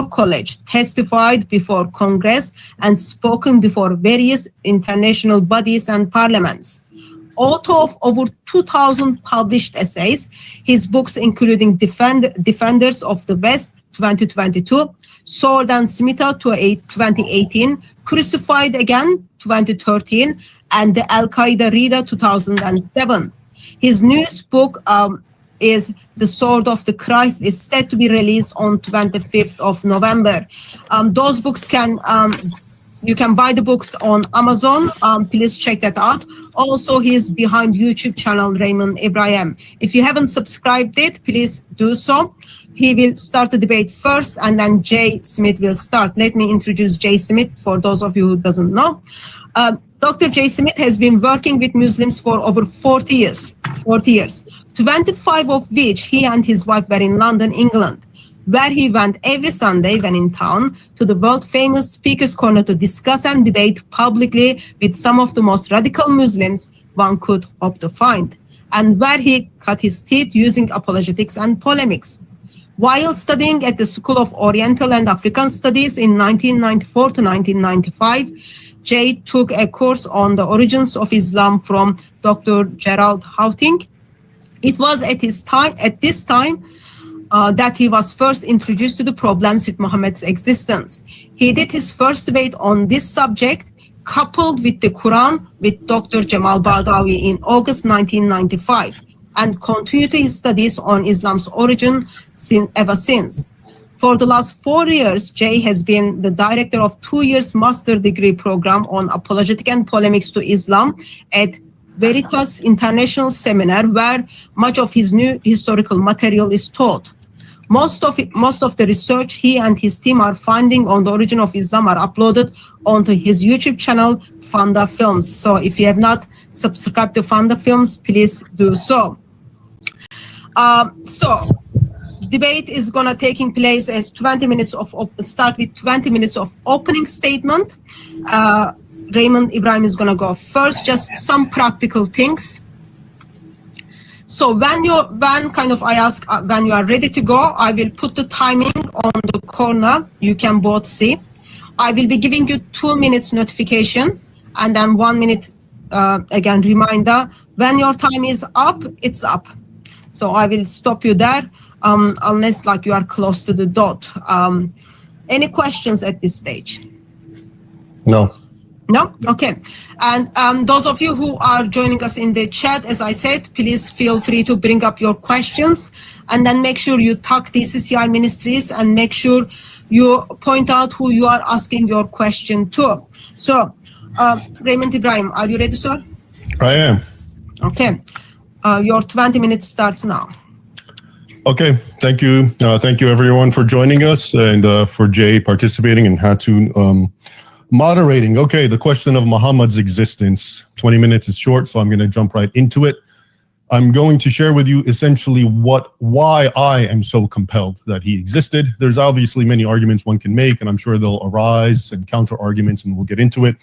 college, testified before Congress, and spoken before various international bodies and parliaments. Author of over 2,000 published essays, his books including Defenders of the West 2022, Sword and Smitha 2018, Crucified Again 2013, and the Al-Qaeda Reader 2007. His newest book is The Sword of the Christ, is set to be released on 25th of November. Those books you can buy the books on Amazon. Please check that out. Also, he's behind YouTube channel Raymond Ibrahim. If you haven't subscribed it, please do so. He will start the debate first, and then Jay Smith will start. Let me introduce Jay Smith for those of you who doesn't know. Dr. Jay Smith has been working with Muslims for over 40 years, 25 of which he and his wife were in London, England, where he went every Sunday when in town to the world-famous Speaker's Corner to discuss and debate publicly with some of the most radical Muslims one could hope to find, and where he cut his teeth using apologetics and polemics. While studying at the School of Oriental and African Studies in 1994 to 1995, Jay took a course on the origins of Islam from Dr. Gerald Houting. It was at this time that he was first introduced to the problems with Muhammad's existence. He did his first debate on this subject, coupled with the Quran, with Dr. Jamal Badawi in August 1995, and continued his studies on Islam's origin ever since. For the last 4 years, Jay has been the director of 2 years master degree program on apologetic and polemics to Islam at Veritas International Seminar, where much of his new historical material is taught. Most of the research he and his team are finding on the origin of Islam are uploaded onto his YouTube channel, Fanda Films. So if you have not subscribed to Fanda Films, please do so. Debate is gonna taking place as 20 minutes start with 20 minutes of opening statement. Raymond Ibrahim is gonna go first. Just some practical things. So when you are ready to go, I will put the timing on the corner. You can both see. I will be giving you 2 minutes notification, and then 1 minute again reminder. When your time is up, it's up. So I will stop you there. Unless you are close to the dot. Any questions at this stage? No. No? Okay. And those of you who are joining us in the chat, as I said, please feel free to bring up your questions, and then make sure you tag DCCI Ministries and make sure you point out who you are asking your question to. So, Raymond Ibrahim, are you ready, sir? I am. Okay. Your 20 minutes starts now. Okay, thank you. Thank you everyone for joining us, and for Jay participating and Hatun moderating. Okay, the question of Muhammad's existence. 20 minutes is short, so I'm going to jump right into it. I'm going to share with you essentially why I am so compelled that he existed. There's obviously many arguments one can make, and I'm sure they'll arise and counter arguments, and we'll get into it.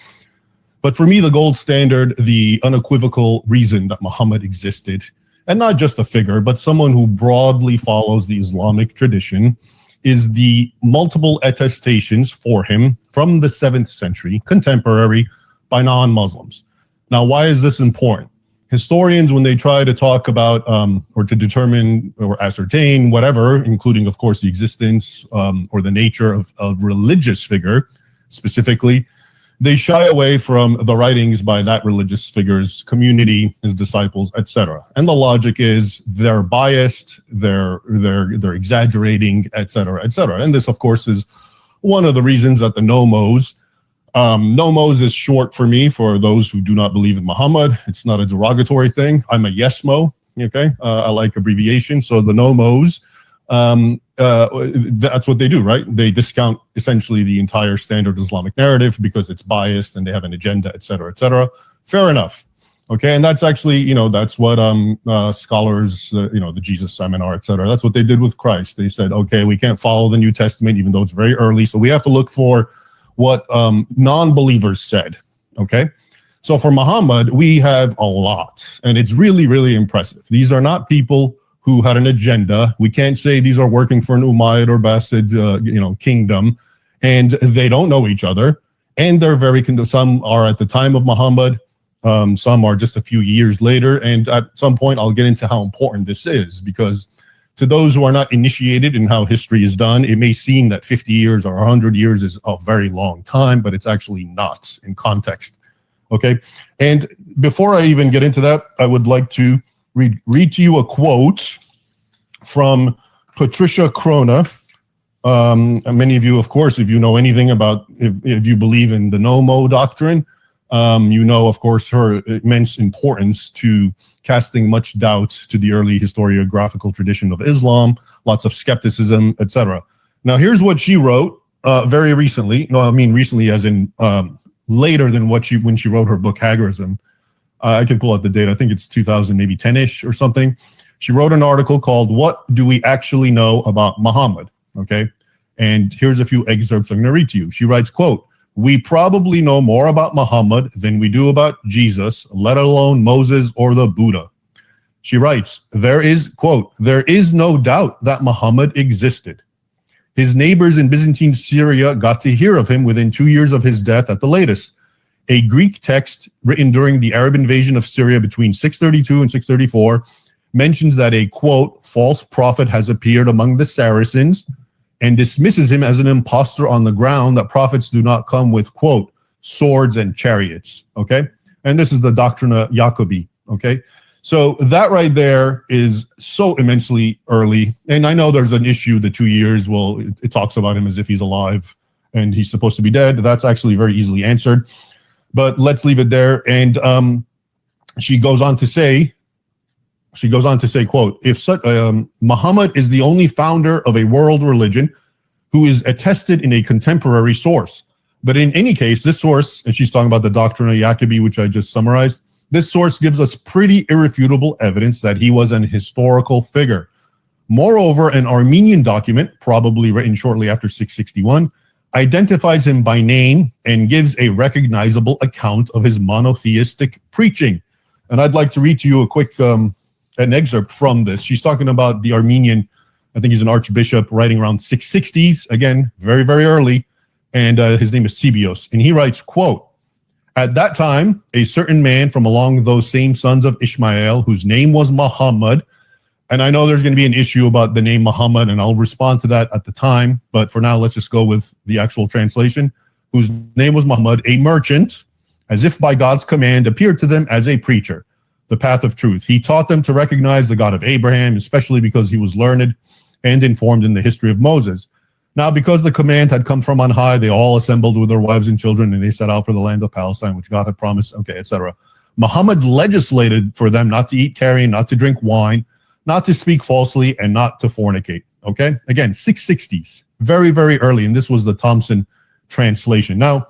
But for me, the gold standard, the unequivocal reason that Muhammad existed, and not just a figure, but someone who broadly follows the Islamic tradition, is the multiple attestations for him from the 7th century, contemporary, by non-Muslims. Now, why is this important? Historians, when they try to talk about or to determine or ascertain whatever, including, of course, the existence or the nature of a religious figure specifically, they shy away from the writings by that religious figure's community, his disciples, etc. And the logic is they're biased, they're exaggerating, etc., etc. And this, of course, is one of the reasons that the nomos. Nomos is short for me for those who do not believe in Muhammad. It's not a derogatory thing. I'm a yes-mo. Okay, I like abbreviation. So the nomos. That's what they do, right? They discount essentially the entire standard Islamic narrative because it's biased and they have an agenda, et cetera, et cetera. Fair enough. Okay, and that's actually, that's what scholars, the Jesus Seminar, et cetera, that's what they did with Christ. They said, okay, we can't follow the New Testament even though it's very early, so we have to look for what non-believers said, okay? So for Muhammad, we have a lot, and it's really, really impressive. These are not people who had an agenda. We can't say these are working for an Umayyad or Abbasid, kingdom, and they don't know each other. And they're some are at the time of Muhammad, some are just a few years later. And at some point, I'll get into how important this is, because to those who are not initiated in how history is done, it may seem that 50 years or 100 years is a very long time, but it's actually not in context. Okay. And before I even get into that, I would like to read to you a quote from Patricia Krona. Many of you, of course, if you know anything about, if you believe in the no-mo doctrine, you know, of course, her immense importance to casting much doubt to the early historiographical tradition of Islam, lots of skepticism, etc. Now, here's what she wrote very recently. No, I mean recently as in later than when she wrote her book, Hagerism. I can pull out the date. I think it's 2000, maybe 10-ish or something. She wrote an article called "What Do We Actually Know About Muhammad?" Okay. And here's a few excerpts I'm going to read to you. She writes, quote, "We probably know more about Muhammad than we do about Jesus, let alone Moses or the Buddha." She writes, "There is, quote, there is no doubt that Muhammad existed. His neighbors in Byzantine Syria got to hear of him within 2 years of his death at the latest. A Greek text written during the Arab invasion of Syria between 632 and 634 mentions that a, quote, false prophet has appeared among the Saracens, and dismisses him as an impostor on the ground that prophets do not come with, quote, swords and chariots." Okay. And this is the Doctrina Jacobi. Okay. So that right there is so immensely early. And I know there's an issue, the 2 years, well, it talks about him as if he's alive and he's supposed to be dead. That's actually very easily answered, but let's leave it there. And she goes on to say, quote, "If such, Muhammad is the only founder of a world religion who is attested in a contemporary source. But in any case, this source," and she's talking about the Doctrina Jacobi, which I just summarized, "this source gives us pretty irrefutable evidence that he was an historical figure. Moreover, an Armenian document, probably written shortly after 661, identifies him by name and gives a recognizable account of his monotheistic preaching." And I'd like to read to you a quick an excerpt from this. She's talking about the Armenian, I think he's an archbishop, writing around 660s, again, very, very early, and his name is Sibios. And he writes, quote, "At that time, a certain man from along those same sons of Ishmael, whose name was Muhammad," and I know there's going to be an issue about the name Muhammad, and I'll respond to that at the time, but for now, let's just go with the actual translation, "whose name was Muhammad, a merchant, as if by God's command, appeared to them as a preacher, the path of truth. He taught them to recognize the God of Abraham, especially because he was learned and informed in the history of Moses. Now, because the command had come from on high, they all assembled with their wives and children, and they set out for the land of Palestine, which God had promised," okay, etc. "Muhammad legislated for them not to eat carrion, not to drink wine, not to speak falsely, and not to fornicate." Okay, again, 660s, very, very early, and this was the Thompson translation. Now,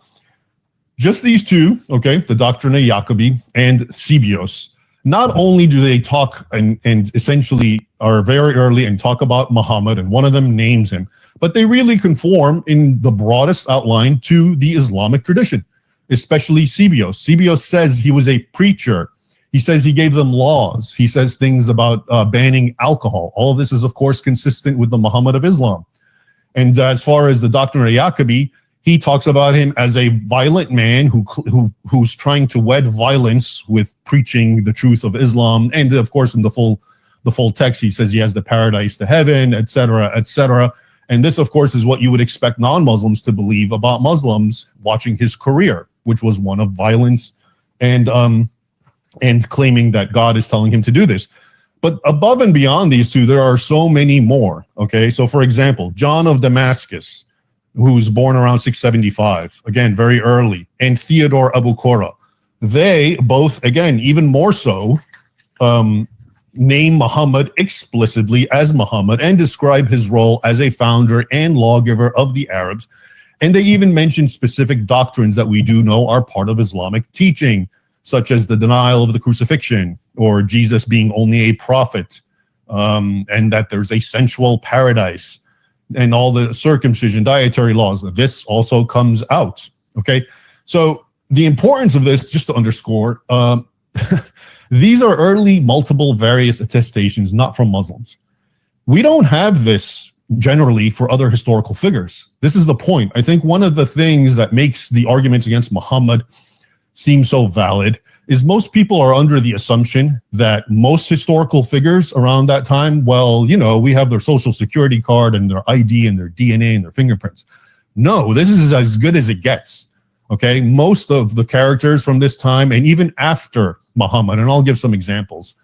just these two, okay, the Doctrina Jacobi and Sibios, not only do they talk and essentially are very early and talk about Muhammad, and one of them names him, but they really conform in the broadest outline to the Islamic tradition, especially Sibios. Sibios says he was a preacher. He says he gave them laws. He says things about banning alcohol. All of this is, of course, consistent with the Muhammad of Islam. And as far as the Doctrina Jacobi, he talks about him as a violent man who's trying to wed violence with preaching the truth of Islam. And of course, in the full text, he says he has the paradise to heaven, etc., etc. And this, of course, is what you would expect non-Muslims to believe about Muslims watching his career, which was one of violence and claiming that God is telling him to do this. But above and beyond these two, there are so many more. Okay, so for example, John of Damascus, who's born around 675, again, very early, and Theodore Abu Qura. They both, again, even more so, name Muhammad explicitly as Muhammad and describe his role as a founder and lawgiver of the Arabs. And they even mention specific doctrines that we do know are part of Islamic teaching, such as the denial of the crucifixion, or Jesus being only a prophet, and that there's a sensual paradise, and all the circumcision, dietary laws. This also comes out, okay? So the importance of this, just to underscore, These are early multiple various attestations, not from Muslims. We don't have this generally for other historical figures. This is the point. I think one of the things that makes the arguments against Muhammad seem so valid is most people are under the assumption that most historical figures around that time, well, you know, we have their social security card and their ID and their DNA and their fingerprints. No, this is as good as it gets. Okay, most of the characters from this time and even after Muhammad, and I'll give some examples,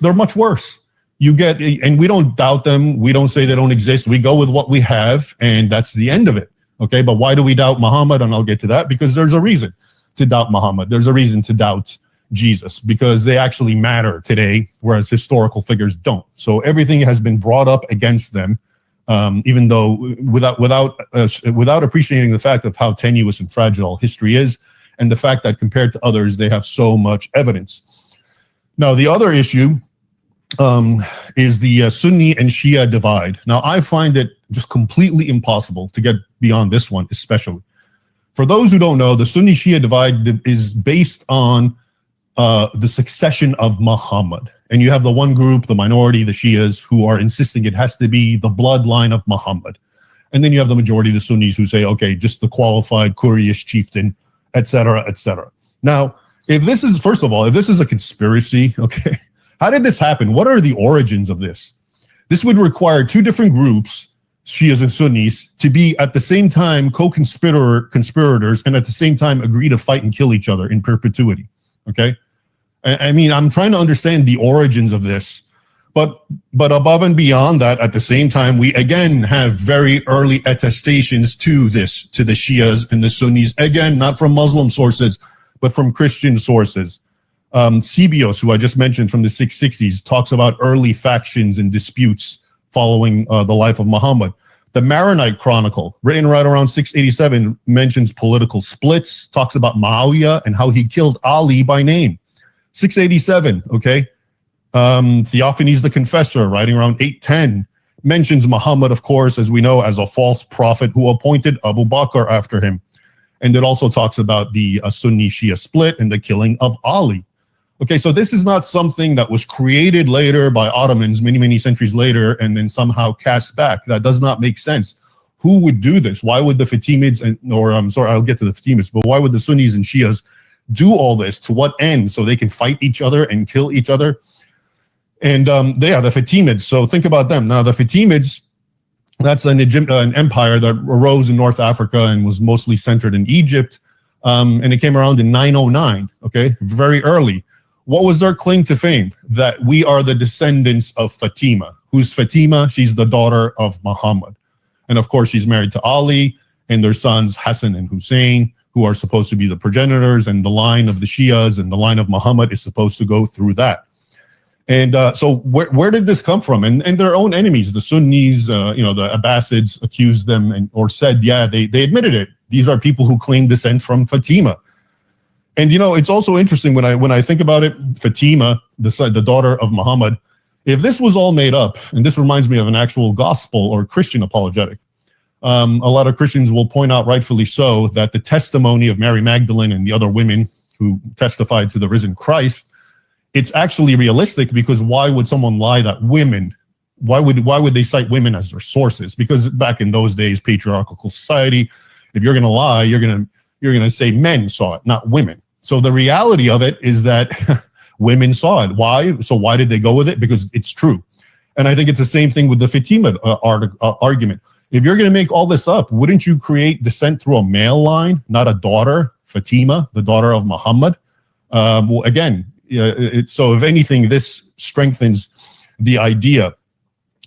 they're much worse. You get, and we don't doubt them. We don't say they don't exist. We go with what we have, and that's the end of it. Okay, but why do we doubt Muhammad? And I'll get to that, because there's a reason to doubt Muhammad. There's a reason to doubt Jesus, because they actually matter today, whereas historical figures don't. So everything has been brought up against them, even though without appreciating the fact of how tenuous and fragile history is, and the fact that compared to others, they have so much evidence. Now, the other issue is the Sunni and Shia divide. Now, I find it just completely impossible to get beyond this one, especially. For those who don't know, the Sunni-Shia divide is based on the succession of Muhammad. And you have the one group, the minority, the Shias, who are insisting it has to be the bloodline of Muhammad. And then you have the majority, the Sunnis, who say, okay, just the qualified Quraysh chieftain, etc., etc. Now, if this is, first of all, if this is a conspiracy, okay, how did this happen? What are the origins of this? This would require two different groups, Shias and Sunnis, to be at the same time conspirators and at the same time agree to fight and kill each other in perpetuity. Okay, I mean, I'm trying to understand the origins of this, but above and beyond that, at the same time, we again have very early attestations to this, to the Shias and the Sunnis, again, not from Muslim sources, but from Christian sources. Cebios, who I just mentioned from the 660s, talks about early factions and disputes following the life of Muhammad. The Maronite Chronicle, written right around 687, mentions political splits, talks about Muawiyah and how he killed Ali by name. 687, okay? Theophanes the Confessor, writing around 810, mentions Muhammad, of course, as we know, as a false prophet who appointed Abu Bakr after him. And it also talks about the Sunni-Shia split and the killing of Ali. Okay, so this is not something that was created later by Ottomans many, many centuries later and then somehow cast back. That does not make sense. Who would do this? Why would the Fatimids, I'll get to the Fatimids, but why would the Sunnis and Shias do all this? To what end? So they can fight each other and kill each other? And they are the Fatimids. So think about them. Now, the Fatimids, that's an empire that arose in North Africa and was mostly centered in Egypt. And it came around in 909, okay, very early. What was their claim to fame? That we are the descendants of Fatima. Who's Fatima? She's the daughter of Muhammad. And of course, she's married to Ali and their sons Hassan and Hussein, who are supposed to be the progenitors, and the line of the Shias and the line of Muhammad is supposed to go through that. And so where did this come from? And their own enemies, the Sunnis, the Abbasids accused them or said, yeah, they admitted it. These are people who claim descent from Fatima. And, it's also interesting when I think about it, Fatima, the daughter of Muhammad, if this was all made up, and this reminds me of an actual gospel or Christian apologetic, a lot of Christians will point out, rightfully so, that the testimony of Mary Magdalene and the other women who testified to the risen Christ, it's actually realistic, because why would someone lie that women, why would they cite women as their sources? Because back in those days, patriarchal society, if you're going to lie, you're going to say men saw it, not women. So the reality of it is that women saw it. Why? So why did they go with it? Because it's true. And I think it's the same thing with the Fatima argument. If you're going to make all this up, wouldn't you create descent through a male line, not a daughter, Fatima, the daughter of Muhammad? So if anything, this strengthens the idea.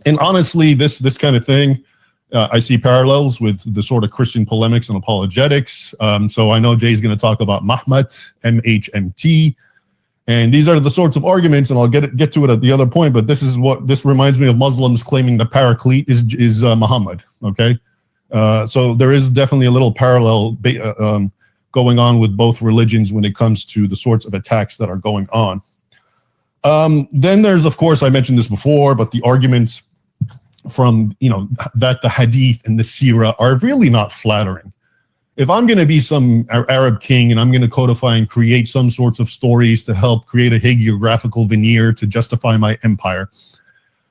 And honestly, this kind of thing, I see parallels with the sort of Christian polemics and apologetics. So I know Jay's going to talk about Mahmat, MHMT, and these are the sorts of arguments, and I'll get to it at the other point, but this reminds me of Muslims claiming the paraclete is Muhammad, okay? So there is definitely a little parallel going on with both religions when it comes to the sorts of attacks that are going on. Then there's, of course, I mentioned this before, but the arguments from, that the hadith and the seerah are really not flattering. if I'm going to be some Arab king and I'm going to codify and create some sorts of stories to help create a hagiographical veneer to justify my empire,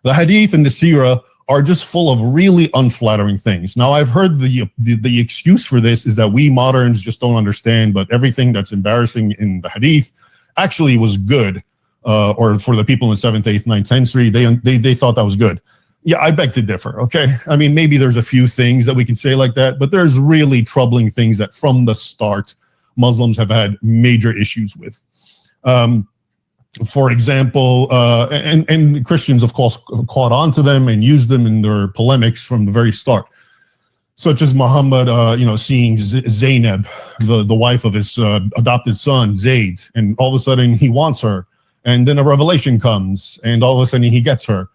the hadith and the seerah are just full of really unflattering things. Now, I've heard the excuse for this is that we moderns just don't understand, but everything that's embarrassing in the hadith actually was good, or for the people in the 7th, 8th, 9th century, they thought that was good. Yeah, I beg to differ, okay? I mean, maybe there's a few things that we can say like that, but there's really troubling things that from the start, Muslims have had major issues with. For example, and Christians, of course, caught on to them and used them in their polemics from the very start, such as Muhammad, seeing Zainab, the wife of his adopted son, Zayd, and all of a sudden he wants her, and then a revelation comes, and all of a sudden he gets her.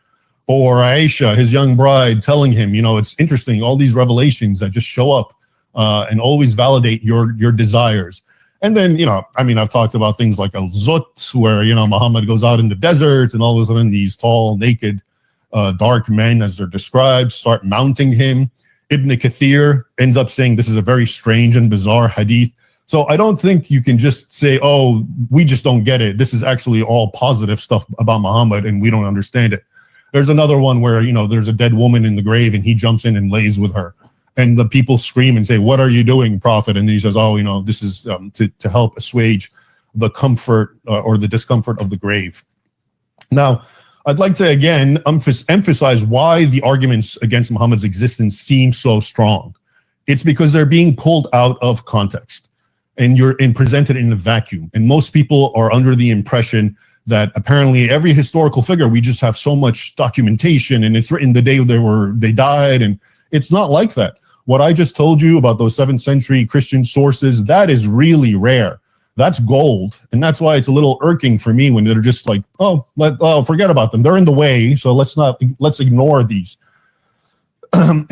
Or Aisha, his young bride, telling him, it's interesting, all these revelations that just show up and always validate your desires. And then, I've talked about things like al-Zut, where, Muhammad goes out in the desert and all of a sudden these tall, naked, dark men, as they're described, start mounting him. Ibn Kathir ends up saying this is a very strange and bizarre hadith. So I don't think you can just say, oh, we just don't get it. This is actually all positive stuff about Muhammad and we don't understand it. There's another one where, there's a dead woman in the grave and he jumps in and lays with her. And the people scream and say, what are you doing, Prophet? And then he says, oh, this is to help assuage the comfort or the discomfort of the grave. Now, I'd like to, again, emphasize why the arguments against Muhammad's existence seem so strong. It's because they're being pulled out of context and presented in a vacuum. And most people are under the impression that apparently every historical figure, we just have so much documentation and it's written the day they died. And it's not like that. What I just told you about those 7th century Christian sources, that is really rare. That's gold. And that's why it's a little irking for me when they're just like, oh, forget about them. They're in the way. So let's ignore these. And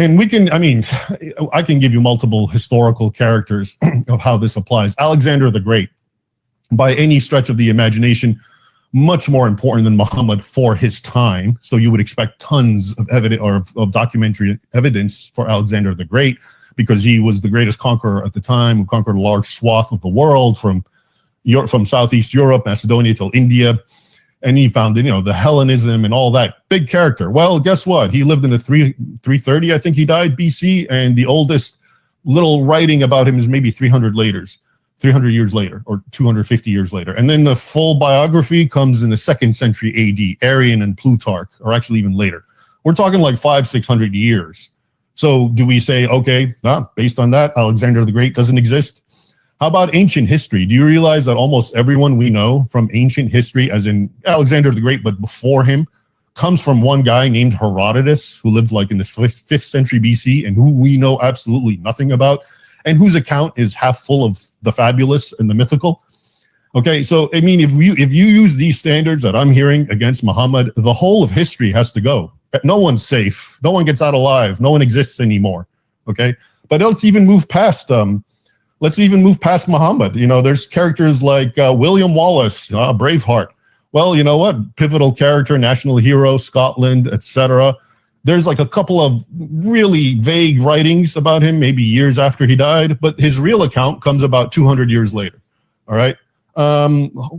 I can give you multiple historical characters of how this applies. Alexander the Great, by any stretch of the imagination, much more important than Muhammad for his time. So you would expect tons of evidence or of documentary evidence for Alexander the Great, because he was the greatest conqueror at the time, who conquered a large swath of the world from Southeast Europe, Macedonia till India. And he founded, the Hellenism and all that. Big character. Well, guess what? He lived in the 330, I think he died BC. And the oldest little writing about him is maybe 300 years later, or 250 years later. And then the full biography comes in the 2nd century AD. Arian and Plutarch, or actually even later. We're talking like 500-600 years. So do we say, okay, based on that, Alexander the Great doesn't exist? How about ancient history? Do you realize that almost everyone we know from ancient history, as in Alexander the Great, but before him, comes from one guy named Herodotus, who lived like in the 5th century BC and who we know absolutely nothing about, and whose account is half full of the fabulous and the mythical? Okay, so if you use these standards that I'm hearing against Muhammad, the whole of history has to go. No one's safe. No one gets out alive. No one exists anymore. Okay, but let's even move past Muhammad. There's characters like William Wallace, Braveheart. Well, you know what? Pivotal character, national hero, Scotland, etc. There's like a couple of really vague writings about him, maybe years after he died, but his real account comes about 200 years later. All right.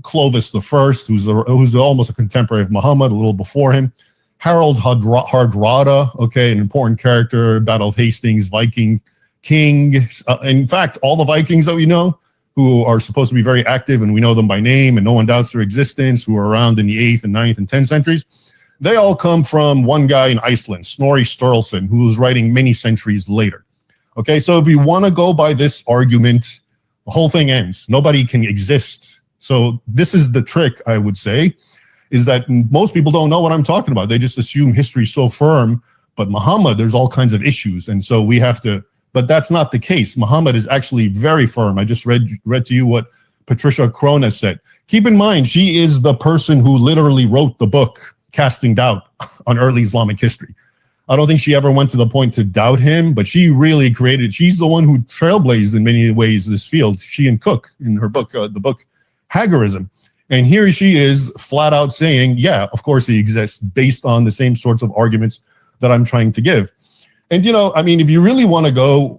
Clovis the First, who's almost a contemporary of Muhammad, a little before him. Harold Hardrada, okay, an important character, Battle of Hastings, Viking king. In fact, all the Vikings that we know, who are supposed to be very active, and we know them by name, and no one doubts their existence, who were around in the 8th and 9th and 10th centuries, they all come from one guy in Iceland, Snorri Sturluson, who was writing many centuries later. Okay, so if you want to go by this argument, the whole thing ends. Nobody can exist. So this is the trick, I would say, is that most people don't know what I'm talking about. They just assume history is so firm, but Muhammad, there's all kinds of issues. And so we have to, but that's not the case. Muhammad is actually very firm. I just read to you what Patricia Crona said. Keep in mind, she is the person who literally wrote the book, Casting Doubt on Early Islamic History. I don't think she ever went to the point to doubt him, but she really she's the one who trailblazed in many ways this field. She and Cook in her book, the book Hagerism. And here she is flat out saying, yeah, of course he exists, based on the same sorts of arguments that I'm trying to give. And, I mean, if you really want to go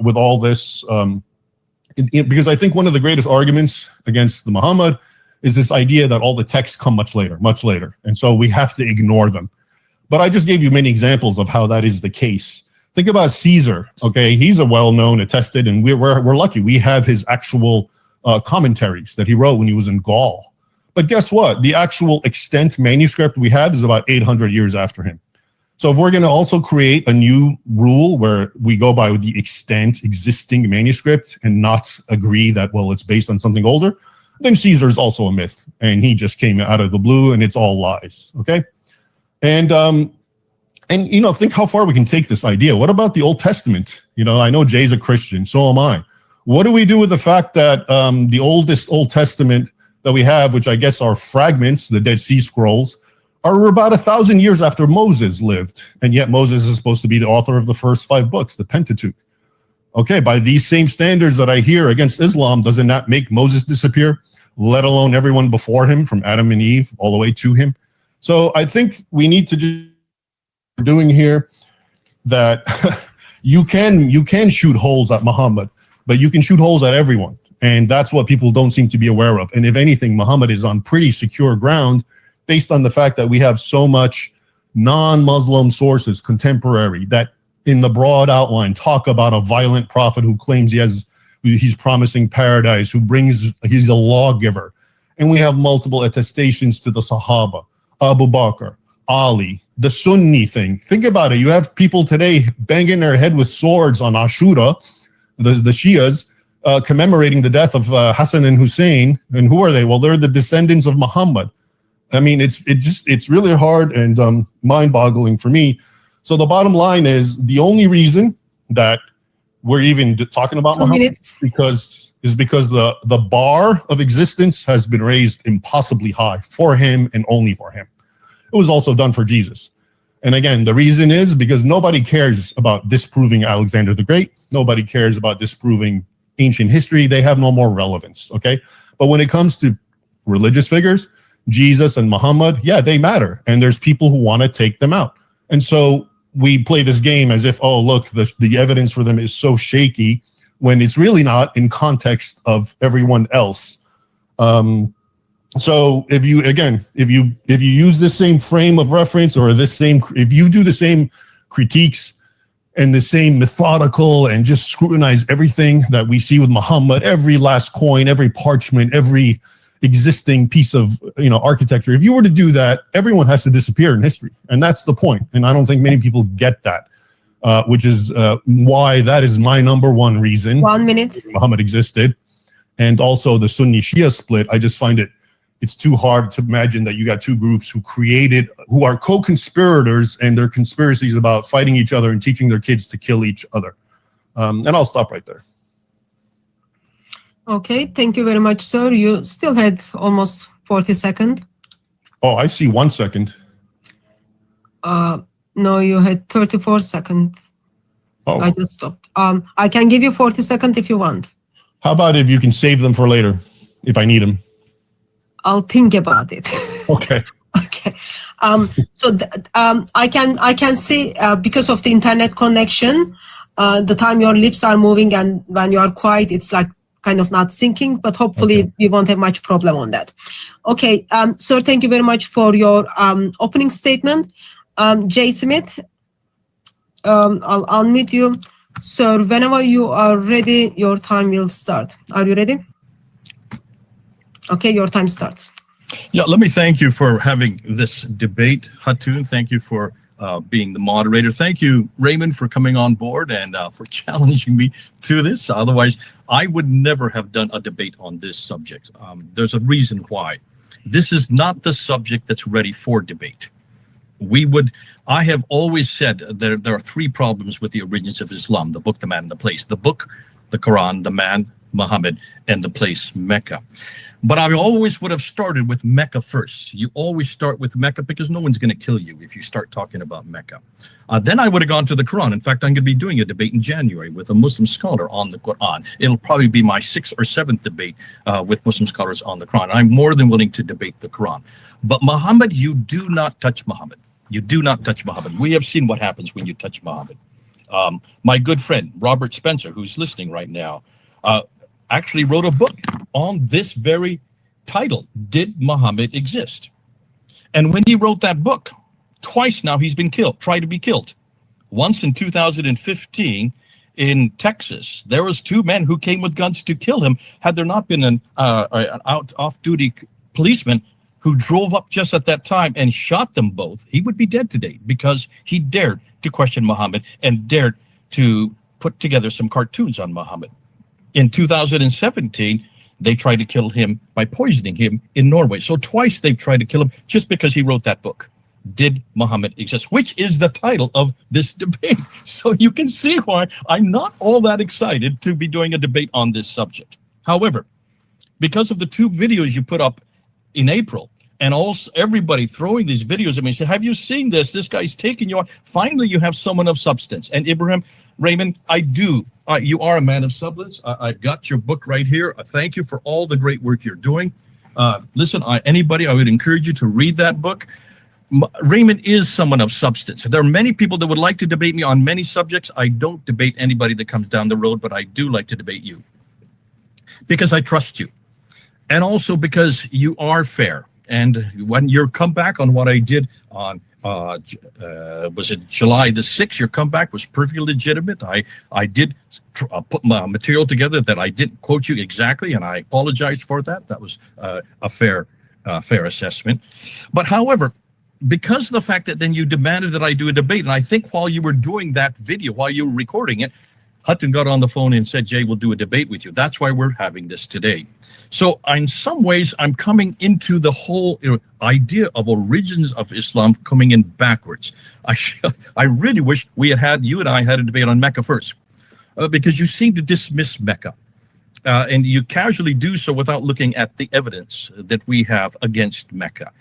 with all this, because I think one of the greatest arguments against the Muhammad is this idea that all the texts come much later. And so we have to ignore them. But I just gave you many examples of how that is the case. Think about Caesar, okay? He's a well-known, attested, and we're lucky. We have his actual commentaries that he wrote when he was in Gaul. But guess what? The actual extant manuscript we have is about 800 years after him. So if we're going to also create a new rule where we go by the extant existing manuscript and not agree that, well, it's based on something older, then Caesar's also a myth, and he just came out of the blue, and it's all lies, okay? And think how far we can take this idea. What about the Old Testament? I know Jay's a Christian, so am I. What do we do with the fact that the oldest Old Testament that we have, which I guess are fragments, the Dead Sea Scrolls, are about 1,000 years after Moses lived, and yet Moses is supposed to be the author of the first 5 books, the Pentateuch. Okay, by these same standards that I hear against Islam, does it not make Moses disappear, let alone everyone before him, from Adam and Eve all the way to him? So I think we need to do doing here that you can shoot holes at Muhammad, but you can shoot holes at everyone, and that's what people don't seem to be aware of. And if anything, Muhammad is on pretty secure ground, based on the fact that we have so much non-Muslim sources, contemporary, that in the broad outline talk about a violent prophet who claims he's promising paradise, he's a lawgiver. And we have multiple attestations to the Sahaba, Abu Bakr, Ali, the Sunni thing. Think about it. You have people today banging their head with swords on Ashura, the Shias, commemorating the death of Hassan and Hussein. And who are they? Well, they're the descendants of Muhammad. I mean, it's really hard and mind-boggling for me. So the bottom line is the only reason that we're even talking about Muhammad is because the bar of existence has been raised impossibly high for him and only for him. It was also done for Jesus. And again, the reason is because nobody cares about disproving Alexander the Great. Nobody cares about disproving ancient history. They have no more relevance, okay? But when it comes to religious figures, Jesus and Muhammad, yeah, they matter. And there's people who want to take them out. And so we play this game as if, oh, look, the evidence for them is so shaky, when it's really not in context of everyone else. So if you use the same frame of reference, or if you do the same critiques and the same methodical and just scrutinize everything that we see with Muhammad, every last coin, every parchment, every existing piece of architecture, if you were to do that, everyone has to disappear in history. And that's the point. And I don't think many people get that, which is why that is my number one reason 1 minute Muhammad existed. And also the Sunni Shia split. I just find it's too hard to imagine that you got two groups who are co-conspirators, and their conspiracies about fighting each other and teaching their kids to kill each other. And I'll stop right there. Okay, thank you very much, sir. You still had almost 40 seconds. Oh, I see 1 second. No, you had 34 seconds. Oh. I just stopped. I can give you 40 seconds if you want. How about if you can save them for later, if I need them? I'll think about it. Okay. Okay. I can see because of the internet connection, the time your lips are moving and when you are quiet, it's like kind of not syncing, but hopefully we won't have much problem on that. Okay. Sir, thank you very much for your opening statement. Jay Smith, I'll unmute you. Sir, whenever you are ready, your time will start. Are you ready? Okay, your time starts. Yeah, let me thank you for having this debate, Hatun. Thank you for being the moderator. Thank you, Raymond, for coming on board and for challenging me to this. Otherwise, I would never have done a debate on this subject. There's a reason why. This is not the subject that's ready for debate. I have always said that there are three problems with the origins of Islam: the book, the man, and the place. The book, the Quran, the man, Muhammad, and the place, Mecca. But I always would have started with Mecca first. You always start with Mecca because no one's going to kill you if you start talking about Mecca. Then I would have gone to the Quran. In fact, I'm going to be doing a debate in January with a Muslim scholar on the Quran. It'll probably be my 6th or 7th debate with Muslim scholars on the Quran. I'm more than willing to debate the Quran. But Muhammad, you do not touch Muhammad. You do not touch Muhammad. We have seen what happens when you touch Muhammad. My good friend, Robert Spencer, who's listening right now, actually wrote a book on this very title, Did Muhammad Exist? And when he wrote that book, twice now he's been killed, tried to be killed. Once in 2015 in Texas, there was two men who came with guns to kill him. Had there not been an off-duty policeman who drove up just at that time and shot them both, he would be dead today because he dared to question Muhammad and dared to put together some cartoons on Muhammad. In 2017, they tried to kill him by poisoning him in Norway. So twice they've tried to kill him just because he wrote that book, Did Muhammad Exist? Which is the title of this debate. So you can see why I'm not all that excited to be doing a debate on this subject. However, because of the two videos you put up in April, and also everybody throwing these videos at me, say, have you seen this? This guy's taking you on. Finally, you have someone of substance. And Ibrahim, Raymond, I do. You are a man of substance. I've got your book right here. Thank you for all the great work you're doing. Listen, anybody, I would encourage you to read that book. Raymond is someone of substance. There are many people that would like to debate me on many subjects. I don't debate anybody that comes down the road, but I do like to debate you because I trust you. And also because you are fair. And when your comeback on what I did on was it July the 6th, your comeback was perfectly legitimate. I did put my material together that I didn't quote you exactly, and I apologize for that. That was a fair assessment. But however, because of the fact that then you demanded that I do a debate, and I think while you were doing that video, while you were recording it, Hutton got on the phone and said, Jay, we'll do a debate with you. That's why we're having this today. So in some ways, I'm coming into the whole idea of origins of Islam coming in backwards. I really wish you and I had a debate on Mecca first, because you seem to dismiss Mecca. And you casually do so without looking at the evidence that we have against Mecca.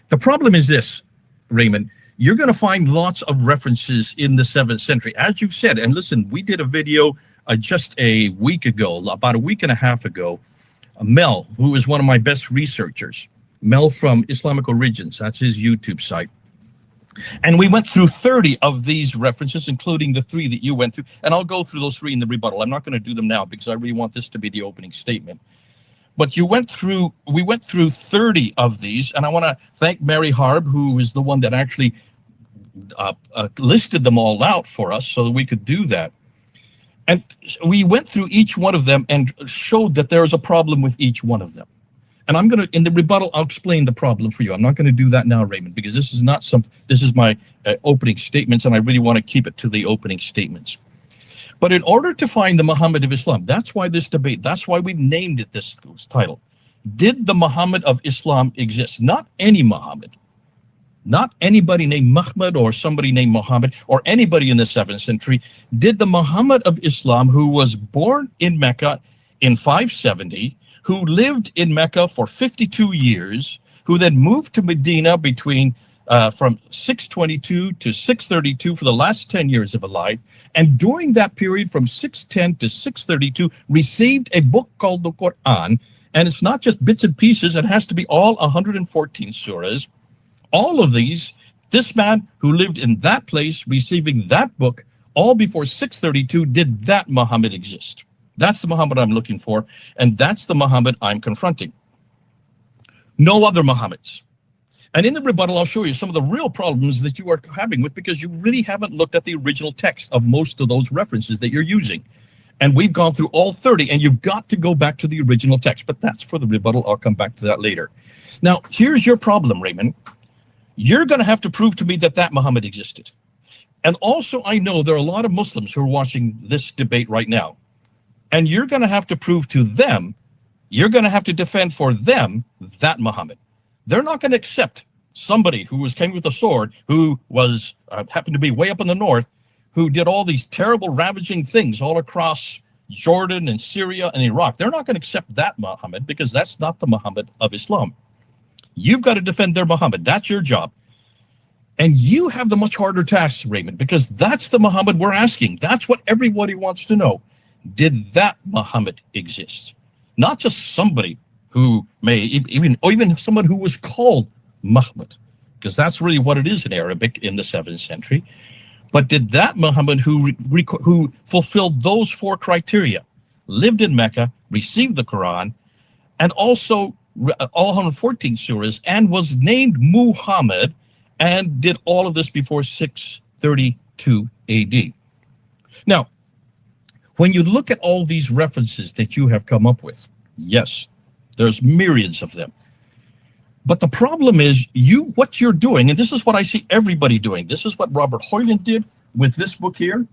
The problem is this, Raymond, you're going to find lots of references in the 7th century, as you've said. And listen, we did a video just a week ago, about a week and a half ago. Mel, who is one of my best researchers, Mel from Islamic Origins, that's his YouTube site. And we went through 30 of these references, including the 3 that you went through. And I'll go through those 3 in the rebuttal. I'm not going to do them now because I really want this to be the opening statement. But we went through 30 of these, and I want to thank Mary Harb, who is the one that actually listed them all out for us so that we could do that. And we went through each one of them and showed that there is a problem with each one of them. And I'm going to, in the rebuttal, I'll explain the problem for you. I'm not going to do that now, Raymond, because this is not this is my opening statements, and I really want to keep it to the opening statements. But in order to find the Muhammad of Islam, that's why this debate, that's why we've named it this title. Did the Muhammad of Islam exist? Not any Muhammad. Not anybody named Muhammad or somebody named Muhammad or anybody in the 7th century. Did the Muhammad of Islam, who was born in Mecca in 570, who lived in Mecca for 52 years, who then moved to Medina between from 622 to 632 for the last 10 years of his life, and during that period from 610 to 632 received a book called the Quran, and it's not just bits and pieces, it has to be all 114 surahs. All of these, this man who lived in that place receiving that book all before 632, did that Muhammad exist? That's the Muhammad I'm looking for, and that's the Muhammad I'm confronting. No other Muhammads. And in the rebuttal, I'll show you some of the real problems that you are having with, because you really haven't looked at the original text of most of those references that you're using. And we've gone through all 30, and you've got to go back to the original text. But that's for the rebuttal. I'll come back to that later. Now, here's your problem, Raymond. You're going to have to prove to me that that Muhammad existed. And also, I know there are a lot of Muslims who are watching this debate right now. And you're going to have to prove to them, you're going to have to defend for them that Muhammad. They're not going to accept somebody who came with a sword, who was happened to be way up in the north, who did all these terrible ravaging things all across Jordan and Syria and Iraq. They're not going to accept that Muhammad, because that's not the Muhammad of Islam. You've got to defend their Muhammad. That's your job. And you have the much harder task, Raymond, because that's the Muhammad we're asking. That's what everybody wants to know. Did that Muhammad exist? Not just somebody who may, even someone who was called Muhammad, because that's really what it is in Arabic in the 7th century. But did that Muhammad who fulfilled those four criteria, lived in Mecca, received the Quran, and also all 114 surahs, and was named Muhammad, and did all of this before 632 AD? Now, when you look at all these references that you have come up with, yes, there's myriads of them. But the problem is what you're doing, and this is what I see everybody doing. This is what Robert Hoyland did with this book here.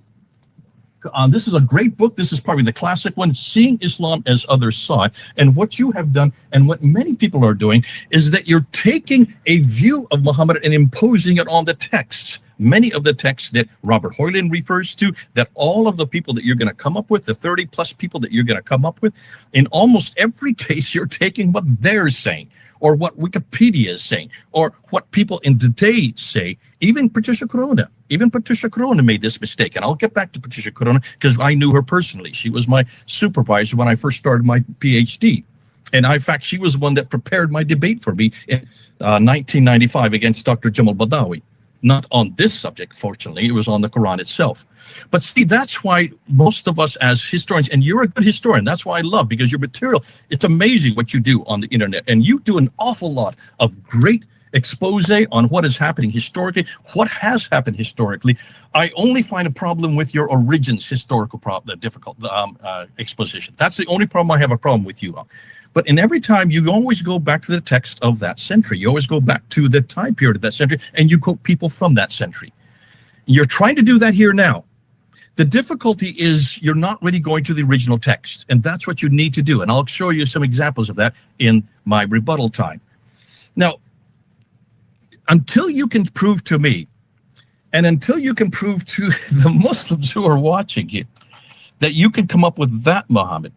This is a great book. This is probably the classic one, Seeing Islam as Others Saw It. And what you have done, and what many people are doing, is that you're taking a view of Muhammad and imposing it on the texts. Many of the texts that Robert Hoyland refers to, that all of the people that you're going to come up with, the 30 plus people that you're going to come up with, in almost every case, you're taking what they're saying, or what Wikipedia is saying, or what people in today say. Even Patricia Corona made this mistake. And I'll get back to Patricia Corona because I knew her personally. She was my supervisor when I first started my PhD. And in fact, she was the one that prepared my debate for me in 1995 against Dr. Jamal Badawi. Not on this subject, fortunately, it was on the Quran itself. But see, that's why most of us as historians, and you're a good historian, that's why I love, because your material, it's amazing what you do on the internet. And you do an awful lot of great expose on what is happening historically, what has happened historically. I only find a problem with your origins historical difficult exposition. That's the only problem I have a problem with you on. But in every time, you always go back to the text of that century. You always go back to the time period of that century, and you quote people from that century. You're trying to do that here now. The difficulty is you're not really going to the original text, and that's what you need to do. And I'll show you some examples of that in my rebuttal time. Now, until you can prove to me, and until you can prove to the Muslims who are watching you, that you can come up with that Muhammad,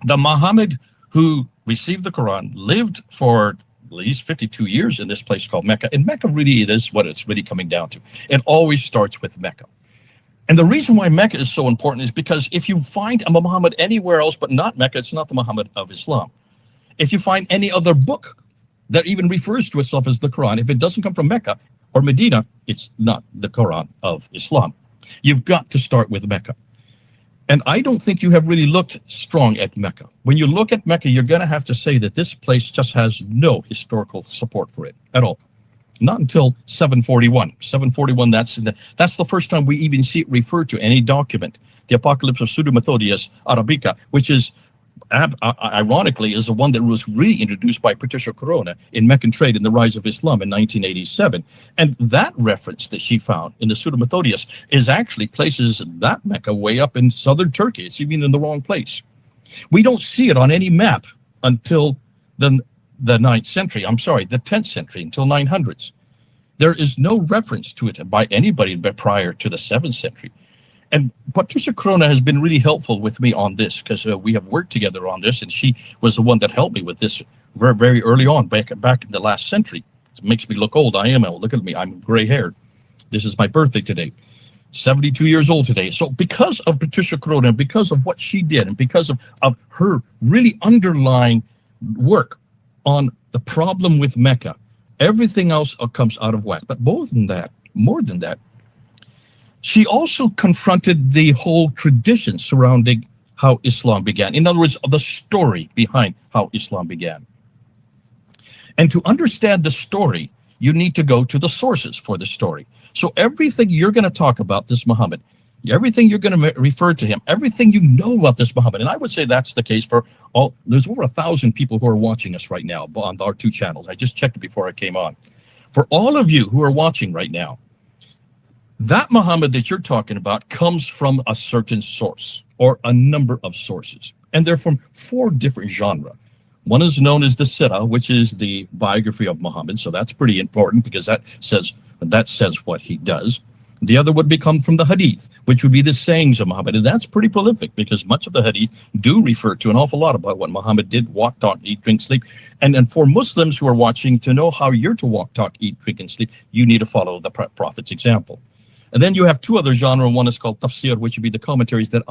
the Muhammad who received the Quran, lived for at least 52 years in this place called Mecca. And Mecca really, it is what it's really coming down to. It always starts with Mecca. And the reason why Mecca is so important is because if you find a Muhammad anywhere else but not Mecca, it's not the Muhammad of Islam. If you find any other book that even refers to itself as the Quran, if it doesn't come from Mecca or Medina, it's not the Quran of Islam. You've got to start with Mecca. And I don't think you have really looked strong at Mecca. When you look at Mecca, you're going to have to say that this place just has no historical support for it at all. Not until 741. 741, that's the first time we even see it referred to any document. The Apocalypse of Pseudo-Methodius Arabica, which is ironically is the one that was really introduced by Patricia Corona in Meccan Trade and the Rise of Islam in 1987. And that reference that she found in the Pseudo-Methodius is actually places that Mecca way up in southern Turkey. It's even in the wrong place. We don't see it on any map until the 9th century. I'm sorry, the 10th century, until 900s. There is no reference to it by anybody prior to the 7th century. And Patricia Corona has been really helpful with me on this because we have worked together on this, and she was the one that helped me with this very, very early on, back in the last century. It makes me look old. I am old. Look at me. I'm gray-haired. This is my birthday today. 72 years old today. So because of Patricia Corona, because of what she did, and because of her really underlying work on the problem with Mecca, everything else comes out of whack. But more than that, she also confronted the whole tradition surrounding how Islam began. In other words, the story behind how Islam began. And to understand the story, you need to go to the sources for the story. So everything you're going to talk about this Muhammad, everything you're going to refer to him, everything you know about this Muhammad, and I would say that's the case for all, there's over 1,000 people who are watching us right now on our 2 channels. I just checked it before I came on. For all of you who are watching right now, that Muhammad that you're talking about comes from a certain source or a number of sources. And they're from 4 different genres. One is known as the Sirah, which is the biography of Muhammad. So that's pretty important because that says what he does. The other would come from the Hadith, which would be the sayings of Muhammad. And that's pretty prolific because much of the Hadith do refer to an awful lot about what Muhammad did, walk, talk, eat, drink, sleep. And for Muslims who are watching, to know how you're to walk, talk, eat, drink, and sleep, you need to follow the Prophet's example. And then you have two other genres. One is called tafsir, which would be the commentaries that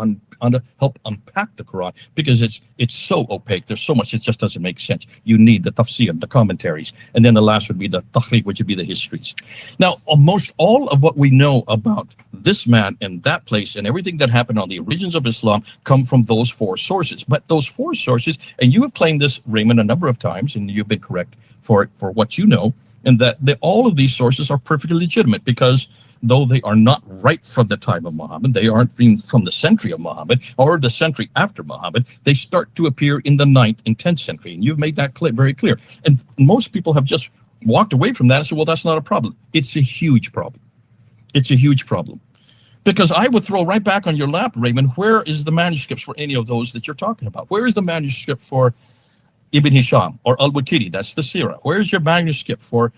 help unpack the Quran, because it's so opaque. There's so much, it just doesn't make sense. You need the tafsir, the commentaries. And then the last would be the tahriq, which would be the histories. Now, almost all of what we know about this man and that place and everything that happened on the origins of Islam come from those four sources. But those four sources, and you have claimed this, Raymond, a number of times, and you've been correct for what you know, and that all of these sources are perfectly legitimate, because though they are not right from the time of Muhammad, they aren't from the century of Muhammad or the century after Muhammad, they start to appear in the 9th and 10th century. And you've made that very clear. And most people have just walked away from that and said, well, that's not a problem. It's a huge problem. It's a huge problem. Because I would throw right back on your lap, Raymond, where is the manuscripts for any of those that you're talking about? Where is the manuscript for Ibn Hisham or Al-Waqidi? That's the Sirah. Where's your manuscript for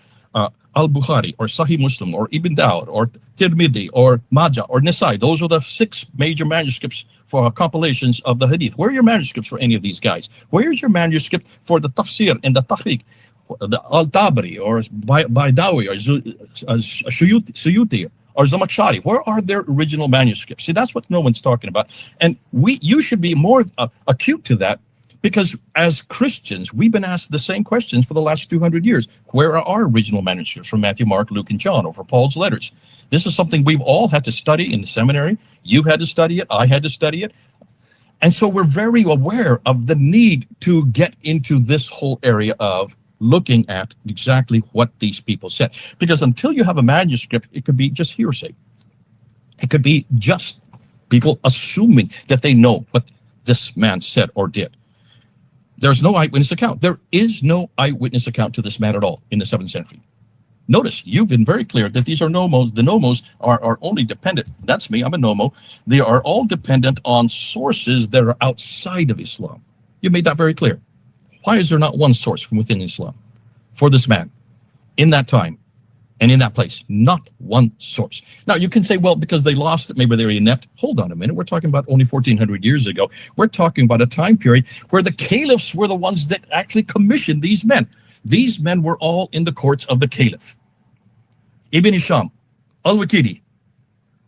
Al-Bukhari or Sahih Muslim or Ibn Dawud or Tirmidhi or Majah or Nisai? Those are the 6 major manuscripts for compilations of the Hadith. Where are your manuscripts for any of these guys? Where's your manuscript for the Tafsir and the Tahriq, the Al-Tabari or Baidawi or Suyuti or Zamakhshari? Where are their original manuscripts? See, that's what no one's talking about. And you should be more acute to that, because as Christians, we've been asked the same questions for the last 200 years. Where are our original manuscripts from Matthew, Mark, Luke, and John, or for Paul's letters? This is something we've all had to study in the seminary. You've had to study it. I had to study it. And so we're very aware of the need to get into this whole area of looking at exactly what these people said. Because until you have a manuscript, it could be just hearsay. It could be just people assuming that they know what this man said or did. There's no eyewitness account. There is no eyewitness account to this man at all in the 7th century. Notice, you've been very clear that these are nomos. The nomos are only dependent. That's me, I'm a nomo. They are all dependent on sources that are outside of Islam. You made that very clear. Why is there not one source from within Islam for this man in that time and in that place? Not one source. Now, you can say, well, because they lost it, maybe they were inept. Hold on a minute. We're talking about only 1,400 years ago. We're talking about a time period where the caliphs were the ones that actually commissioned these men. These men were all in the courts of the caliph. Ibn Hisham, Al-Waqidi,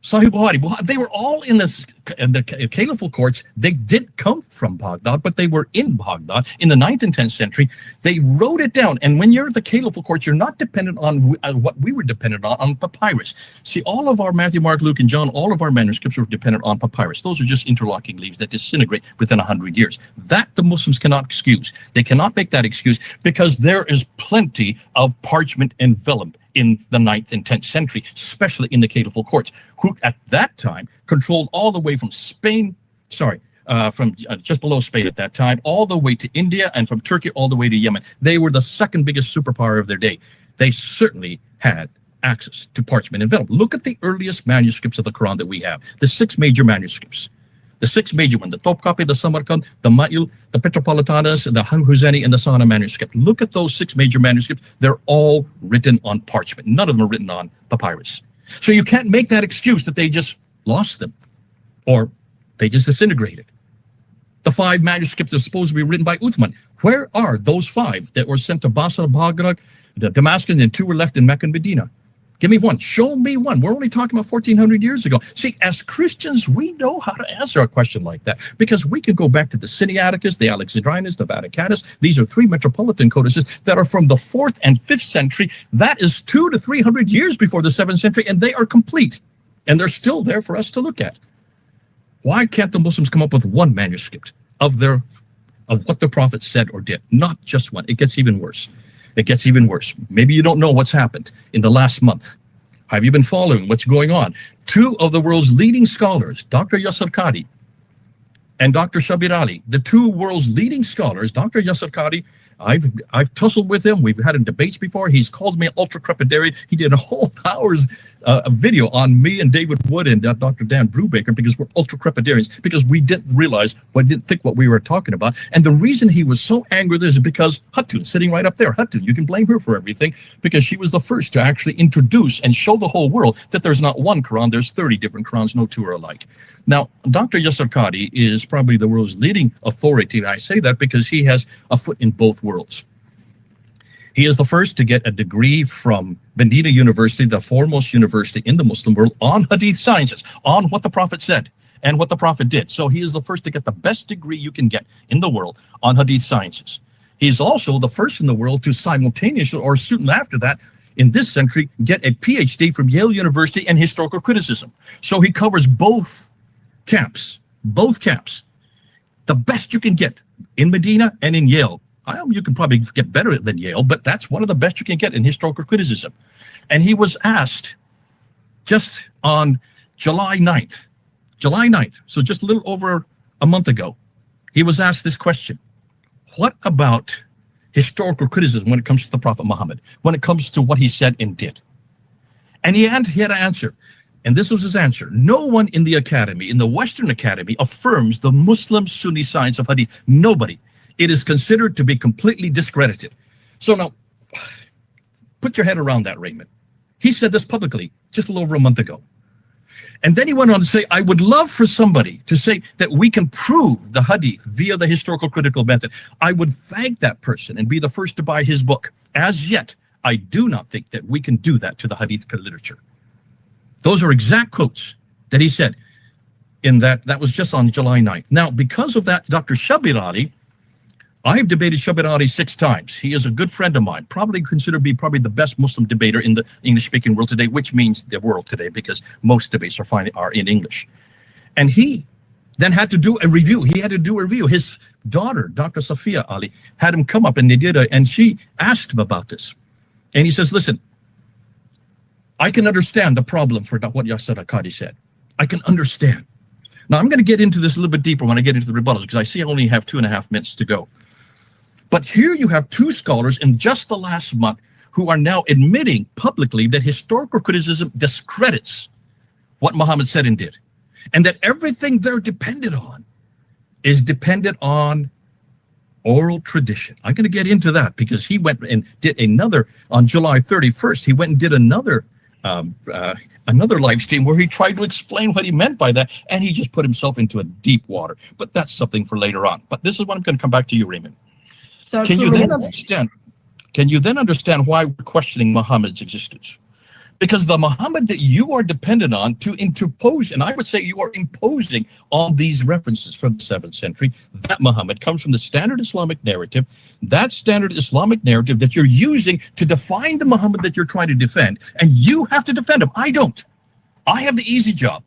Sahih Bukhari, they were all in the caliphal courts. They didn't come from Baghdad, but they were in Baghdad in the 9th and 10th century. They wrote it down. And when you're at the caliphal courts, you're not dependent on what we were dependent on papyrus. See, all of our Matthew, Mark, Luke, and John, all of our manuscripts were dependent on papyrus. Those are just interlocking leaves that disintegrate within 100 years. That the Muslims cannot excuse. They cannot make that excuse, because there is plenty of parchment and vellum in the 9th and 10th century, especially in the caliphal courts, who at that time controlled all the way from Spain, from just below Spain at that time, all the way to India, and from Turkey all the way to Yemen. They were the 2nd biggest superpower of their day. They certainly had access to parchment and vellum. Look at the earliest manuscripts of the Quran that we have, the 6 major manuscripts. The 6 major ones, the Topkapi, the Samarkand, the Ma'il, the Petropolitanus, the Huzeni, and the Sana manuscript. Look at those 6 major manuscripts. They're all written on parchment. None of them are written on papyrus. So you can't make that excuse that they just lost them or they just disintegrated. The 5 manuscripts are supposed to be written by Uthman. Where are those 5 that were sent to Basra, Baghdad, Damascus, and 2 were left in Mecca and Medina? Give me one. Show me one. We're only talking about 1,400 years ago. See, as Christians, we know how to answer a question like that, because we can go back to the Sinaiticus, the Alexandrinus, the Vaticanus. These are 3 metropolitan codices that are from the 4th and 5th century. That is 200 to 300 years before the 7th century, and they are complete. And they're still there for us to look at. Why can't the Muslims come up with one manuscript of what the Prophet said or did? Not just one. It gets even worse. It gets even worse. Maybe you don't know what's happened in the last month. Have you been following what's going on? 2 of the world's leading scholars, Dr. Yasir Qadhi and Dr. Shabir Ali, the 2 world's leading scholars. Dr. Yasir Qadhi, I've tussled with him. We've had debates before. He's called me an ultra-crepidarian. He did a whole hour's video on me and David Wood and Dr. Dan Brubaker, because we're ultra-crepidarians, because we didn't realize, didn't think what we were talking about. And the reason he was so angry with this is because Hatun, sitting right up there, Hatun, you can blame her for everything, because she was the first to actually introduce and show the whole world that there's not one Quran, there's 30 different Qurans, no 2 are alike. Now, Dr. Yasir Qadhi is probably the world's leading authority, and I say that because he has a foot in both worlds. He is the first to get a degree from Medina University, the foremost university in the Muslim world, on hadith sciences, on what the Prophet said and what the Prophet did. So he is the first to get the best degree you can get in the world on hadith sciences. He's also the first in the world to simultaneously, or soon after that, in this century, get a PhD from Yale University in historical criticism. So he covers both camps, the best you can get in Medina and in Yale. You can probably get better than Yale, but that's one of the best you can get in historical criticism. And he was asked just on July 9th, so just a little over a month ago, he was asked this question: what about historical criticism when it comes to the Prophet Muhammad, when it comes to what he said and did? And he had to answer, and this was his answer: no one in the academy, in the Western Academy, affirms the Muslim Sunni science of hadith. Nobody. It is considered to be completely discredited. So now, put your head around that, Raymond. He said this publicly just a little over a month ago. And then he went on to say, I would love for somebody to say that we can prove the hadith via the historical critical method. I would thank that person and be the first to buy his book. As yet, I do not think that we can do that to the hadith literature. Those are exact quotes that he said in that was just on July 9th. Now, because of that, Dr. Shabir Ali, I've debated Shabir Ali 6 times. He is a good friend of mine, probably considered to be probably the best Muslim debater in the English-speaking world today, which means the world today, because most debates are in English. And he then had to do a review. His daughter, Dr. Safiya Ali, had him come up, and and she asked him about this. And he says, listen, I can understand the problem for what Yasser Akkadi said. I can understand. Now, I'm going to get into this a little bit deeper when I get into the rebuttals, because I see I only have 2.5 minutes to go. But here you have 2 scholars in just the last month who are now admitting publicly that historical criticism discredits what Muhammad said and did, and that everything they're dependent on is dependent on oral tradition. I'm going to get into that, because he went and did another, on July 31st, he went and did another live stream where he tried to explain what he meant by that, and he just put himself into a deep water. But that's something for later on. But this is what I'm going to come back to you, Raymond. So Can you then understand why we're questioning Muhammad's existence? Because the Muhammad that you are dependent on to interpose, and I would say you are imposing on these references from the 7th century, that Muhammad comes from the standard Islamic narrative, that standard Islamic narrative that you're using to define the Muhammad that you're trying to defend, and you have to defend him. I don't. I have the easy job.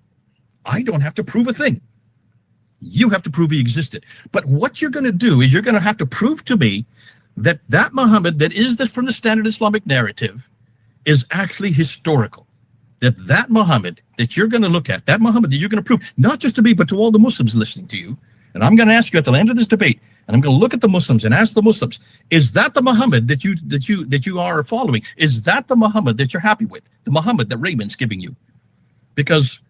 I don't have to prove a thing. You have to prove he existed. But what you're going to do is you're going to have to prove to me that that Muhammad that is from the standard Islamic narrative is actually historical. That Muhammad that you're going to look at, that Muhammad that you're going to prove, not just to me, but to all the Muslims listening to you. And I'm going to ask you at the end of this debate, and I'm going to look at the Muslims and ask the Muslims, is that the Muhammad that you are following? Is that the Muhammad that you're happy with? The Muhammad that Raymond's giving you? Because,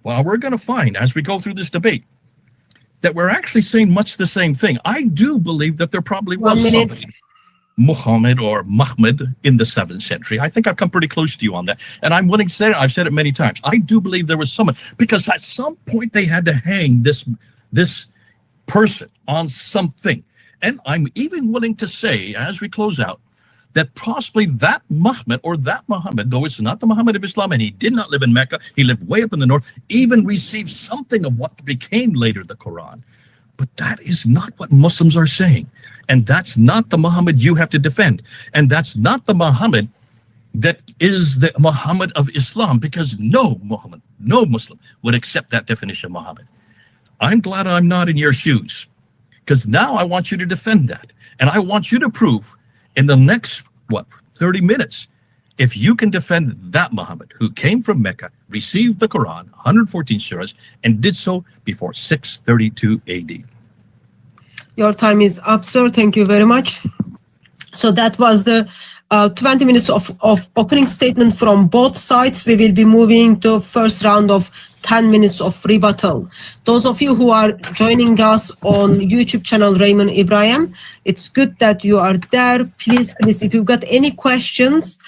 well, we're going to find as we go through this debate that we're actually saying much the same thing. I do believe that there probably was somebody, Muhammad or Mahmud, in the 7th century. I think I've come pretty close to you on that. And I'm willing to say it. I've said it many times. I do believe there was someone, because at some point they had to hang this person on something. And I'm even willing to say, as we close out, that possibly that Muhammad, or that Muhammad, though it's not the Muhammad of Islam, and he did not live in Mecca, he lived way up in the north, even received something of what became later the Quran. But that is not what Muslims are saying. And that's not the Muhammad you have to defend. And that's not the Muhammad that is the Muhammad of Islam, because no Muhammad, no Muslim would accept that definition of Muhammad. I'm glad I'm not in your shoes, because now I want you to defend that. And I want you to prove in the next, 30 minutes, if you can defend that Muhammad who came from Mecca, received the Quran, 114 surahs, and did so before 632 AD. Your time is up, sir. Thank you very much. So that was the 20 minutes of opening statement from both sides. We will be moving to first round of 10 minutes of rebuttal. Those of you who are joining us on YouTube channel Raymond Ibrahim, it's good that you are there. Please, if you've got any questions,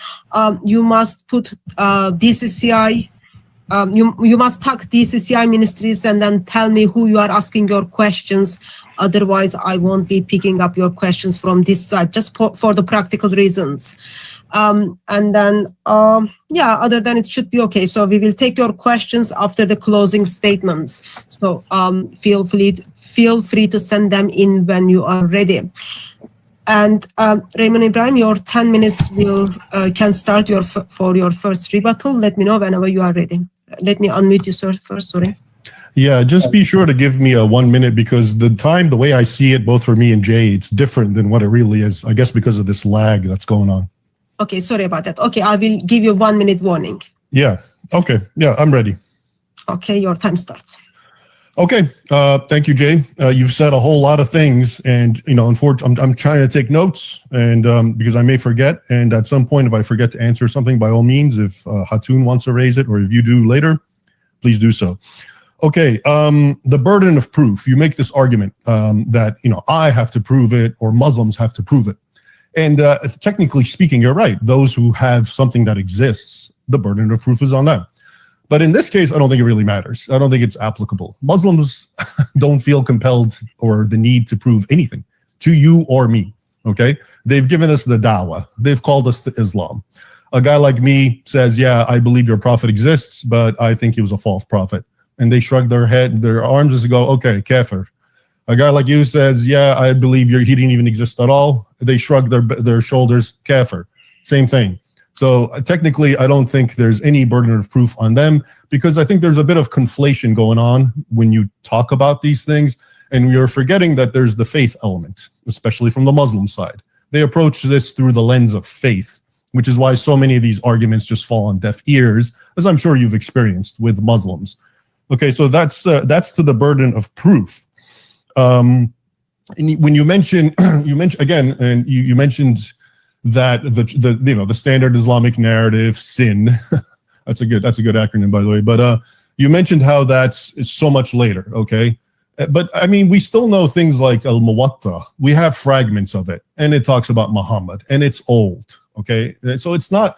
you must put DCCI you must talk DCCI ministries and then tell me who you are asking your questions. Otherwise, I won't be picking up your questions from this side, just for the practical reasons. And then, other than it should be okay. So we will take your questions after the closing statements. So feel free to send them in when you are ready. And Raymond Ibrahim, your 10 minutes can start for your first rebuttal. Let me know whenever you are ready. Let me unmute you, sir, first. Sorry. Yeah, just be sure to give me a 1 minute, because the way I see it, both for me and Jay, it's different than what it really is. I guess because of this lag that's going on. Okay, sorry about that. Okay, I will give you 1 minute warning. Yeah. Okay. Yeah, I'm ready. Okay, your time starts. Okay. Thank you, Jay. You've said a whole lot of things, and unfortunately, I'm trying to take notes, and because I may forget, and at some point, if I forget to answer something, by all means, if Hatun wants to raise it, or if you do later, please do so. Okay. The burden of proof. You make this argument that I have to prove it, or Muslims have to prove it, and technically speaking, you're right. Those who have something that exists, the burden of proof is on them. But in this case, I don't think it really matters. I don't think it's applicable. Muslims don't feel compelled or the need to prove anything to you or me, okay? They've given us the da'wah. They've called us to Islam. A guy like me says, yeah, I believe your prophet exists, but I think he was a false prophet. And they shrug their arms and go, okay, kafir. A guy like you says, yeah, I believe he didn't even exist at all. They shrug their shoulders, kafir. Same thing. So technically, I don't think there's any burden of proof on them, because I think there's a bit of conflation going on when you talk about these things, and you're forgetting that there's the faith element, especially from the Muslim side. They approach this through the lens of faith, which is why so many of these arguments just fall on deaf ears, as I'm sure you've experienced with Muslims. Okay, so that's to the burden of proof. And when you mentioned that the standard Islamic narrative, SIN, that's a good acronym, by the way. But you mentioned how that's so much later, okay? But I mean, we still know things like Al-Muwatta. We have fragments of it, and it talks about Muhammad, and it's old, okay? So it's not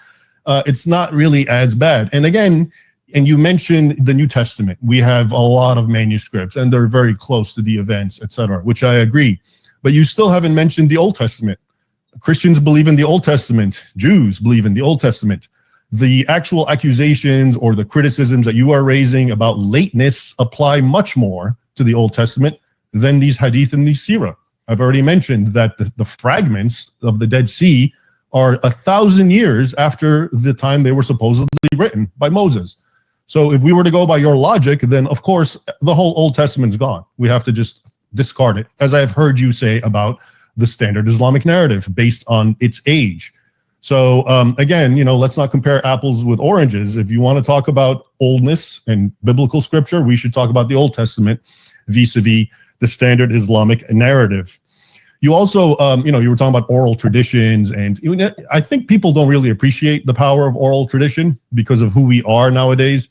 really as bad. And again, and you mentioned the New Testament. We have a lot of manuscripts, and they're very close to the events, etc., which I agree. But you still haven't mentioned the Old Testament. Christians believe in the Old Testament. Jews believe in the Old Testament. The actual accusations or the criticisms that you are raising about lateness apply much more to the Old Testament than these hadith and these seerah. I've already mentioned that the fragments of the Dead Sea are 1,000 years after the time they were supposedly written by Moses. So if we were to go by your logic, then of course the whole Old Testament's gone. We have to just discard it, as I've heard you say about the standard Islamic narrative based on its age. So again, let's not compare apples with oranges. If you want to talk about oldness and biblical scripture, we should talk about the Old Testament vis-a-vis the standard Islamic narrative. You also, you were talking about oral traditions, and I think people don't really appreciate the power of oral tradition because of who we are nowadays.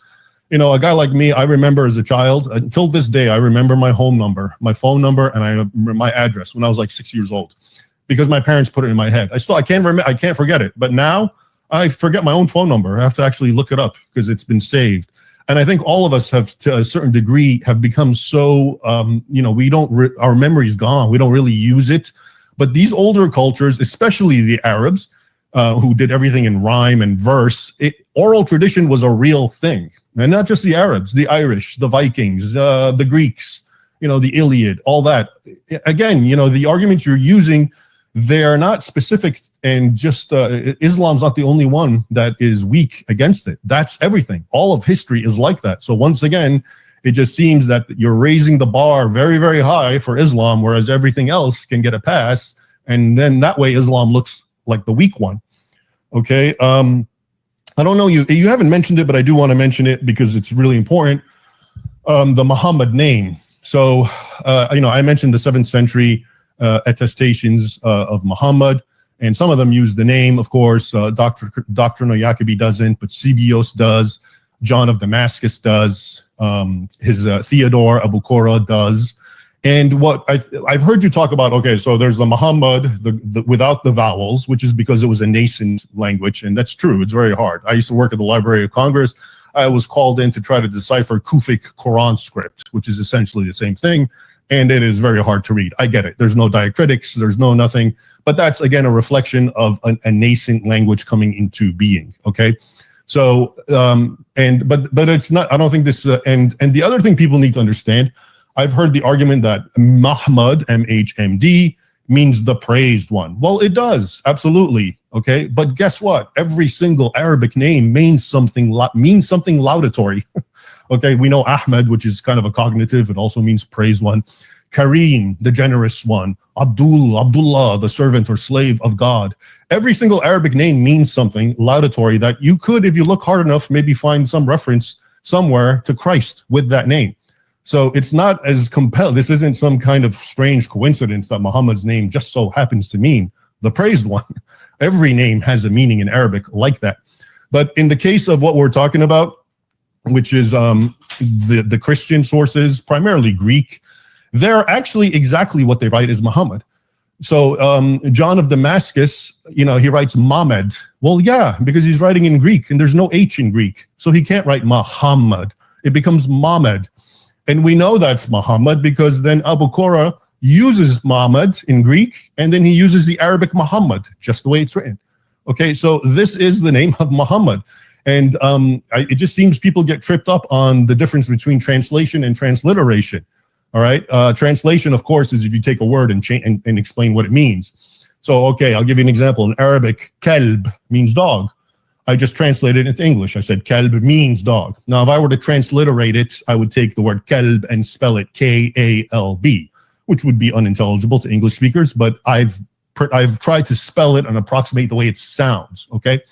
A guy like me, I remember as a child, until this day, I remember my home number, my phone number, and I remember my address when I was like 6 years old, because my parents put it in my head. I can't forget it. But now I forget my own phone number. I have to actually look it up because it's been saved. And I think all of us have, to a certain degree, have become so, our memory's gone. We don't really use it. But these older cultures, especially the Arabs, who did everything in rhyme and verse, oral tradition was a real thing. And not just the Arabs, the Irish, the Vikings, the Greeks, the Iliad, all that. Again, the arguments you're using, they are not specific, and just Islam's not the only one that is weak against it. That's everything. All of history is like that. So once again, it just seems that you're raising the bar very, very high for Islam, whereas everything else can get a pass. And then that way Islam looks like the weak one. Okay. I don't know, you haven't mentioned it, but I do want to mention it because it's really important. The Muhammad name. So, I mentioned the 7th century attestations of Muhammad, and some of them use the name, of course. Doctrine of Yacobi doesn't, but Sibios does. John of Damascus does. His Theodore Abu Qura does. And what I've heard you talk about, okay, so there's the Muhammad, the without the vowels, which is because it was a nascent language, and that's true. It's very hard. I used to work at the Library of Congress. I was called in to try to decipher Kufic Quran script, which is essentially the same thing. And it is very hard to read. I get it. There's no diacritics. There's no nothing. But that's, again, a reflection of a nascent language coming into being. Okay. So, but it's not, I don't think this, and the other thing people need to understand, I've heard the argument that Mahmud, MHMD, means the praised one. Well, it does. Absolutely. Okay. But guess what? Every single Arabic name means something laudatory. Okay, we know Ahmed, which is kind of a cognitive. It also means praised one. Kareem, the generous one. Abdullah, the servant or slave of God. Every single Arabic name means something laudatory that you could, if you look hard enough, maybe find some reference somewhere to Christ with that name. So it's not as compelled. This isn't some kind of strange coincidence that Muhammad's name just so happens to mean the praised one. Every name has a meaning in Arabic like that. But in the case of what we're talking about, which is the Christian sources, primarily Greek, they're actually exactly what they write is Muhammad. So John of Damascus, he writes Mamed. Well, yeah, because he's writing in Greek and there's no H in Greek. So he can't write Muhammad. It becomes Mamed. And we know that's Muhammad because then Abu Qura uses Muhammad in Greek and then he uses the Arabic Muhammad, just the way it's written. Okay, so this is the name of Muhammad. And it just seems people get tripped up on the difference between translation and transliteration. All right. Translation, of course, is if you take a word and explain what it means. So, okay, I'll give you an example. In Arabic, kalb means dog. I just translated it into English. I said kalb means dog. Now, if I were to transliterate it, I would take the word kalb and spell it K-A-L-B, which would be unintelligible to English speakers. But I've tried to spell it and approximate the way it sounds. Okay.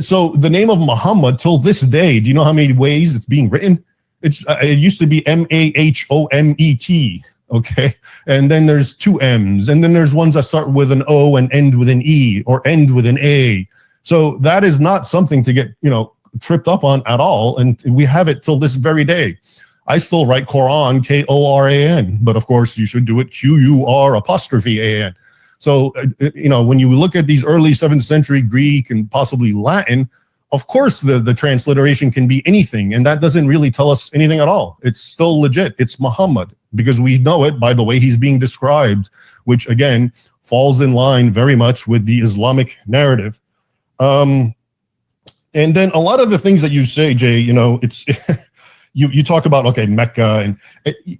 So the name of Muhammad till this day, do you know how many ways it's being written? It used to be M-A-H-O-M-E-T, okay? And then there's two M's, and then there's ones that start with an O and end with an E, or end with an A. So that is not something to get, tripped up on at all, and we have it till this very day. I still write Quran, K-O-R-A-N, but of course you should do it Q-U-R'-A-N. So, when you look at these early 7th century Greek and possibly Latin, of course, the transliteration can be anything, and that doesn't really tell us anything at all. It's still legit. It's Muhammad, because we know it by the way he's being described, which, again, falls in line very much with the Islamic narrative. And then a lot of the things that you say, Jay, it's... You talk about, okay, Mecca, and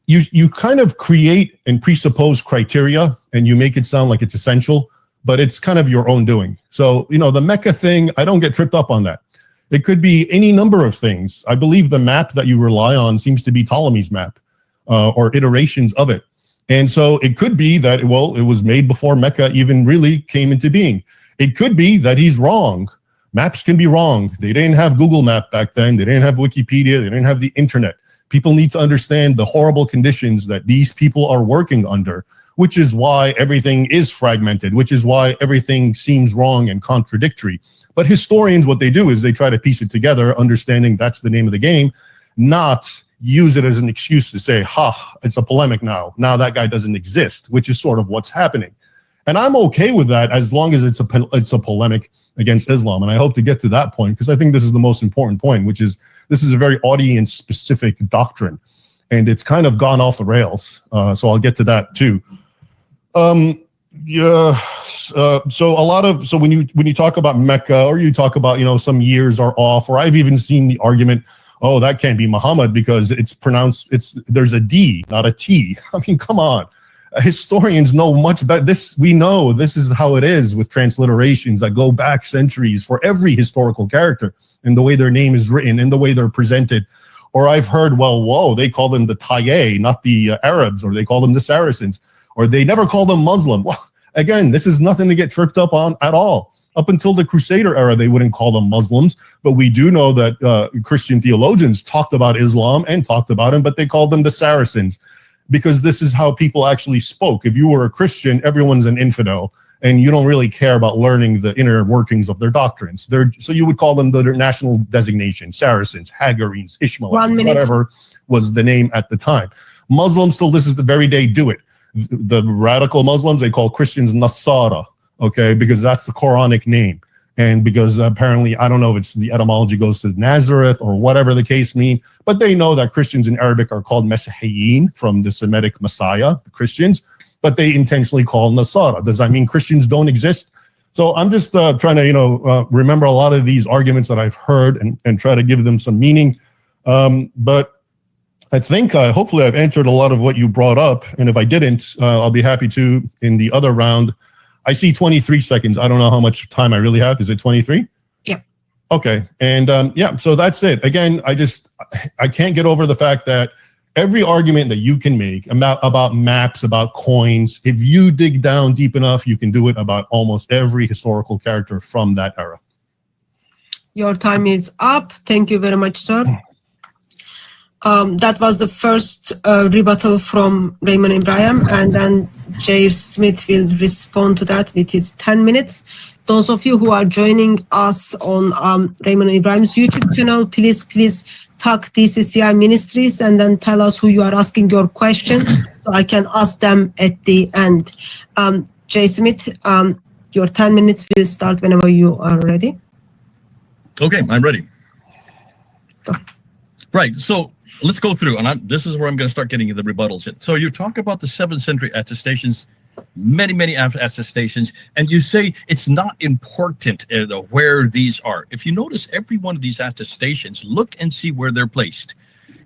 you kind of create and presuppose criteria and you make it sound like it's essential, but it's kind of your own doing. So, the Mecca thing, I don't get tripped up on that. It could be any number of things. I believe the map that you rely on seems to be Ptolemy's map or iterations of it. And so it could be that, it was made before Mecca even really came into being. It could be that he's wrong. Maps can be wrong. They didn't have Google Map back then. They didn't have Wikipedia. They didn't have the internet. People need to understand the horrible conditions that these people are working under, which is why everything is fragmented, which is why everything seems wrong and contradictory. But historians, what they do is they try to piece it together, understanding that's the name of the game, not use it as an excuse to say, it's a polemic now. Now that guy doesn't exist, which is sort of what's happening. And I'm okay with that as long as it's a polemic against Islam. And I hope to get to that point because I think this is the most important point, which is this is a very audience-specific doctrine. And it's kind of gone off the rails. So I'll get to that too. So when you talk about Mecca or you talk about, some years are off, or I've even seen the argument, that can't be Muhammad because there's a D, not a T. I mean, come on. Historians know much better. We know this is how it is with transliterations that go back centuries for every historical character and the way their name is written and the way they're presented. Or I've heard, they call them the Taye, not the Arabs, or they call them the Saracens, or they never call them Muslim. Well, again, this is nothing to get tripped up on at all. Up until the Crusader era, they wouldn't call them Muslims, but we do know that Christian theologians talked about Islam and talked about him, but they called them the Saracens. Because this is how people actually spoke. If you were a Christian, everyone's an infidel, and you don't really care about learning the inner workings of their doctrines. So you would call them their national designation, Saracens, Hagarenes, Ishmaelites, whatever was the name at the time. Muslims still, this is the very day, do it. The radical Muslims, they call Christians Nasara, okay, because that's the Quranic name. And because apparently, I don't know if it's the etymology goes to Nazareth or whatever the case mean, but they know that Christians in Arabic are called Messihin, from the Semitic Messiah, the Christians, but they intentionally call Nasara. Does that mean Christians don't exist? So I'm just trying to, remember a lot of these arguments that I've heard and try to give them some meaning. But I think hopefully I've answered a lot of what you brought up. And if I didn't, I'll be happy to in the other round. I see 23 seconds. I don't know how much time I really have. Is it 23? Yeah. Okay. And yeah, so that's it. Again, I can't get over the fact that every argument that you can make about maps, about coins, if you dig down deep enough, you can do it about almost every historical character from that era. Your time is up. Thank you very much, sir. That was the first rebuttal from Raymond Ibrahim, and then Jay Smith will respond to that with his 10 minutes. Those of you who are joining us on Raymond Ibrahim's YouTube channel, please tag DCCI Ministries and then tell us who you are asking your question so I can ask them at the end. Jay Smith, your 10 minutes will start whenever you are ready. Okay, I'm ready. Go. Right, so let's go through, and this is where I'm going to start getting the rebuttals in. So you talk about the 7th century attestations, many attestations, and you say it's not important where these are. If you notice every one of these attestations, look and see where they're placed.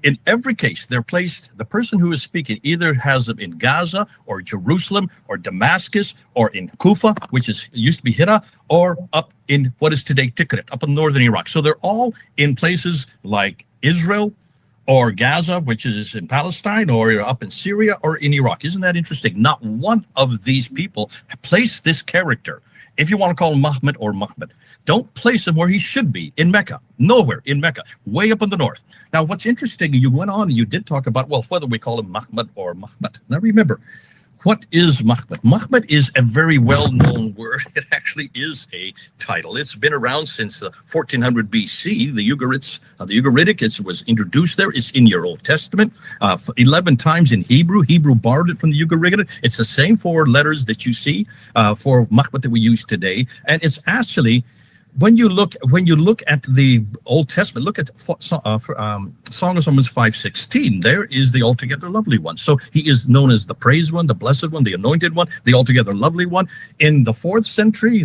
In every case, they're placed, the person who is speaking either has them in Gaza or Jerusalem or Damascus or in Kufa, which used to be Hira, or up in what is today Tikrit, up in northern Iraq. So they're all in places like Israel or Gaza, which is in Palestine, or up in Syria or in Iraq. Isn't that interesting? Not one of these people placed this character, if you want to call him Muhammad or Muhammad, don't place him where he should be, in Mecca. Nowhere in Mecca, way up in the north. Now, what's interesting, you went on and you did talk about, well, whether we call him Muhammad or Muhammad. Now, remember, what is Muhammad? Muhammad is a very well-known word. It actually is a title. It's been around since 1400 BC. The Ugaritic was introduced there. It's in your Old Testament, 11 times in Hebrew. Hebrew borrowed it from the Ugaritic. It's the same 4 letters that you see for Muhammad that we use today. And it's actually, when you look at the Old Testament, look at Song of Solomon 5:16. There is the altogether lovely one. So he is known as the praised one, the blessed one, the anointed one, the altogether lovely one. In the 4th century,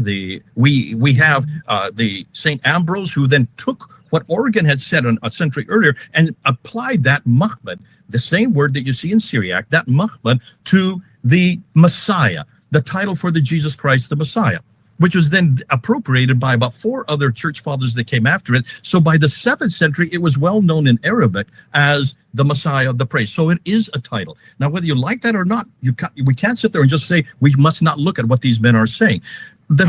we have the Saint Ambrose, who then took what Origen had said a century earlier and applied that Muhammad, the same word that you see in Syriac, that Muhammad, to the Messiah, the title for the Jesus Christ, the Messiah, which was then appropriated by about 4 other church fathers that came after it. So by the 7th century, it was well known in Arabic as the Messiah of the praise. So it is a title. Now, whether you like that or not, we can't sit there and just say, we must not look at what these men are saying. You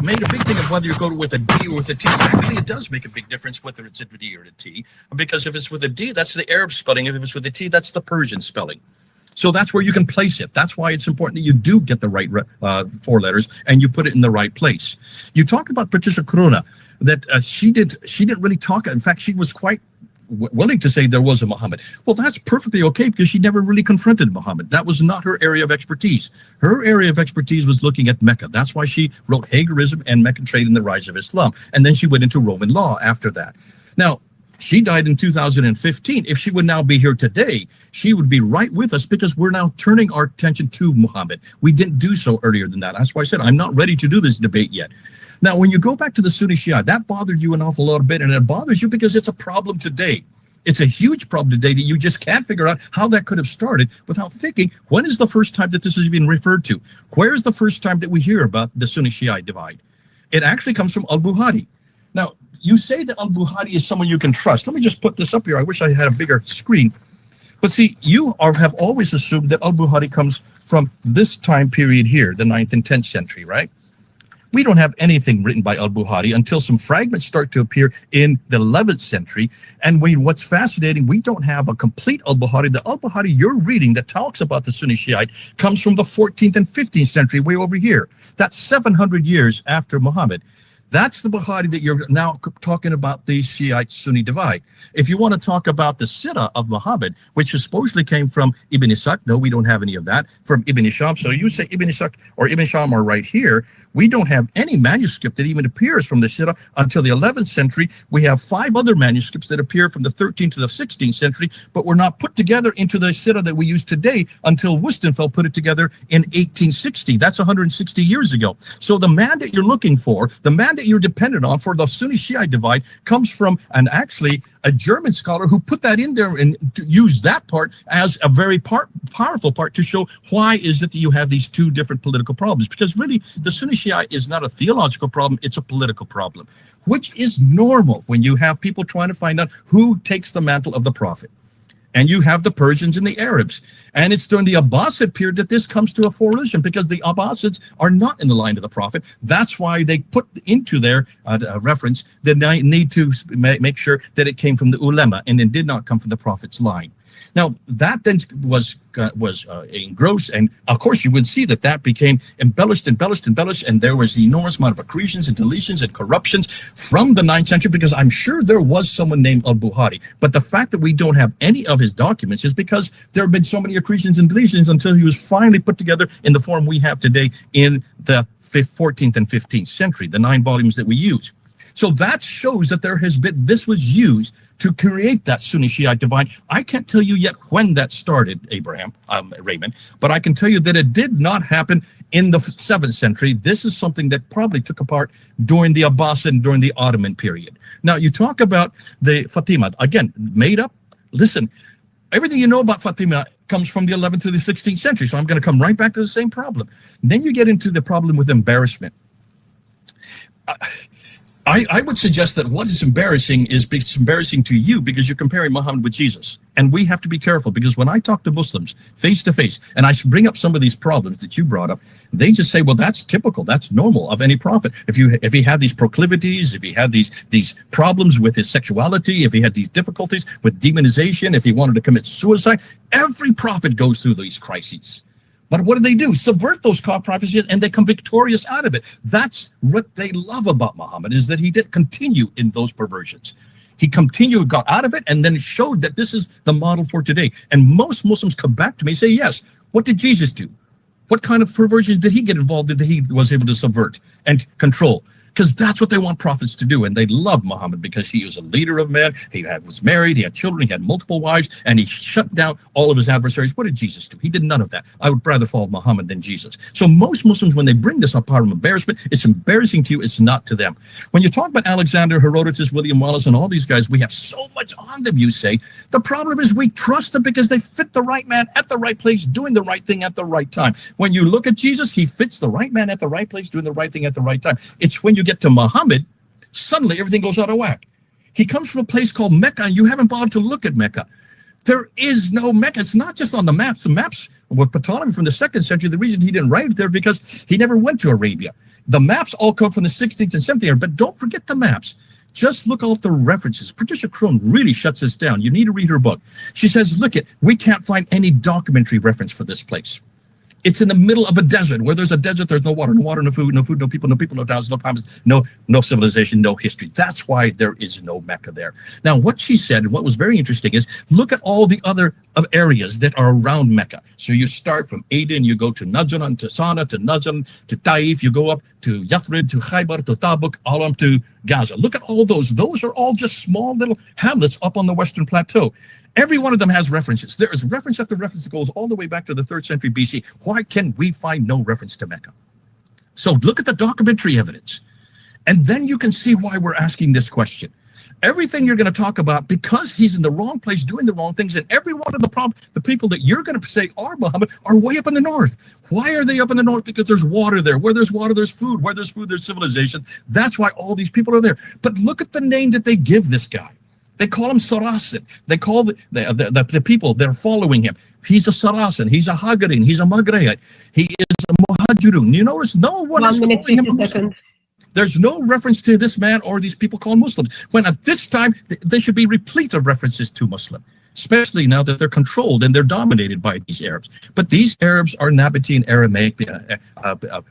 made a big thing of whether you go with a D or with a T. Actually, it does make a big difference whether it's a D or a T, because if it's with a D, that's the Arab spelling. If it's with a T, that's the Persian spelling. So that's where you can place it. That's why it's important that you do get the right 4 letters and you put it in the right place. You talked about Patricia Corona, that she didn't really talk. In fact, she was quite willing to say there was a Muhammad. Well, that's perfectly okay, because she never really confronted Muhammad. That was not her area of expertise. Her area of expertise was looking at Mecca. That's why she wrote Hagarism and Meccan Trade and the Rise of Islam. And then she went into Roman law after that. Now, she died in 2015. If she would now be here today, she would be right with us, because we're now turning our attention to Muhammad. We didn't do so earlier than that. That's why I said I'm not ready to do this debate yet. Now, when you go back to the Sunni Shia, that bothered you an awful lot bit, and it bothers you because it's a problem today. It's a huge problem today that you just can't figure out how that could have started without thinking, when is the first time that this is even referred to? Where is the first time that we hear about the Sunni Shia divide? It actually comes from al-Buhari. Now, you say that al-Buhari is someone you can trust. Let me just put this up here. I wish I had a bigger screen. But see, have always assumed that al-Buhari comes from this time period here, the 9th and 10th century, right? We don't have anything written by al-Buhari until some fragments start to appear in the 11th century. And what's fascinating, we don't have a complete al-Buhari. The al-Buhari you're reading that talks about the Sunni Shiite comes from the 14th and 15th century, way over here. That's 700 years after Muhammad. That's the Bukhari that you're now talking about, the Shiite-Sunni divide. If you want to talk about the Sirah of Muhammad, which supposedly came from Ibn Ishaq, no, we don't have any of that, from Ibn Hisham. So you say Ibn Ishaq or Ibn Hisham are right here. We don't have any manuscript that even appears from the Sirah until the 11th century. We have 5 other manuscripts that appear from the 13th to the 16th century, but were not put together into the Sirah that we use today until Wustenfeld put it together in 1860. That's 160 years ago. So the man that you're looking for, the man that you're dependent on for the Sunni-Shiite divide, comes from actually a German scholar who put that in there and used that part as a very powerful part to show why is it that you have these 2 different political problems. Because really, the Sunni-Shiite is not a theological problem, it's a political problem, which is normal when you have people trying to find out who takes the mantle of the prophet. And you have the Persians and the Arabs. And it's during the Abbasid period that this comes to a fruition, because the Abbasids are not in the line of the prophet. That's why they put into their reference that they need to make sure that it came from the ulema and it did not come from the prophet's line. Now, that then was engrossed, and of course you would see that that became embellished, and there was the enormous amount of accretions and deletions and corruptions from the 9th century, because I'm sure there was someone named al-Bukhari, but the fact that we don't have any of his documents is because there have been so many accretions and deletions until he was finally put together in the form we have today in the 14th and 15th century, the 9 volumes that we use. So that shows that this was used to create that Sunni-Shiite divide. I can't tell you yet when that started, Raymond, but I can tell you that it did not happen in the 7th century. This is something that probably took apart during the Abbasid and during the Ottoman period. Now, you talk about the Fatima, again, made up. Listen, everything you know about Fatima comes from the 11th to the 16th century, so I'm going to come right back to the same problem. Then you get into the problem with embarrassment. I would suggest that what is embarrassing is it's embarrassing to you because you're comparing Muhammad with Jesus. And we have to be careful, because when I talk to Muslims face to face and I bring up some of these problems that you brought up, they just say, well, that's typical, that's normal of any prophet. If he had these proclivities, if he had these problems with his sexuality, if he had these difficulties with demonization, if he wanted to commit suicide, every prophet goes through these crises. But what do? Subvert those prophecies, and they come victorious out of it. That's what they love about Muhammad, is that he didn't continue in those perversions. He continued, got out of it, and then showed that this is the model for today. And most Muslims come back to me and say, yes, what did Jesus do? What kind of perversions did he get involved in that he was able to subvert and control? Because that's what they want prophets to do. And they love Muhammad because he was a leader of men. He was married, he had children, he had multiple wives, and he shut down all of his adversaries. What did Jesus do? He did none of that. I would rather follow Muhammad than Jesus. So most Muslims, when they bring this up out of embarrassment, it's embarrassing to you, it's not to them. When you talk about Alexander, Herodotus, William Wallace, and all these guys, we have so much on them, you say. The problem is we trust them because they fit the right man at the right place, doing the right thing at the right time. When you look at Jesus, he fits the right man at the right place, doing the right thing at the right time. It's when you get to Muhammad, suddenly everything goes out of whack. He comes from a place called Mecca, and you haven't bothered to look at Mecca. There is no Mecca. It's not just on the maps. The maps were Ptolemy from the 2nd century. The reason he didn't write it there because he never went to Arabia. The maps all come from the 16th and 17th era, but don't forget the maps. Just look at the references. Patricia Crone really shuts this down. You need to read her book. She says, look, we can't find any documentary reference for this place. It's in the middle of a desert. Where there's a desert, there's no water, no food, no people, no towns, no promise, no civilization, no history. That's why there is no Mecca there. Now, what she said, and what was very interesting is, look at all the other areas that are around Mecca. So you start from Aden, you go to Najran, to Sana, to Najran, to Taif, you go up to Yathrib, to Khaybar, to Tabuk, all up to Gaza. Look at all those. Those are all just small little hamlets up on the Western Plateau. Every one of them has references. There is reference after reference that goes all the way back to the 3rd century BC. Why can we find no reference to Mecca? So look at the documentary evidence. And then you can see why we're asking this question. Everything you're going to talk about, because he's in the wrong place doing the wrong things, and every one of the people that you're going to say are Muhammad are way up in the north. Why are they up in the north? Because there's water there. Where there's water, there's food. Where there's food, there's civilization. That's why all these people are there. But look at the name that they give this guy. They call him Saracen. They call the people that are following him. He's a Saracen. He's a Hagarin. He's a Maghrite. He is a Muhajirun. You notice no one is calling him a Muslim. There's no reference to this man or these people called Muslims. When at this time, they should be replete of references to Muslim, especially now that they're controlled and they're dominated by these Arabs. But these Arabs are Nabatean Aramaic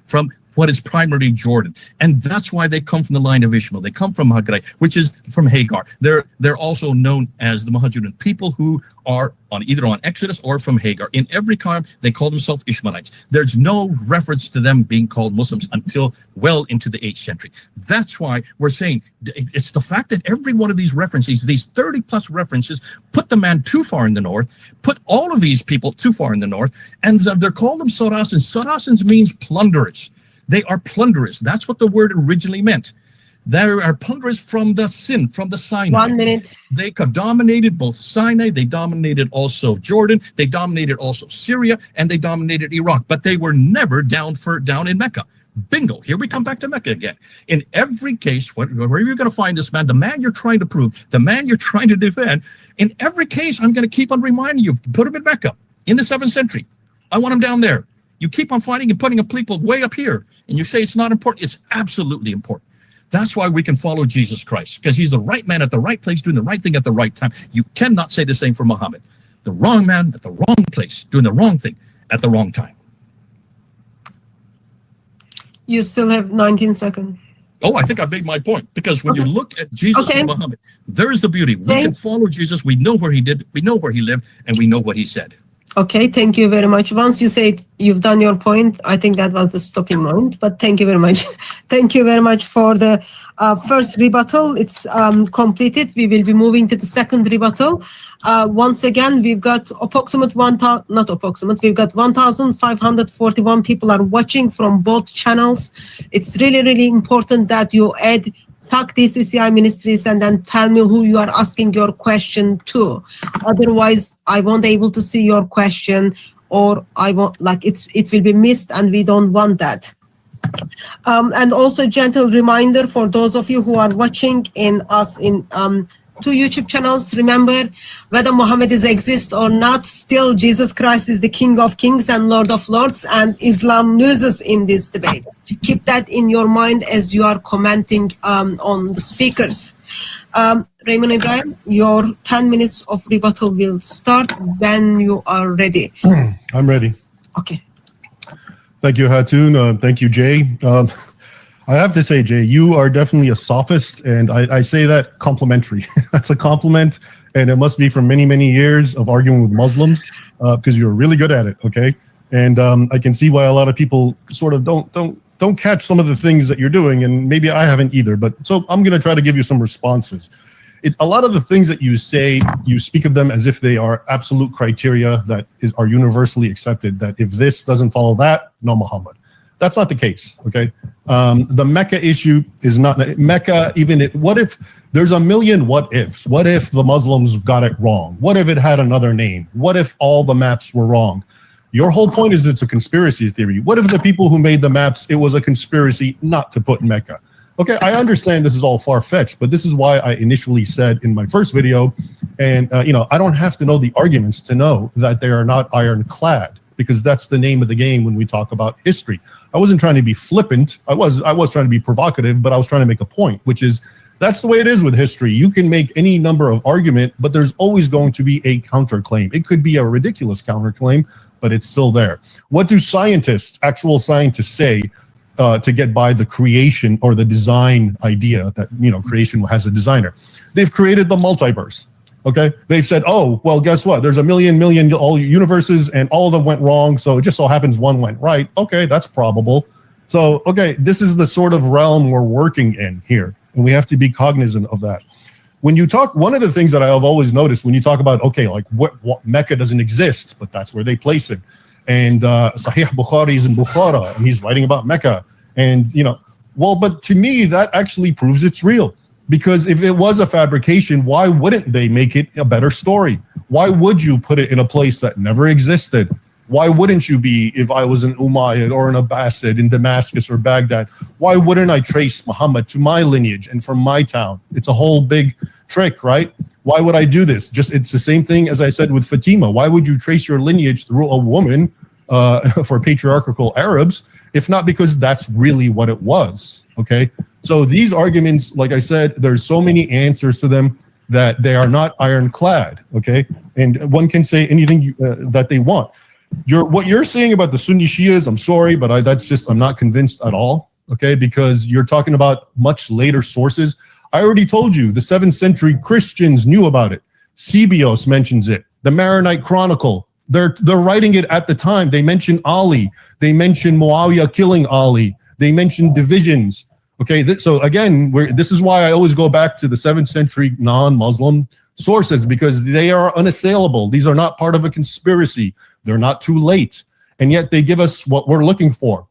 from what is primarily Jordan. And that's why they come from the line of Ishmael. They come from Haggai, which is from Hagar. They're also known as the Mahajudan, people who are either on Exodus or from Hagar. In every column, they call themselves Ishmaelites. There's no reference to them being called Muslims until well into the 8th century. That's why we're saying it's the fact that every one of these references, these 30 plus references, put the man too far in the north, put all of these people too far in the north, and they're called them Saracens. Saracens means plunderers. They are plunderers. That's what the word originally meant. They are plunderers from the sin, from the Sinai. 1 minute. They dominated both Sinai. They dominated also Jordan. They dominated also Syria, and they dominated Iraq. But they were never down in Mecca. Bingo. Here we come back to Mecca again. In every case, wherever you're going to find this man, the man you're trying to prove, the man you're trying to defend, in every case, I'm going to keep on reminding you, put him in Mecca in the 7th century. I want him down there. You keep on finding and putting people way up here, and you say it's not important. It's absolutely important. That's why we can follow Jesus Christ, because he's the right man at the right place, doing the right thing at the right time. You cannot say the same for Muhammad. The wrong man at the wrong place, doing the wrong thing at the wrong time. You still have 19 seconds. Oh, I think I made my point, because when you look at Jesus and Muhammad, there's the beauty. We can follow Jesus. We know where he did, we know where he lived, and we know what he said. Okay, thank you very much. Once you say you've done your point, I think that was the stopping point, but thank you very much. Thank you very much for the first rebuttal. It's completed. We will be moving to the second rebuttal. Once again, we've got we've got 1,541 people are watching from both channels. It's really, really important that you add tag DCCI Ministries and then tell me who you are asking your question to. Otherwise, I won't be able to see your question, or I won't, it will be missed, and we don't want that. And also, gentle reminder for those of you who are watching in 2 YouTube channels, remember, whether Muhammad exists or not, still Jesus Christ is the King of Kings and Lord of Lords, and Islam loses in this debate. Keep that in your mind as you are commenting on the speakers. Raymond Ibrahim, your 10 minutes of rebuttal will start when you are ready. I'm ready. Okay. Thank you, Hatun. Thank you, Jay. I have to say, Jay, you are definitely a sophist, and I say that complimentary. That's a compliment, and it must be from many, many years of arguing with Muslims, because you're really good at it, okay? And I can see why a lot of people sort of don't catch some of the things that you're doing, and maybe I haven't either. But so I'm going to try to give you some responses. A lot of the things that you say, you speak of them as if they are absolute criteria that are universally accepted, that if this doesn't follow that, no Muhammad. That's not the case, okay? The Mecca issue is not Mecca. What if there's a million what ifs? What if the Muslims got it wrong? What if it had another name? What if all the maps were wrong? Your whole point is it's a conspiracy theory. What if the people who made the maps, it was a conspiracy not to put Mecca? Okay, I understand this is all far-fetched, but this is why I initially said in my first video, and I don't have to know the arguments to know that they are not ironclad, because that's the name of the game when we talk about history. I wasn't trying to be flippant. I was trying to be provocative, but I was trying to make a point, which is that's the way it is with history. You can make any number of argument, but there's always going to be a counterclaim. It could be a ridiculous counterclaim, but it's still there. What do actual scientists say to get by the creation or the design idea that, creation has a designer? They've created the multiverse. Okay, they've said, oh, well, guess what? There's a million all universes, and all of them went wrong. So it just so happens one went right. Okay, that's probable. So, okay, this is the sort of realm we're working in here, and we have to be cognizant of that. When you talk, one of the things that I have always noticed when you talk about, okay, like what Mecca doesn't exist, but that's where they place it. And Sahih Bukhari is in Bukhara, and he's writing about Mecca. And, but to me, that actually proves it's real. Because if it was a fabrication, why wouldn't they make it a better story? Why would you put it in a place that never existed? Why wouldn't you be, if I was an Umayyad or an Abbasid in Damascus or Baghdad, why wouldn't I trace Muhammad to my lineage and from my town? It's a whole big trick, right? Why would I do this? It's the same thing as I said with Fatima. Why would you trace your lineage through a woman for patriarchal Arabs, if not because that's really what it was, okay? So these arguments, like I said, there's so many answers to them that they are not ironclad, okay? And one can say anything that they want. what you're saying about the Sunni Shias, I'm sorry, but I'm not convinced at all. Okay, because you're talking about much later sources. I already told you the 7th century Christians knew about it. Sebios mentions it. The Maronite Chronicle. They're writing it at the time. They mention Ali. They mention Muawiyah killing Ali. They mention divisions. Okay, so again, this is why I always go back to the 7th century non-Muslim sources, because they are unassailable. These are not part of a conspiracy. They're not too late. And yet they give us what we're looking for.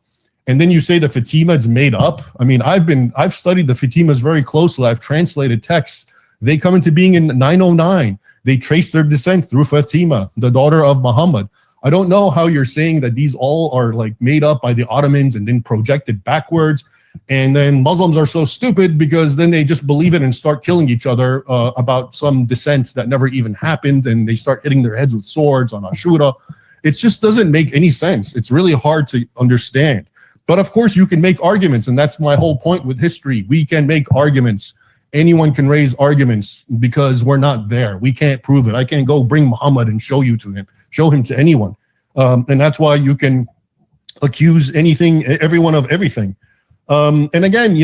And then you say the Fatima is made up. I mean, I've studied the Fatimas very closely. I've translated texts. They come into being in 909. They trace their descent through Fatima, the daughter of Muhammad. I don't know how you're saying that these all are like made up by the Ottomans and then projected backwards. And then Muslims are so stupid because then they just believe it and start killing each other about some descent that never even happened. And they start hitting their heads with swords on Ashura. It just doesn't make any sense. It's really hard to understand. But of course, you can make arguments. And that's my whole point with history. We can make arguments. Anyone can raise arguments because we're not there. We can't prove it. I can't go bring Muhammad and show him to anyone. And that's why you can accuse everyone of everything. And again,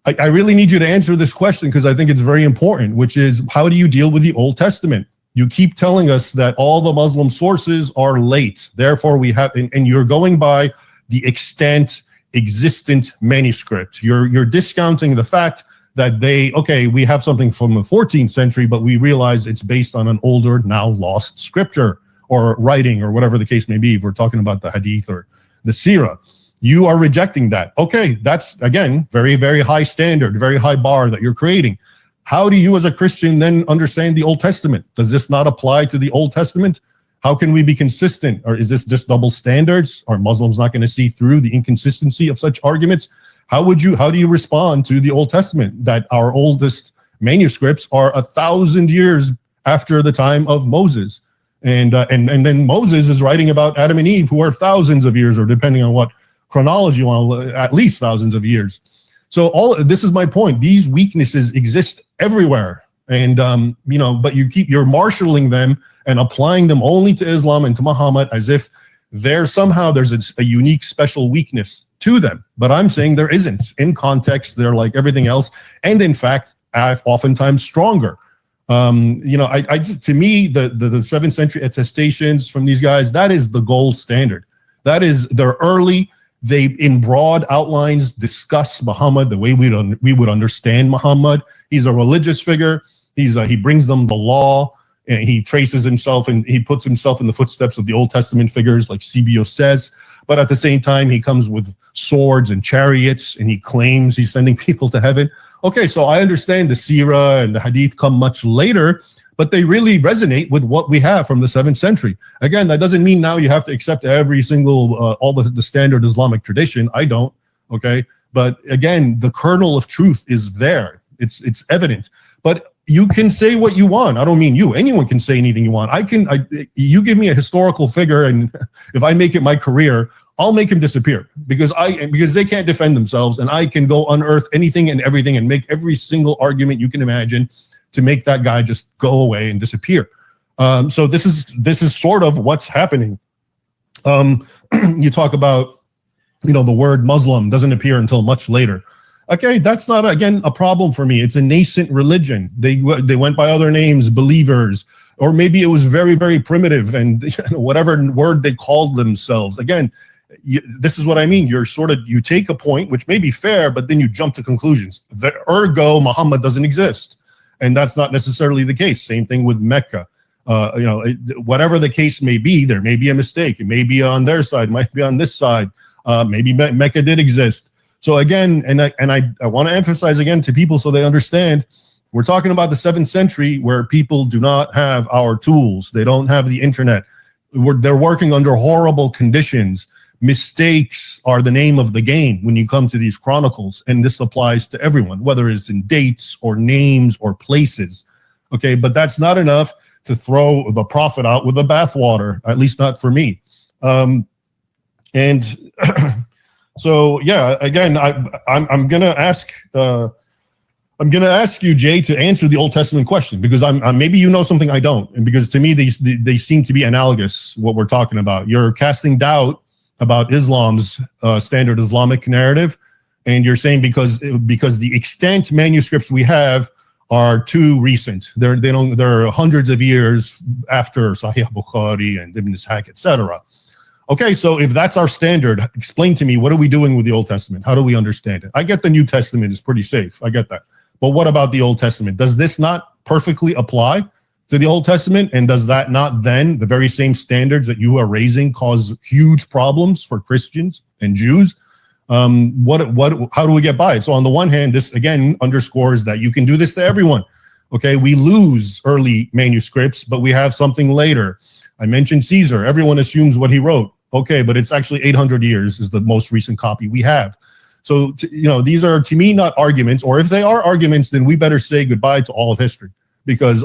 I really need you to answer this question because I think it's very important, which is, how do you deal with the Old Testament? You keep telling us that all the Muslim sources are late. Therefore, we have, and you're going by the extant existent manuscript. You're discounting the fact that we have something from the 14th century, but we realize it's based on an older, now lost scripture or writing or whatever the case may be. If we're talking about the Hadith or the Sirah. You are rejecting that. Okay, that's, again, very, very high standard, very high bar that you're creating. How do you as a Christian then understand the Old Testament? Does this not apply to the Old Testament? How can we be consistent? Or is this just double standards? Are Muslims not going to see through the inconsistency of such arguments? How do you respond to the Old Testament, that our oldest manuscripts are 1,000 years after the time of Moses? And then Moses is writing about Adam and Eve, who are thousands of years, or depending on what chronology you want to, at least thousands of years. So this is my point. These weaknesses exist everywhere. And, but you're marshaling them and applying them only to Islam and to Muhammad as if there's a unique special weakness to them. But I'm saying there isn't. In context, they're like everything else. And in fact, oftentimes stronger. To me, the 7th century attestations from these guys, that is the gold standard. They're early. They, in broad outlines, discuss Muhammad the way we would understand Muhammad. He's a religious figure. He brings them the law, and he traces himself and he puts himself in the footsteps of the Old Testament figures, like Sebios says. But at the same time, he comes with swords and chariots, and he claims he's sending people to heaven. Okay, so I understand the Sirah and the Hadith come much later, but they really resonate with what we have from the 7th century. Again, that doesn't mean now you have to accept every single, all the standard Islamic tradition. I don't, okay? But again, the kernel of truth is there. It's evident. But you can say what you want. I don't mean you. Anyone can say anything you want. You give me a historical figure, and if I make it my career, I'll make him disappear because they can't defend themselves, and I can go unearth anything and everything and make every single argument you can imagine to make that guy just go away and disappear. So this is sort of what's happening. You talk about, the word Muslim doesn't appear until much later. Okay, that's not, again, a problem for me. It's a nascent religion. They went by other names, believers, or maybe it was very, very primitive, and whatever word they called themselves. Again, this is what I mean. You take a point, which may be fair, but then you jump to conclusions. Ergo, Muhammad doesn't exist. And that's not necessarily the case. Same thing with Mecca. Whatever the case may be, there may be a mistake. It may be on their side, might be on this side. Maybe Mecca did exist. So again, and I want to emphasize again to people so they understand, we're talking about the 7th century where people do not have our tools. They don't have the internet. They're working under horrible conditions. Mistakes are the name of the game when you come to these chronicles, and this applies to everyone, whether it's in dates or names or places. Okay, but that's not enough to throw the prophet out with the bathwater, at least not for me. So yeah, again, I'm gonna ask I'm going to ask you, Jay, to answer the Old Testament question, because I'm maybe you know something I don't, and because to me they seem to be analogous. What we're talking about, you're casting doubt about Islam's standard Islamic narrative, and you're saying because the extant manuscripts we have are too recent. They're hundreds of years after Sahih Bukhari and Ibn Ishaq, etc. Okay, so if that's our standard, explain to me, what are we doing with the Old Testament? How do we understand it? I get the New Testament is pretty safe. I get that. But what about the Old Testament? Does this not perfectly apply to the Old Testament? And does that not then, the very same standards that you are raising, cause huge problems for Christians and Jews? How do we get by it? So on the one hand, this again underscores that you can do this to everyone. Okay, we lose early manuscripts, but we have something later. I mentioned Caesar. Everyone assumes what he wrote. Okay, but it's actually 800 years is the most recent copy we have. So, these are, to me, not arguments, or if they are arguments, then we better say goodbye to all of history, because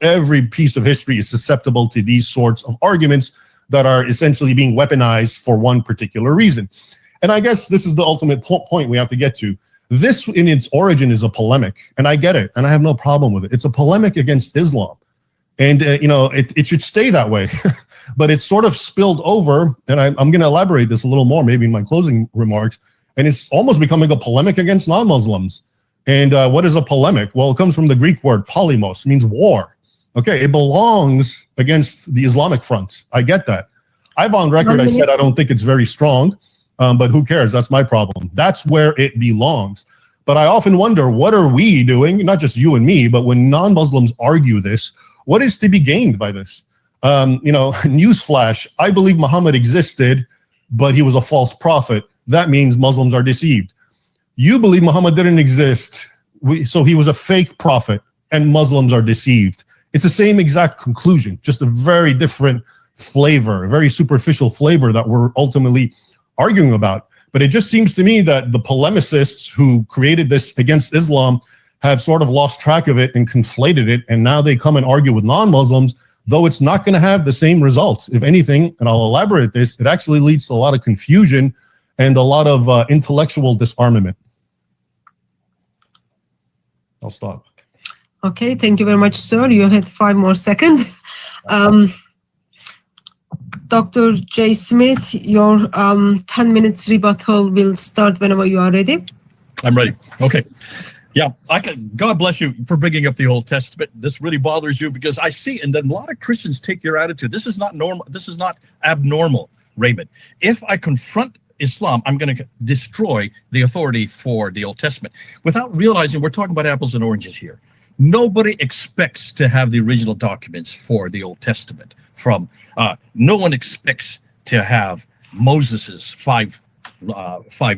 every piece of history is susceptible to these sorts of arguments that are essentially being weaponized for one particular reason. And I guess this is the ultimate point we have to get to. This, in its origin, is a polemic, and I get it, and I have no problem with it. It's a polemic against Islam, and it should stay that way. But it's sort of spilled over, and I'm going to elaborate this a little more, maybe in my closing remarks. And it's almost becoming a polemic against non-Muslims. And what is a polemic? Well, it comes from the Greek word polemos, it means war. Okay, it belongs against the Islamic front. I get that. I've on record, I said I don't think it's very strong, but who cares? That's my problem. That's where it belongs. But I often wonder, what are we doing? Not just you and me, but when non-Muslims argue this, what is to be gained by this? Newsflash, I believe Muhammad existed, but he was a false prophet. That means Muslims are deceived. You believe Muhammad didn't exist, so he was a fake prophet, and Muslims are deceived. It's the same exact conclusion, just a very different flavor, a very superficial flavor that we're ultimately arguing about. But it just seems to me that the polemicists who created this against Islam have sort of lost track of it and conflated it, and now they come and argue with non-Muslims, though it's not going to have the same results. If anything, and I'll elaborate this, it actually leads to a lot of confusion and a lot of intellectual disarmament. I'll stop. Okay, thank you very much, sir. You had 5 more seconds. Dr. J. Smith, your 10 minutes rebuttal will start whenever you are ready. I'm ready. Okay. Yeah, God bless you for bringing up the Old Testament. This really bothers you because I see, and then a lot of Christians take your attitude. This is not normal. This is not abnormal, Raymond. If I confront Islam, I'm going to destroy the authority for the Old Testament. Without realizing, we're talking about apples and oranges here. Nobody expects to have the original documents for the Old Testament. No one expects to have Moses's five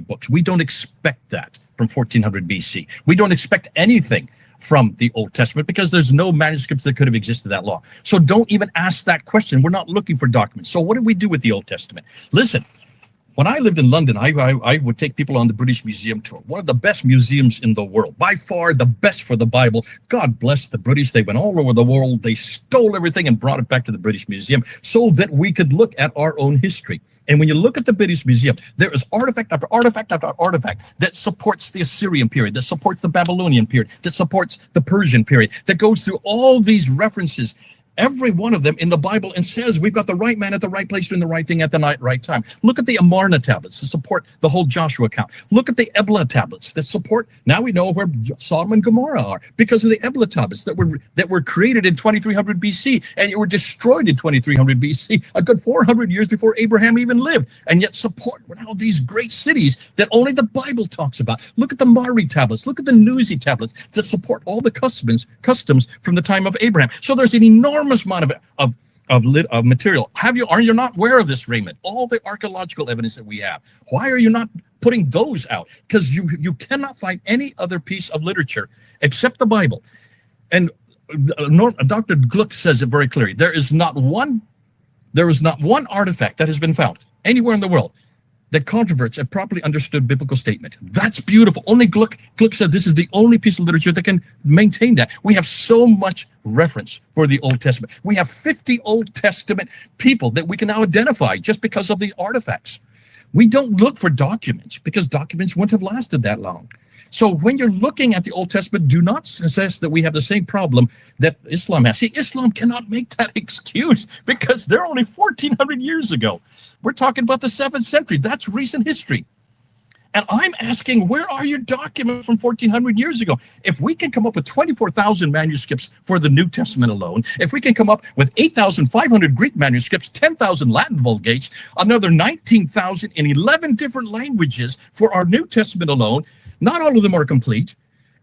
books. We don't expect that from 1400 BC. We don't expect anything from the Old Testament because there's no manuscripts that could have existed that long. So don't even ask that question. We're not looking for documents. So what do we do with the Old Testament? Listen, when I lived in London, I would take people on the British Museum tour, one of the best museums in the world, by far the best for the Bible. God bless the British. They went all over the world. They stole everything and brought it back to the British Museum so that we could look at our own history. And when you look at the British Museum, there is artifact after artifact after artifact that supports the Assyrian period, that supports the Babylonian period, that supports the Persian period, that goes through all these references, every one of them in the Bible, and says we've got the right man at the right place doing the right thing at the right time. Look at the Amarna tablets that support the whole Joshua account. Look at the Ebla tablets that support, now we know where Sodom and Gomorrah are because of the Ebla tablets that were created in 2300 BC and were destroyed in 2300 BC, a good 400 years before Abraham even lived, and yet support now these great cities that only the Bible talks about. Look at the Mari tablets. Look at the Nuzi tablets that support all the customs from the time of Abraham. So there's an enormous amount of material. Are you not aware of this, Raymond? All the archaeological evidence that we have. Why are you not putting those out? Because you cannot find any other piece of literature except the Bible. And Dr. Gluck says it very clearly. There is not one artifact that has been found anywhere in the world that controverts a properly understood biblical statement. That's beautiful. Only Gluck said this is the only piece of literature that can maintain that. We have so much reference for the Old Testament. We have 50 Old Testament people that we can now identify just because of the artifacts. We don't look for documents because documents wouldn't have lasted that long. So when you're looking at the Old Testament, do not suggest that we have the same problem that Islam has. See, Islam cannot make that excuse because they're only 1,400 years ago. We're talking about the 7th century. That's recent history. And I'm asking, where are your documents from 1,400 years ago? If we can come up with 24,000 manuscripts for the New Testament alone, if we can come up with 8,500 Greek manuscripts, 10,000 Latin Vulgates, another 19,000 in 11 different languages for our New Testament alone, not all of them are complete.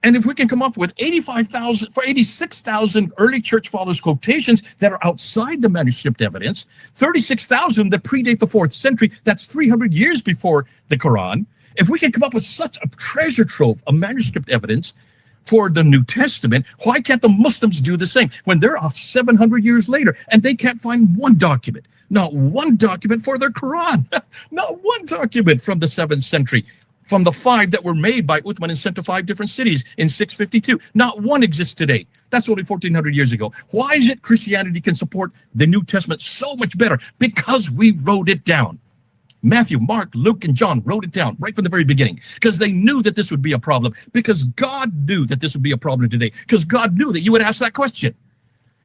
And if we can come up with 86,000 early church fathers quotations that are outside the manuscript evidence, 36,000 that predate the 4th century, that's 300 years before the Quran. If we can come up with such a treasure trove of manuscript evidence for the New Testament, why can't the Muslims do the same when they're 700 years later and they can't find one document, not one document for their Quran, not one document from the 7th century, from the 5 that were made by Uthman and sent to 5 different cities in 652. Not one exists today. That's only 1,400 years ago. Why is it Christianity can support the New Testament so much better? Because we wrote it down. Matthew, Mark, Luke, and John wrote it down right from the very beginning because they knew that this would be a problem, because God knew that this would be a problem today, because God knew that you would ask that question.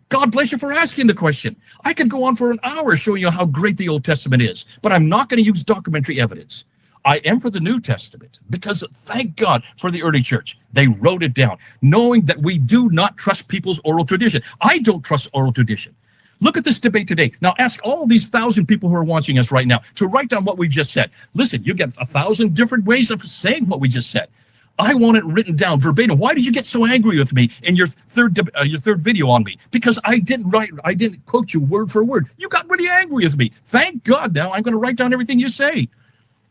God bless you for asking the question. I could go on for an hour showing you how great the Old Testament is, but I'm not going to use documentary evidence. I am for the New Testament because thank God for the early church. They wrote it down, knowing that we do not trust people's oral tradition. I don't trust oral tradition. Look at this debate today. Now ask all these 1,000 people who are watching us right now to write down what we've just said. Listen, you get 1,000 different ways of saying what we just said. I want it written down verbatim. Why did you get so angry with me in your third video on me? Because I didn't quote you word for word. You got really angry with me. Thank God now I'm going to write down everything you say.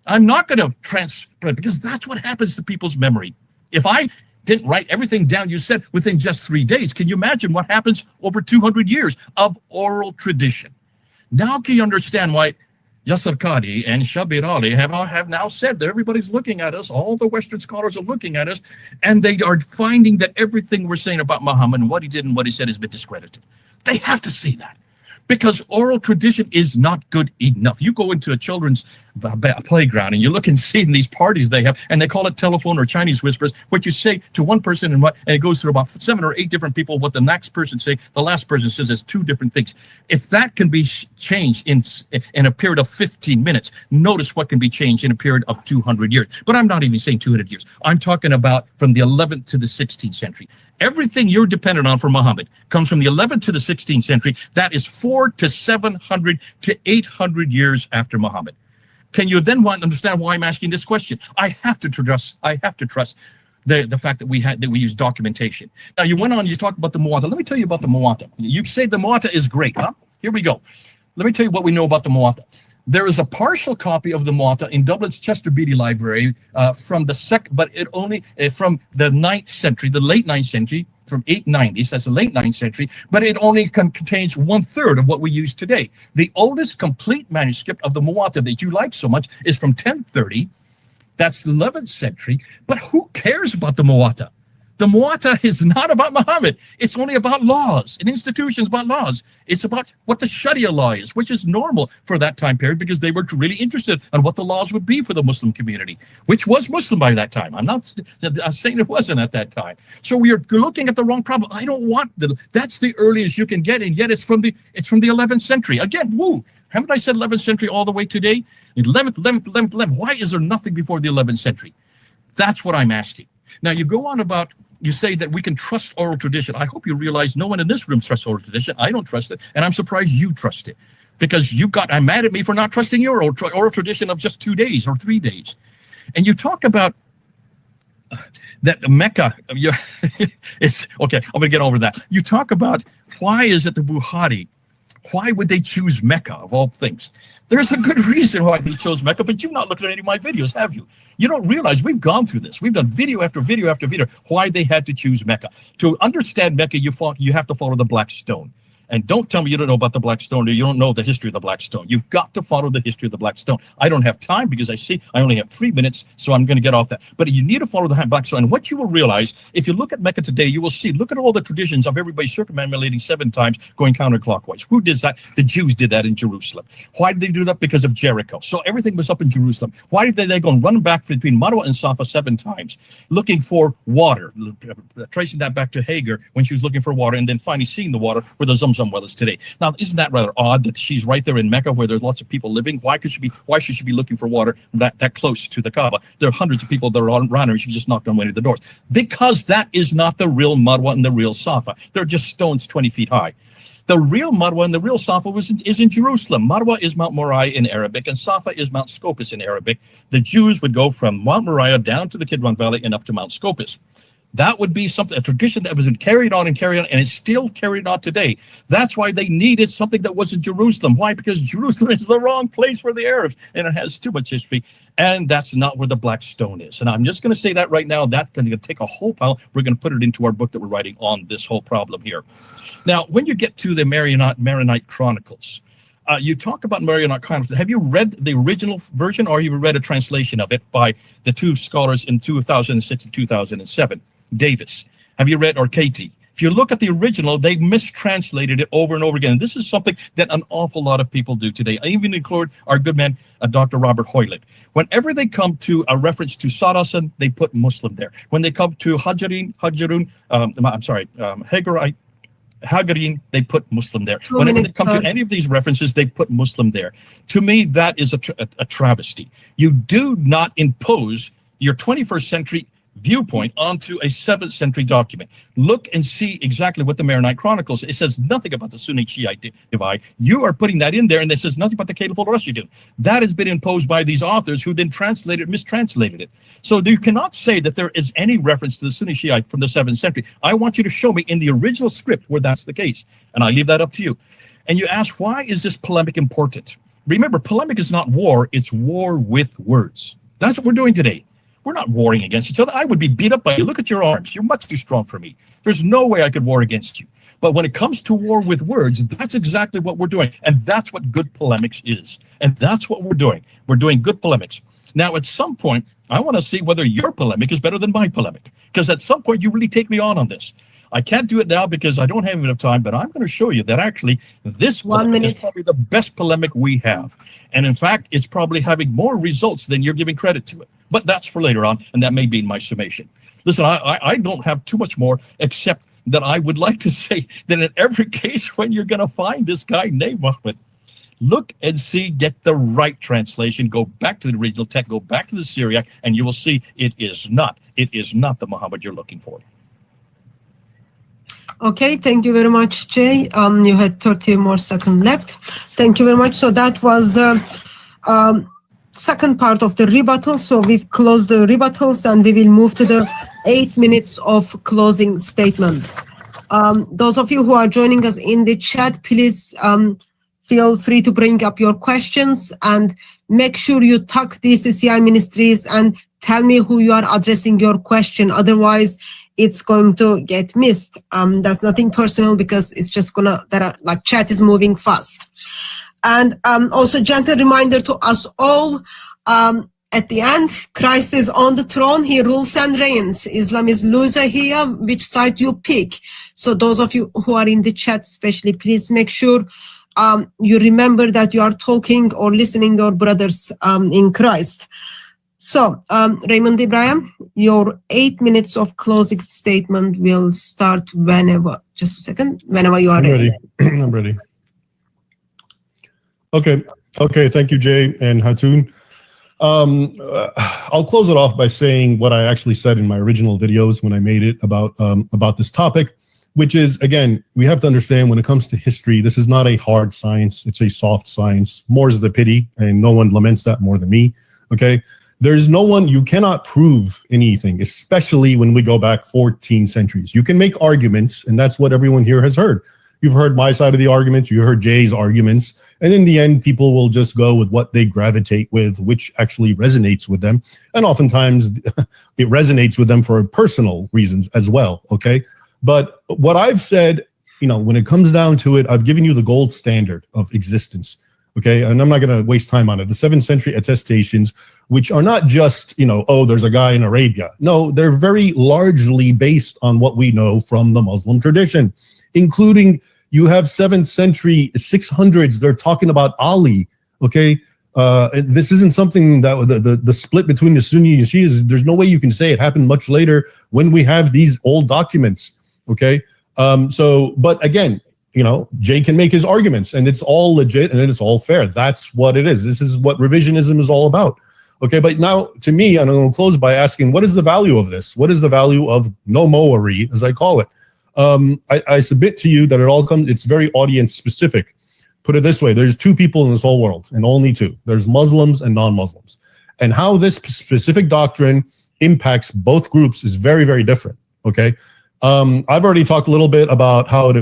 I'm not going to transfer it because that's what happens to people's memory. If I didn't write everything down you said within just 3 days, can you imagine what happens over 200 years of oral tradition? Now can you understand why Yasser Qadi and Shabir Ali have now said that everybody's looking at us, all the Western scholars are looking at us, and they are finding that everything we're saying about Muhammad and what he did and what he said has been discredited. They have to see that. Because oral tradition is not good enough. You go into a children's playground and you look and see in these parties they have, and they call it telephone or Chinese whispers, what you say to one person and it goes through about 7 or 8 different people, what the next person say, the last person says is 2 different things. If that can be changed in a period of 15 minutes, notice what can be changed in a period of 200 years. But I'm not even saying 200 years. I'm talking about from the 11th to the 16th century. Everything you're dependent on for Muhammad comes from the 11th to the 16th century. That is 400 to 700 to 800 years after Muhammad. Can you then understand why I'm asking this question? I have to trust the fact that we use documentation. Now you went on, you talked about the Muwatta. Let me tell you about the Muwatta. You say the Muwatta is great, huh? Here we go. Let me tell you what we know about the Muwatta. There is a partial copy of the Muwatta in Dublin's Chester Beatty Library from the 9th century, the late 9th century, from 890s, that's the late 9th century, but it only contains 1/3 of what we use today. The oldest complete manuscript of the Muwatta that you like so much is from 1030, that's the 11th century, but who cares about the Muwatta? The Muwatta is not about Muhammad. It's only about laws and institutions about laws. It's about what the Sharia law is, which is normal for that time period because they were really interested in what the laws would be for the Muslim community, which was Muslim by that time. I'm not saying it wasn't at that time. So we are looking at the wrong problem. I don't want that's the earliest you can get, and yet it's from the 11th century. Again, woo. Haven't I said 11th century all the way today? 11th. Why is there nothing before the 11th century? That's what I'm asking. Now you go on about, you say that we can trust oral tradition. I hope you realize no one in this room trusts oral tradition. I don't trust it, and I'm surprised you trust it because I'm mad at me for not trusting your oral tradition of just 2 days or 3 days. And you talk about that Mecca. It's okay. I'm gonna get over that. You talk about why is it the Bukhari? Why would they choose Mecca of all things? There's a good reason why they chose Mecca, but you've not looked at any of my videos, have you? You don't realize we've gone through this. We've done video after video, why they had to choose Mecca. To understand Mecca, you have to follow the Black Stone. And don't tell me you don't know about the Black Stone or you don't know the history of the Black Stone. You've got to follow the history of the Black Stone. I don't have time because I see I only have 3 minutes, so I'm going to get off that. But you need to follow the Black Stone. And what you will realize, if you look at Mecca today, you will see, look at all the traditions of everybody circumambulating 7 times, going counterclockwise. Who did that? The Jews did that in Jerusalem. Why did they do that? Because of Jericho. So everything was up in Jerusalem. Why did they go and run back between Marwa and Safa 7 times, looking for water, tracing that back to Hagar when she was looking for water, and then finally seeing the water where the Zamzam well is today. Now, isn't that rather odd that she's right there in Mecca where there's lots of people living? Why should she be looking for water that close to the Kaaba? There are hundreds of people that are around her, and she just knocked on one of the doors. Because that is not the real Marwa and the real Safa. They're just stones 20 feet high. The real Marwa and the real Safa is in Jerusalem. Marwa is Mount Moriah in Arabic, and Safa is Mount Scopus in Arabic. The Jews would go from Mount Moriah down to the Kidron Valley and up to Mount Scopus. That would be a tradition that was carried on, and it's still carried on today. That's why they needed something that was in Jerusalem. Why? Because Jerusalem is the wrong place for the Arabs, and it has too much history. And that's not where the Black Stone is. And I'm just going to say that right now. That's going to take a whole pile. We're going to put it into our book that we're writing on this whole problem here. Now, when you get to the Maronite Chronicles, you talk about Maronite Chronicles. Have you read the original version, or have you read a translation of it by the 2 scholars in 2006 and 2007? Davis. Have you read, or Katie? If you look at the original, they mistranslated it over and over again. And this is something that an awful lot of people do today. I even include our good man, Dr. Robert Hoyland. Whenever they come to a reference to Saracen, they put Muslim there. When they come to Hagarine, they put Muslim there. Whenever they come to any of these references, they put Muslim there. To me, that is a travesty. You do not impose your 21st century viewpoint onto a 7th century document. Look and see exactly what the Maronite Chronicles. It says nothing about the Sunni Shiite divide. You are putting that in there, and it says nothing about the Caliphal Rashidun. That has been imposed by these authors who then mistranslated it. So you cannot say that there is any reference to the Sunni Shiite from the 7th century. I want you to show me in the original script where that's the case, and I leave that up to you. And you ask, why is this polemic important? Remember, polemic is not war, it's war with words. That's what we're doing today. We're not warring against each other. I would be beat up by you. Look at your arms. You're much too strong for me. There's no way I could war against you. But when it comes to war with words, that's exactly what we're doing. And that's what good polemics is. And that's what we're doing. We're doing good polemics. Now, at some point, I want to see whether your polemic is better than my polemic. Because at some point, you really take me on this. I can't do it now because I don't have enough time, but I'm going to show you that actually this polemic is probably the best polemic we have. And in fact, it's probably having more results than you're giving credit to it. But that's for later on, and that may be in my summation. Listen, I don't have too much more, except that I would like to say that in every case when you're going to find this guy named Muhammad, look and see, get the right translation, go back to the original text, go back to the Syriac, and you will see it is not the Muhammad you're looking for. Okay, thank you very much, Jay. You had 30 more seconds left. Thank you very much. So that was the second part of the rebuttal. So we've closed the rebuttals, and we will move to the 8 minutes of closing statements. Those of you who are joining us in the chat, please feel free to bring up your questions, and make sure you tag DCCI Ministries and tell me who you are addressing your question. Otherwise, it's going to get missed. That's nothing personal, because it's just chat is moving fast. And also, gentle reminder to us all, at the end, Christ is on the throne. He rules and reigns. Islam is loser here. Which side you pick? So those of you who are in the chat, especially, please make sure you remember that you are talking or listening to your brothers in Christ. So, Raymond Ibrahim, your 8 minutes of closing statement will start whenever. Just a second. Whenever you are ready. I'm ready. Okay. Thank you, Jay and Hatun. I'll close it off by saying what I actually said in my original videos when I made it about this topic, which is, again, we have to understand when it comes to history, this is not a hard science. It's a soft science. More is the pity, and no one laments that more than me. Okay. There's no one, you cannot prove anything, especially when we go back 14 centuries. You can make arguments, and that's what everyone here has heard. You've heard my side of the arguments, you heard Jay's arguments, and in the end, people will just go with what they gravitate with, which actually resonates with them. And oftentimes, it resonates with them for personal reasons as well, okay? But what I've said when it comes down to it, I've given you the gold standard of existence. Okay, and I'm not going to waste time on it. The 7th century attestations, which are not just, there's a guy in Arabia. No, they're very largely based on what we know from the Muslim tradition, including you have 7th century 600s. They're talking about Ali. Okay, this isn't something that the split between the Sunni and Shias. There's no way you can say it happened much later when we have these old documents. Okay, but again, Jay can make his arguments and it's all legit and it's all fair. That's what it is. This is what revisionism is all about. Okay, but now to me, and I'm going to close by asking, what is the value of this? What is the value of no moery, as I call it? I submit to you that it's very audience specific. Put it this way, there's two people in this whole world and only two. There's Muslims and non-Muslims. And how this specific doctrine impacts both groups is very, very different. Okay. I've already talked a little bit about how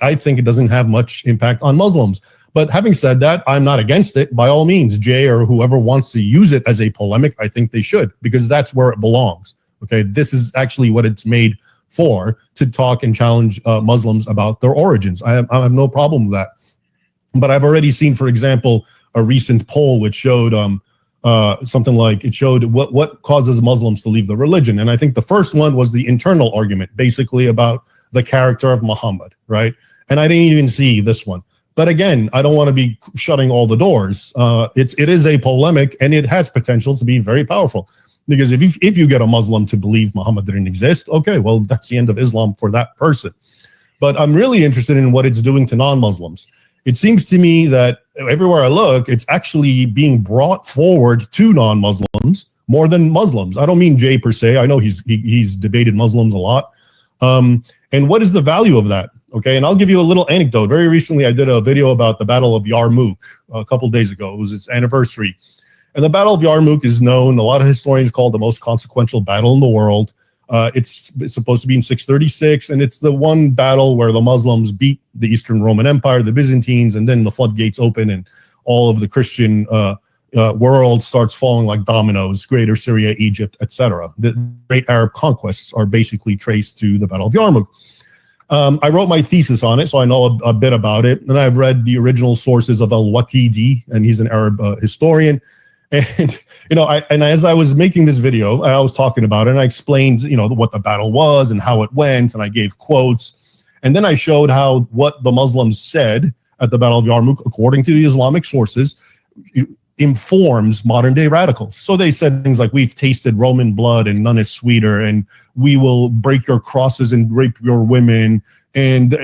I think it doesn't have much impact on Muslims. But having said that, I'm not against it. By all means, Jay or whoever wants to use it as a polemic, I think they should, because that's where it belongs. Okay, this is actually what it's made for, to talk and challenge Muslims about their origins. I have no problem with that. But I've already seen, for example, a recent poll which showed something like, it showed what causes Muslims to leave the religion. And I think the first one was the internal argument, basically about the character of Muhammad, right? And I didn't even see this one. But again, I don't want to be shutting all the doors. It is a polemic, and it has potential to be very powerful. Because if you get a Muslim to believe Muhammad didn't exist, okay, well, that's the end of Islam for that person. But I'm really interested in what it's doing to non-Muslims. It seems to me that everywhere I look, it's actually being brought forward to non-Muslims more than Muslims. I don't mean Jay per se. I know he's debated Muslims a lot. And what is the value of that? Okay, and I'll give you a little anecdote. Very recently, I did a video about the Battle of Yarmouk a couple days ago. It was its anniversary. And the Battle of Yarmouk is known, a lot of historians call it the most consequential battle in the world. It's supposed to be in 636, and it's the one battle where the Muslims beat the Eastern Roman Empire, the Byzantines, and then the floodgates open and all of the Christian world starts falling like dominoes, Greater Syria, Egypt, etc. The great Arab conquests are basically traced to the Battle of Yarmouk. I wrote my thesis on it, so I know a bit about it, and I've read the original sources of al-Waqidi, and he's an Arab historian. And as I was making this video, I was talking about it, and I explained, what the battle was and how it went, and I gave quotes, and then I showed how what the Muslims said at the Battle of Yarmouk, according to the Islamic sources, informs modern day radicals. So they said things like, we've tasted Roman blood and none is sweeter, and we will break your crosses and rape your women, and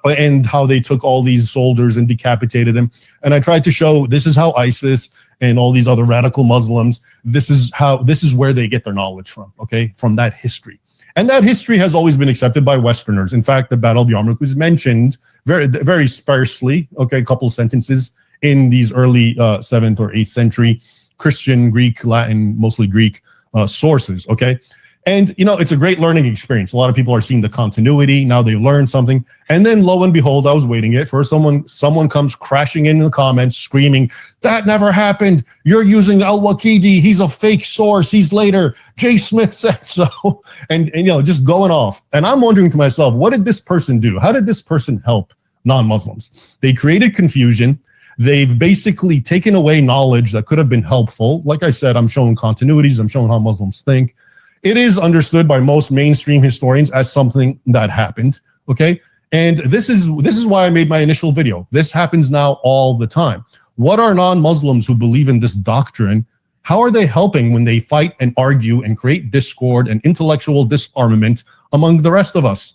and how they took all these soldiers and decapitated them. And I tried to show this is how ISIS and all these other radical Muslims, this is where they get their knowledge from, okay, from that history. And that history has always been accepted by Westerners. In fact, the Battle of Yarmouk was mentioned very, very sparsely, okay, a couple of sentences in these early 7th or 8th century Christian, Greek, Latin, mostly Greek sources, okay? And, it's a great learning experience. A lot of people are seeing the continuity. Now they've learned something. And then lo and behold, I was waiting it for someone comes crashing in the comments screaming, that never happened. You're using al-Waqidi. He's a fake source. He's later. Jay Smith said so. And just going off. And I'm wondering to myself, what did this person do? How did this person help non-Muslims? They created confusion. They've basically taken away knowledge that could have been helpful. Like I said, I'm showing continuities. I'm showing how Muslims think. It is understood by most mainstream historians as something that happened, okay? And this is why I made my initial video. This happens now all the time. What are non-Muslims who believe in this doctrine, how are they helping when they fight and argue and create discord and intellectual disarmament among the rest of us?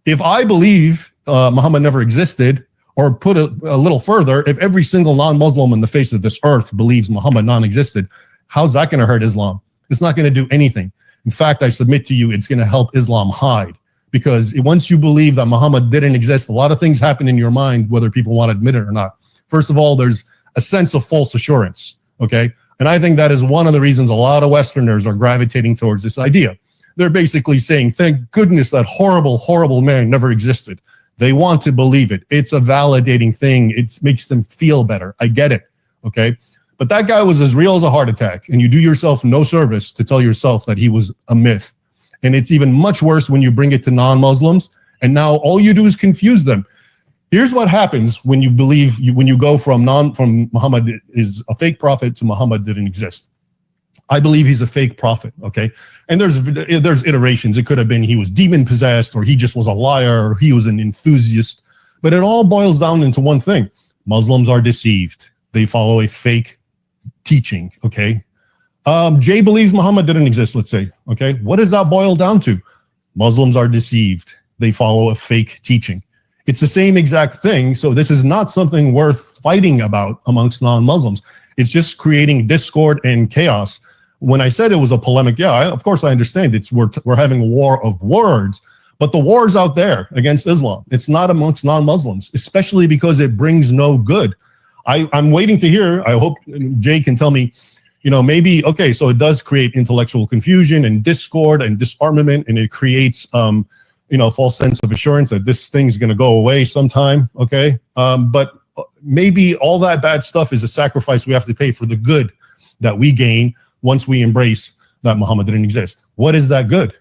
If I believe Muhammad never existed, or put a little further, if every single non-Muslim on the face of this earth believes Muhammad non-existed, how's that going to hurt Islam? It's not going to do anything. In fact, I submit to you, it's going to help Islam hide, because once you believe that Muhammad didn't exist, a lot of things happen in your mind, whether people want to admit it or not. First of all, there's a sense of false assurance, okay? And I think that is one of the reasons a lot of Westerners are gravitating towards this idea. They're basically saying, thank goodness that horrible, horrible man never existed. They want to believe it. It's a validating thing. It makes them feel better. I get it, okay? But that guy was as real as a heart attack, and you do yourself no service to tell yourself that he was a myth. And it's even much worse when you bring it to non-Muslims And now all you do is confuse them. Here's what happens when you believe, when you go from Muhammad is a fake prophet to Muhammad didn't exist. I believe he's a fake prophet, okay? And there's iterations. It could have been he was demon possessed, or he just was a liar, or he was an enthusiast. But it all boils down into one thing. Muslims are deceived. They follow a fake teaching, okay? Jay believes Muhammad didn't exist, let's say, okay? What does that boil down to? Muslims are deceived. They follow a fake teaching. It's the same exact thing. So this is not something worth fighting about amongst non-Muslims. It's just creating discord and chaos. When I said it was a polemic, yeah, of course I understand. We're having a war of words, but the war is out there against Islam. It's not amongst non-Muslims, especially because it brings no good. I'm waiting to hear. I hope Jay can tell me, maybe, okay, so it does create intellectual confusion and discord and disarmament, and it creates, false sense of assurance that this thing's going to go away sometime, okay? But maybe all that bad stuff is a sacrifice we have to pay for the good that we gain once we embrace that Muhammad didn't exist. What is that good?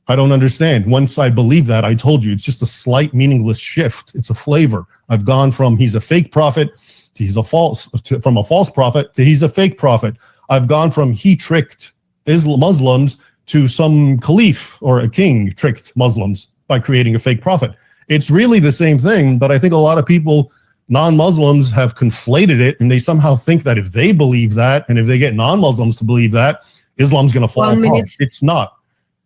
I don't understand. Once I believe that, I told you, it's just a slight meaningless shift. It's a flavor. I've gone from he's a fake prophet to from a false prophet to he's a fake prophet. I've gone from he tricked Muslims to some caliph or a king tricked Muslims by creating a fake prophet. It's really the same thing, but I think a lot of people, non-Muslims, have conflated it, and they somehow think that if they believe that, and if they get non-Muslims to believe that, Islam's going to fall apart. It's not.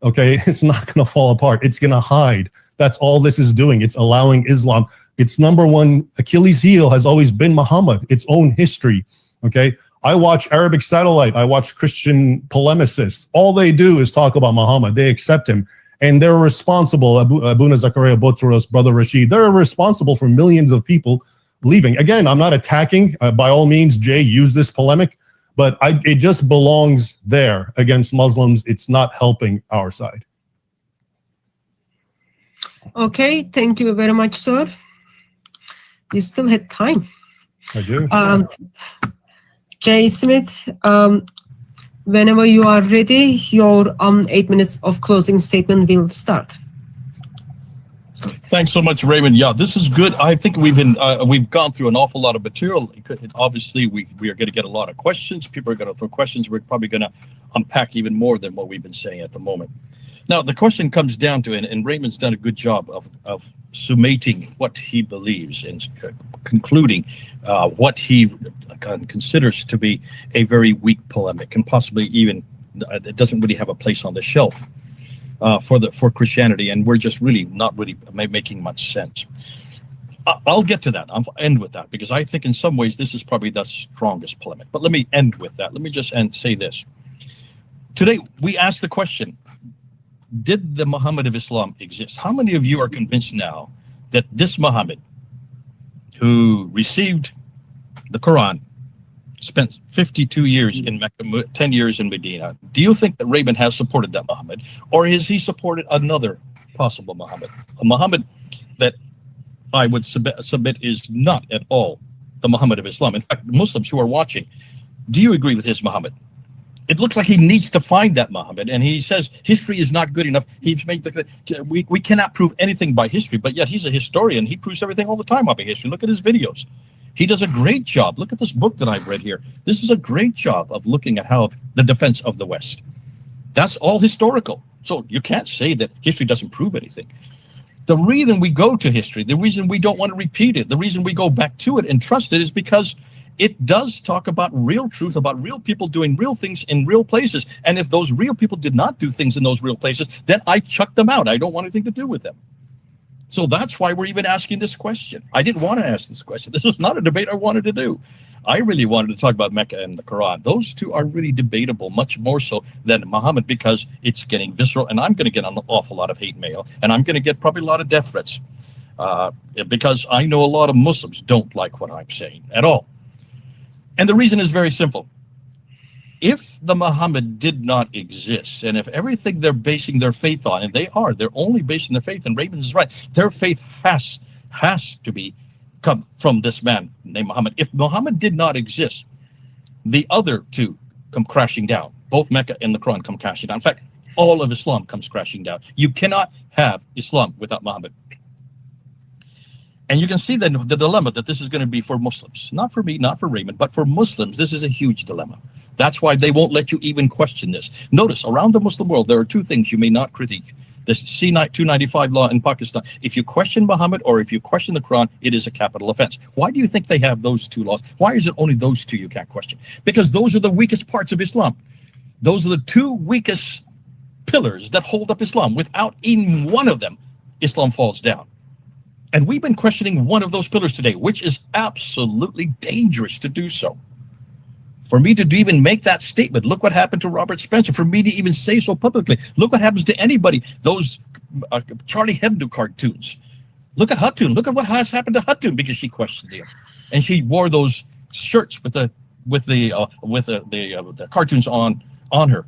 Okay, it's not going to fall apart. It's going to hide. That's all this is doing. It's allowing Islam. Its number one Achilles heel has always been Muhammad, its own history. Okay, I watch Arabic Satellite. I watch Christian polemicists. All they do is talk about Muhammad. They accept him. And they're responsible, Abuna Zakaria Botros, Brother Rashid, they're responsible for millions of people leaving. Again, I'm not attacking. By all means, Jay, use this polemic. But it just belongs there against Muslims. It's not helping our side. Okay, thank you very much, sir. You still had time. I do. Jay Smith, whenever you are ready, your 8 minutes of closing statement will start. Thanks so much, Raymond. Yeah, this is good. I think we've gone through an awful lot of material. Obviously, we are going to get a lot of questions. People are going to throw questions. We're probably going to unpack even more than what we've been saying at the moment. Now, the question comes down to, and Raymond's done a good job of summating what he believes and concluding what he considers to be a very weak polemic, and possibly even it doesn't really have a place on the shelf for Christianity, and we're just really not really making much sense. I'll get to that. I'll end with that, because I think in some ways this is probably the strongest polemic. But let me end with that. Let me just say this. Today, we ask the question, did the Muhammad of Islam exist? How many of you are convinced now that this Muhammad, who received the Quran, spent 52 years in Mecca, 10 years in Medina, do you think that Raymond has supported that Muhammad? Or has he supported another possible Muhammad? A Muhammad that I would submit is not at all the Muhammad of Islam. In fact, Muslims who are watching, do you agree with his Muhammad? It looks like he needs to find that Muhammad, and he says history is not good enough. We cannot prove anything by history, but yet he's a historian. He proves everything all the time by history. Look at his videos. He does a great job. Look at this book that I've read here. This is a great job of looking at how the defense of the West. That's all historical. So you can't say that history doesn't prove anything. The reason we go to history, the reason we don't want to repeat it, the reason we go back to it and trust it is because it does talk about real truth, about real people doing real things in real places. And if those real people did not do things in those real places, then I chuck them out. I don't want anything to do with them. So that's why we're even asking this question. I didn't want to ask this question. This was not a debate I wanted to do. I really wanted to talk about Mecca and the Quran. Those two are really debatable, much more so than Muhammad, because it's getting visceral, and I'm going to get an awful lot of hate mail, and I'm going to get probably a lot of death threats, because I know a lot of Muslims don't like what I'm saying at all. And the reason is very simple. If the Muhammad did not exist, and if everything they're basing their faith on, and they're only basing their faith, and Raymond is right, their faith has to come from this man named Muhammad. If Muhammad did not exist, the other two come crashing down. Both Mecca and the Quran come crashing down. In fact, all of Islam comes crashing down. You cannot have Islam without Muhammad. And you can see the dilemma that this is going to be for Muslims. Not for me, not for Raymond, but for Muslims, this is a huge dilemma. That's why they won't let you even question this. Notice, around the Muslim world, there are two things you may not critique. The C-295 law in Pakistan. If you question Muhammad or if you question the Quran, it is a capital offense. Why do you think they have those two laws? Why is it only those two you can't question? Because those are the weakest parts of Islam. Those are the two weakest pillars that hold up Islam. Without even one of them, Islam falls down. And we've been questioning one of those pillars today, which is absolutely dangerous to do so. For me to even make that statement, look what happened to Robert Spencer. For me to even say so publicly, look what happens to anybody. Those Charlie Hebdo cartoons. Look at Hatun. Look at what has happened to Hatun because she questioned him, and she wore those shirts with the cartoons on her.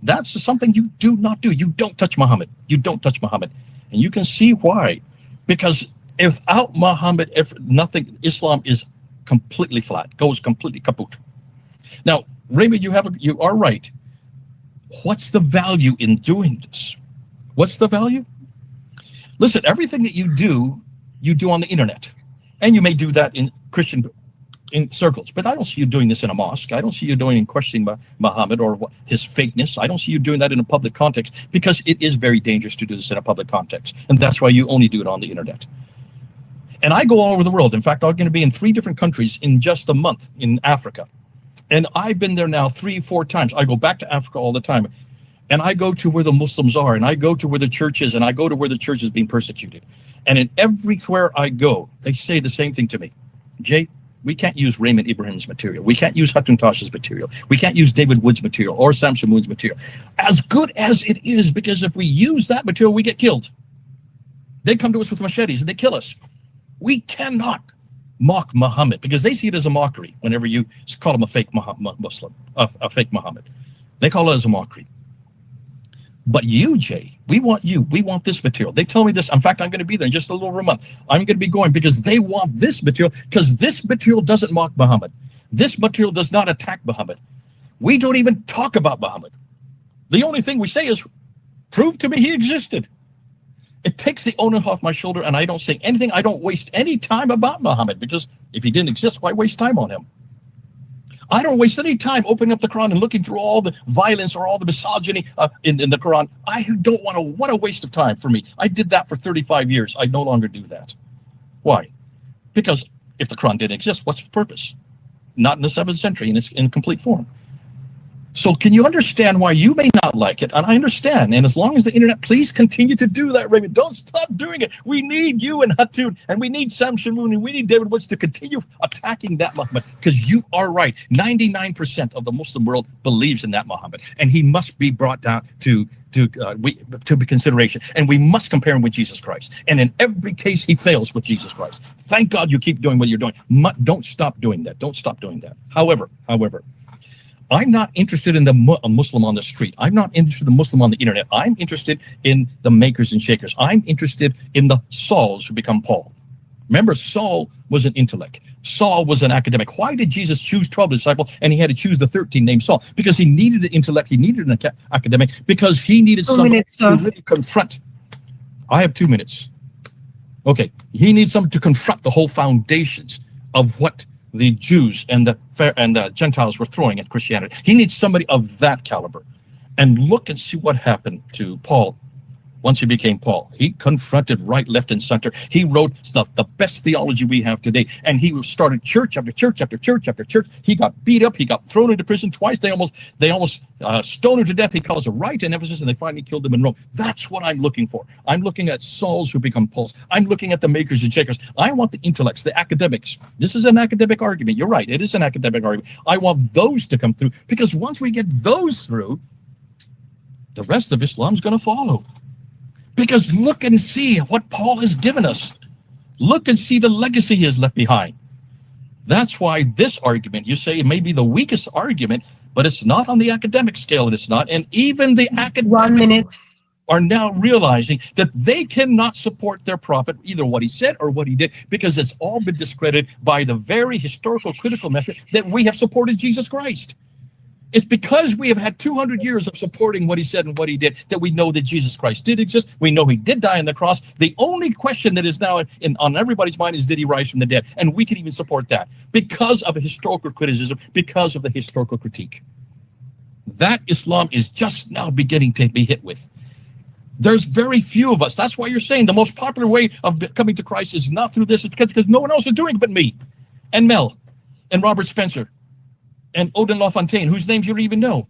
That's something you do not do. You don't touch Muhammad. You don't touch Muhammad, and you can see why. Because without Muhammad, if nothing, Islam is completely flat, goes completely kaput. Now, Raymond, you are right. What's the value in doing this? What's the value? Listen, everything that you do on the internet. And you may do that in Christian circles, but I don't see you doing this in a mosque. I don't see you doing in questioning Muhammad or his fakeness. I don't see you doing that in a public context because it is very dangerous to do this in a public context. And that's why you only do it on the internet. And I go all over the world. In fact, I'm going to be in 3 different countries in just a month in Africa. And I've been there now 3-4 times. I go back to Africa all the time. And I go to where the Muslims are, and I go to where the church is, and I go to where the church is being persecuted. And in everywhere I go, they say the same thing to me. Jay, we can't use Raymond Ibrahim's material. We can't use Hatun Tasha's material. We can't use David Wood's material or Sam Shamoun's material. As good as it is, because if we use that material, we get killed. They come to us with machetes and they kill us. We cannot mock Muhammad because they see it as a mockery whenever you call him a fake Muslim, a fake Muhammad. They call it as a mockery. But you, Jay, we want you. We want this material. They tell me this. In fact, I'm going to be there in just a little over a month. I'm going to be going because they want this material because this material doesn't mock Muhammad. This material does not attack Muhammad. We don't even talk about Muhammad. The only thing we say is, prove to me he existed. It takes the onus off my shoulder, and I don't say anything. I don't waste any time about Muhammad because if he didn't exist, why waste time on him? I don't waste any time opening up the Quran and looking through all the violence or all the misogyny in the Quran. I don't want to. What a waste of time for me. I did that for 35 years. I no longer do that. Why? Because if the Quran didn't exist, what's the purpose? Not in the 7th century in its complete form. So can you understand why you may not like it? And I understand. And as long as the internet, please continue to do that, Raymond. Don't stop doing it. We need you and Hatun, and we need Sam Shamoun, and we need David Woods to continue attacking that Muhammad. Because you are right. 99% of the Muslim world believes in that Muhammad. And he must be brought down to consideration. And we must compare him with Jesus Christ. And in every case, he fails with Jesus Christ. Thank God you keep doing what you're doing. Don't stop doing that. Don't stop doing that. However, I'm not interested in a Muslim on the street. I'm not interested in the Muslim on the internet. I'm interested in the makers and shakers. I'm interested in the Sauls who become Paul. Remember, Saul was an intellect. Saul was an academic. Why did Jesus choose 12 disciples and he had to choose the 13 named Saul? Because he needed an intellect. He needed an academic because he needed someone to really confront. I have 2 minutes. Okay. He needs someone to confront the whole foundations of what the Jews and the Gentiles were throwing at Christianity. He needs somebody of that caliber. And look and see what happened to Paul once he became Paul. He confronted right, left, and center. He wrote the best theology we have today. And he started church after church after church after church. He got beat up. He got thrown into prison twice. They almost stoned him to death. He caused a riot in Ephesus, and they finally killed him in Rome. That's what I'm looking for. I'm looking at Sauls who become Pauls. I'm looking at the makers and shakers. I want the intellects, the academics. This is an academic argument. You're right. It is an academic argument. I want those to come through because once we get those through, the rest of Islam's going to follow. Because look and see what Paul has given us. Look and see the legacy he has left behind. That's why this argument, you say it may be the weakest argument, but it's not on the academic scale, and it's not. And even the academics are now realizing that they cannot support their prophet, either what he said or what he did, because it's all been discredited by the very historical critical method that we have supported Jesus Christ. It's because we have had 200 years of supporting what he said and what he did that we know that Jesus Christ did exist. We know he did die on the cross. The only question that is now on everybody's mind is, did he rise from the dead? And we can even support that because of a historical criticism, because of the historical critique. That Islam is just now beginning to be hit with. There's very few of us. That's why you're saying the most popular way of coming to Christ is not through this. It's because no one else is doing it but me and Mel and Robert Spencer and Odin LaFontaine, whose names you don't even know.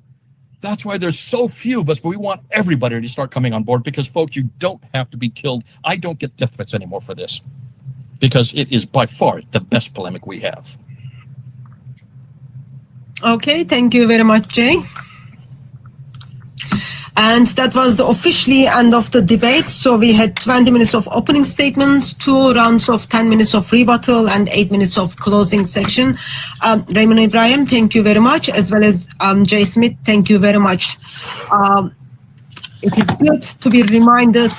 That's why there's so few of us, but we want everybody to start coming on board because, folks, you don't have to be killed. I don't get death threats anymore for this because it is by far the best polemic we have. Okay, thank you very much, Jay. And that was the officially end of the debate. So we had 20 minutes of opening statements, 2 rounds of 10 minutes of rebuttal, and 8 minutes of closing section. Raymond Ibrahim, thank you very much, as well as Jay Smith, thank you very much. It is good to be reminded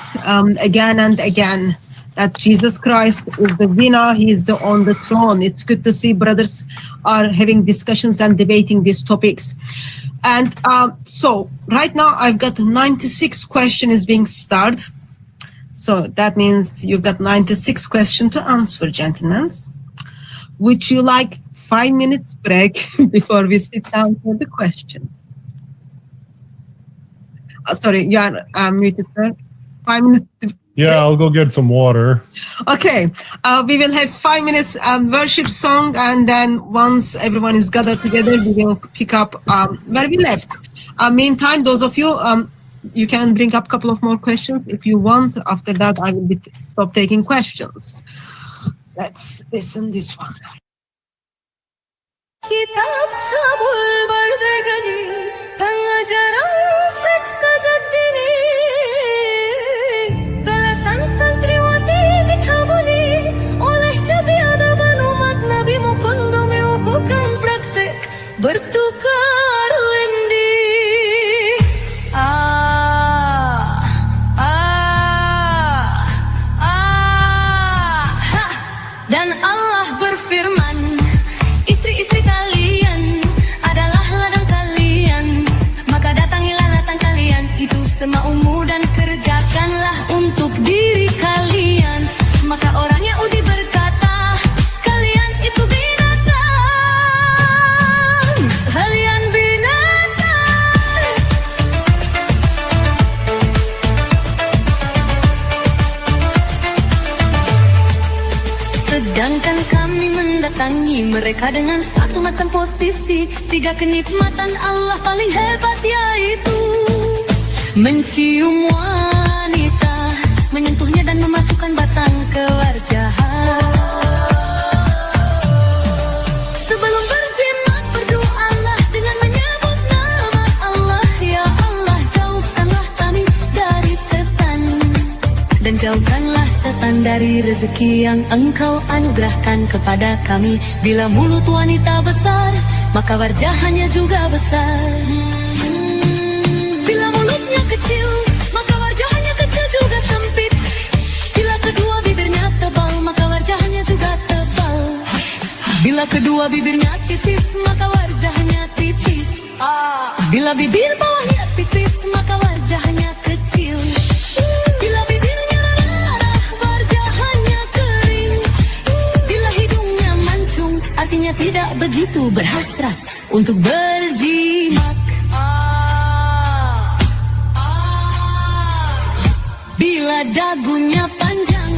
again and again that Jesus Christ is the winner. He is on the throne. It's good to see brothers are having discussions and debating these topics. And so right now I've got 96 questions being started. So that means you've got 96 questions to answer, gentlemen. Would you like 5 minutes break before we sit down for the questions? Sorry, you are muted, sir. 5 minutes. Yeah, I'll go get some water. Okay, we will have 5 minutes worship song, and then once everyone is gathered together, we will pick up where we left. Meantime, those of you, you can bring up a couple of more questions if you want. After that, I will stop taking questions. Let's listen this one. Bertukar lendi dan Allah berfirman, istri-istri kalian adalah ladang kalian, maka datangilah ladang kalian itu semaumu dan kerjakanlah untuk diri kalian. Maka orang Yahudi berkata, kalian itu kalian binatang. Sedangkan kami mendatangi mereka dengan satu macam posisi. 3 kenikmatan Allah paling hebat, yaitu mencium wanita, menyentuhnya dan memasukkan batang ke warjahan. Sebelum berjimat, berdoalah dengan menyebut nama Allah. Ya Allah, jauhkanlah kami dari setan, dan jauhkanlah setan dari rezeki yang Engkau anugerahkan kepada kami. Bila mulut wanita besar, maka warjahannya juga besar. Bila mulutnya kecil, maka warjahannya kecil juga sempit. Bila kedua bibirnya tebal, maka warjahannya juga tebal. Bila kedua bibirnya tipis, maka wajahnya tipis. Bila bibir bawahnya tipis, maka wajahnya kecil. Bila bibirnya rendah, wajahnya kering. Bila hidungnya mancung, artinya tidak begitu berhasrat untuk berjimat. Bila dagunya panjang,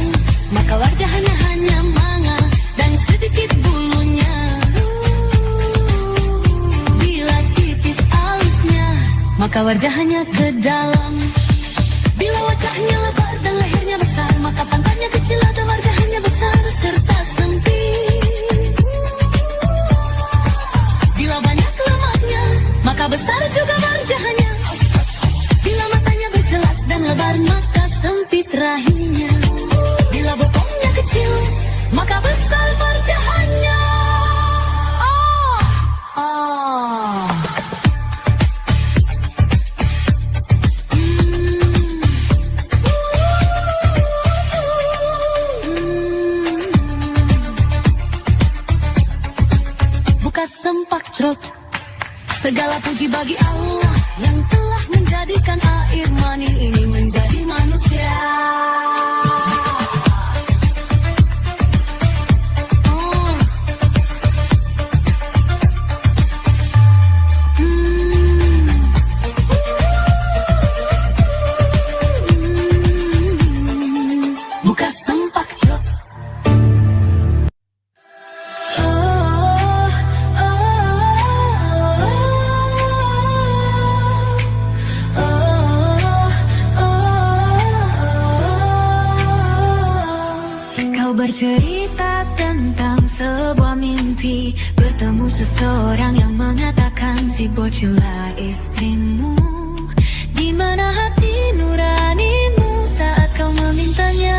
maka wajahnya hanya manga dan sedikit bulunya. Bila tipis alisnya, maka wajahnya ke dalam. Bila wajahnya lebar dan lehernya besar, maka pantatnya kecil dan wajahnya besar serta sempit. Bila banyak lemaknya, maka besar juga wajahnya. Bila matanya bercelat dan lebar, maka sempit rahimnya. Bila bokongnya kecil, maka besar wajahnya. Buka sempak cerot, Segala puji bagi Allah yang telah menjadikan air mani ini menjadi manusia. Buka sempak cok. Bercerita tentang sebuah mimpi, bertemu seseorang yang mengatakan si bocillah istrimu. Di mana hati nuranimu saat kau memintanya?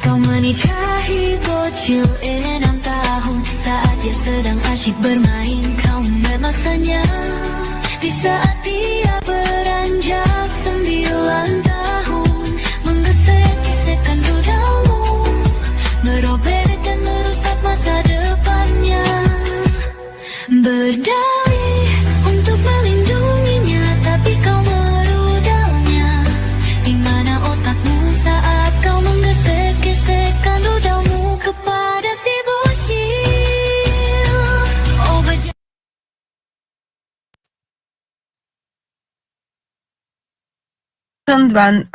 Kau menikahi bocil 6 tahun, saat dia sedang asyik bermain kau memaksanya. Di saat dia beranjak 9 tahun, menggesek-gesekkan dudalmu, merobek dan merusak masa depannya. Berdalih untuk melindunginya, tapi kau merudalnya. Di mana otakmu saat kau menggesek-gesekkan dudalmu kepada si bocil? Oh, when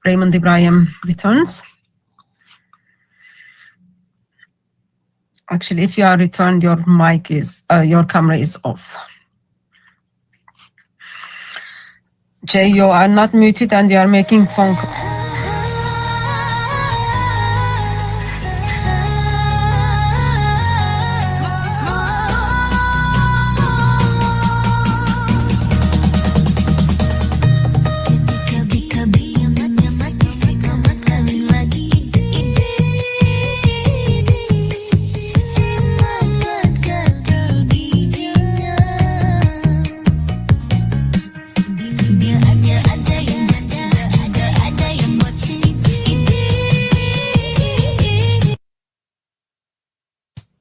Raymond Ibrahim returns. Actually, if you are returned, your mic is, your camera is off. Jay, you are not muted and you are making phone calls.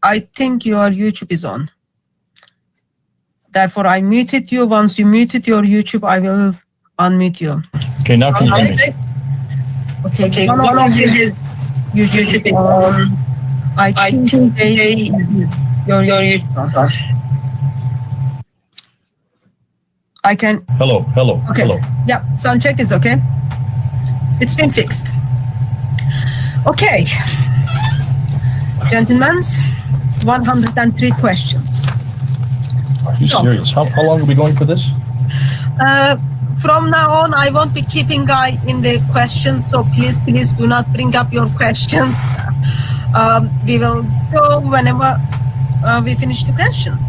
I think your YouTube is on. Therefore, I muted you. Once you muted your YouTube, I will unmute you. Okay, now can you hear me? Okay, one of you is YouTube on. I think your YouTube. I can. Hello. Okay. Hello. Yeah, sound check is okay. It's been fixed. Okay, gentlemen, 103 questions. Are you serious? How long are we going for this? From now on, I won't be keeping eye in the questions, so please do not bring up your questions. We will go whenever we finish the questions.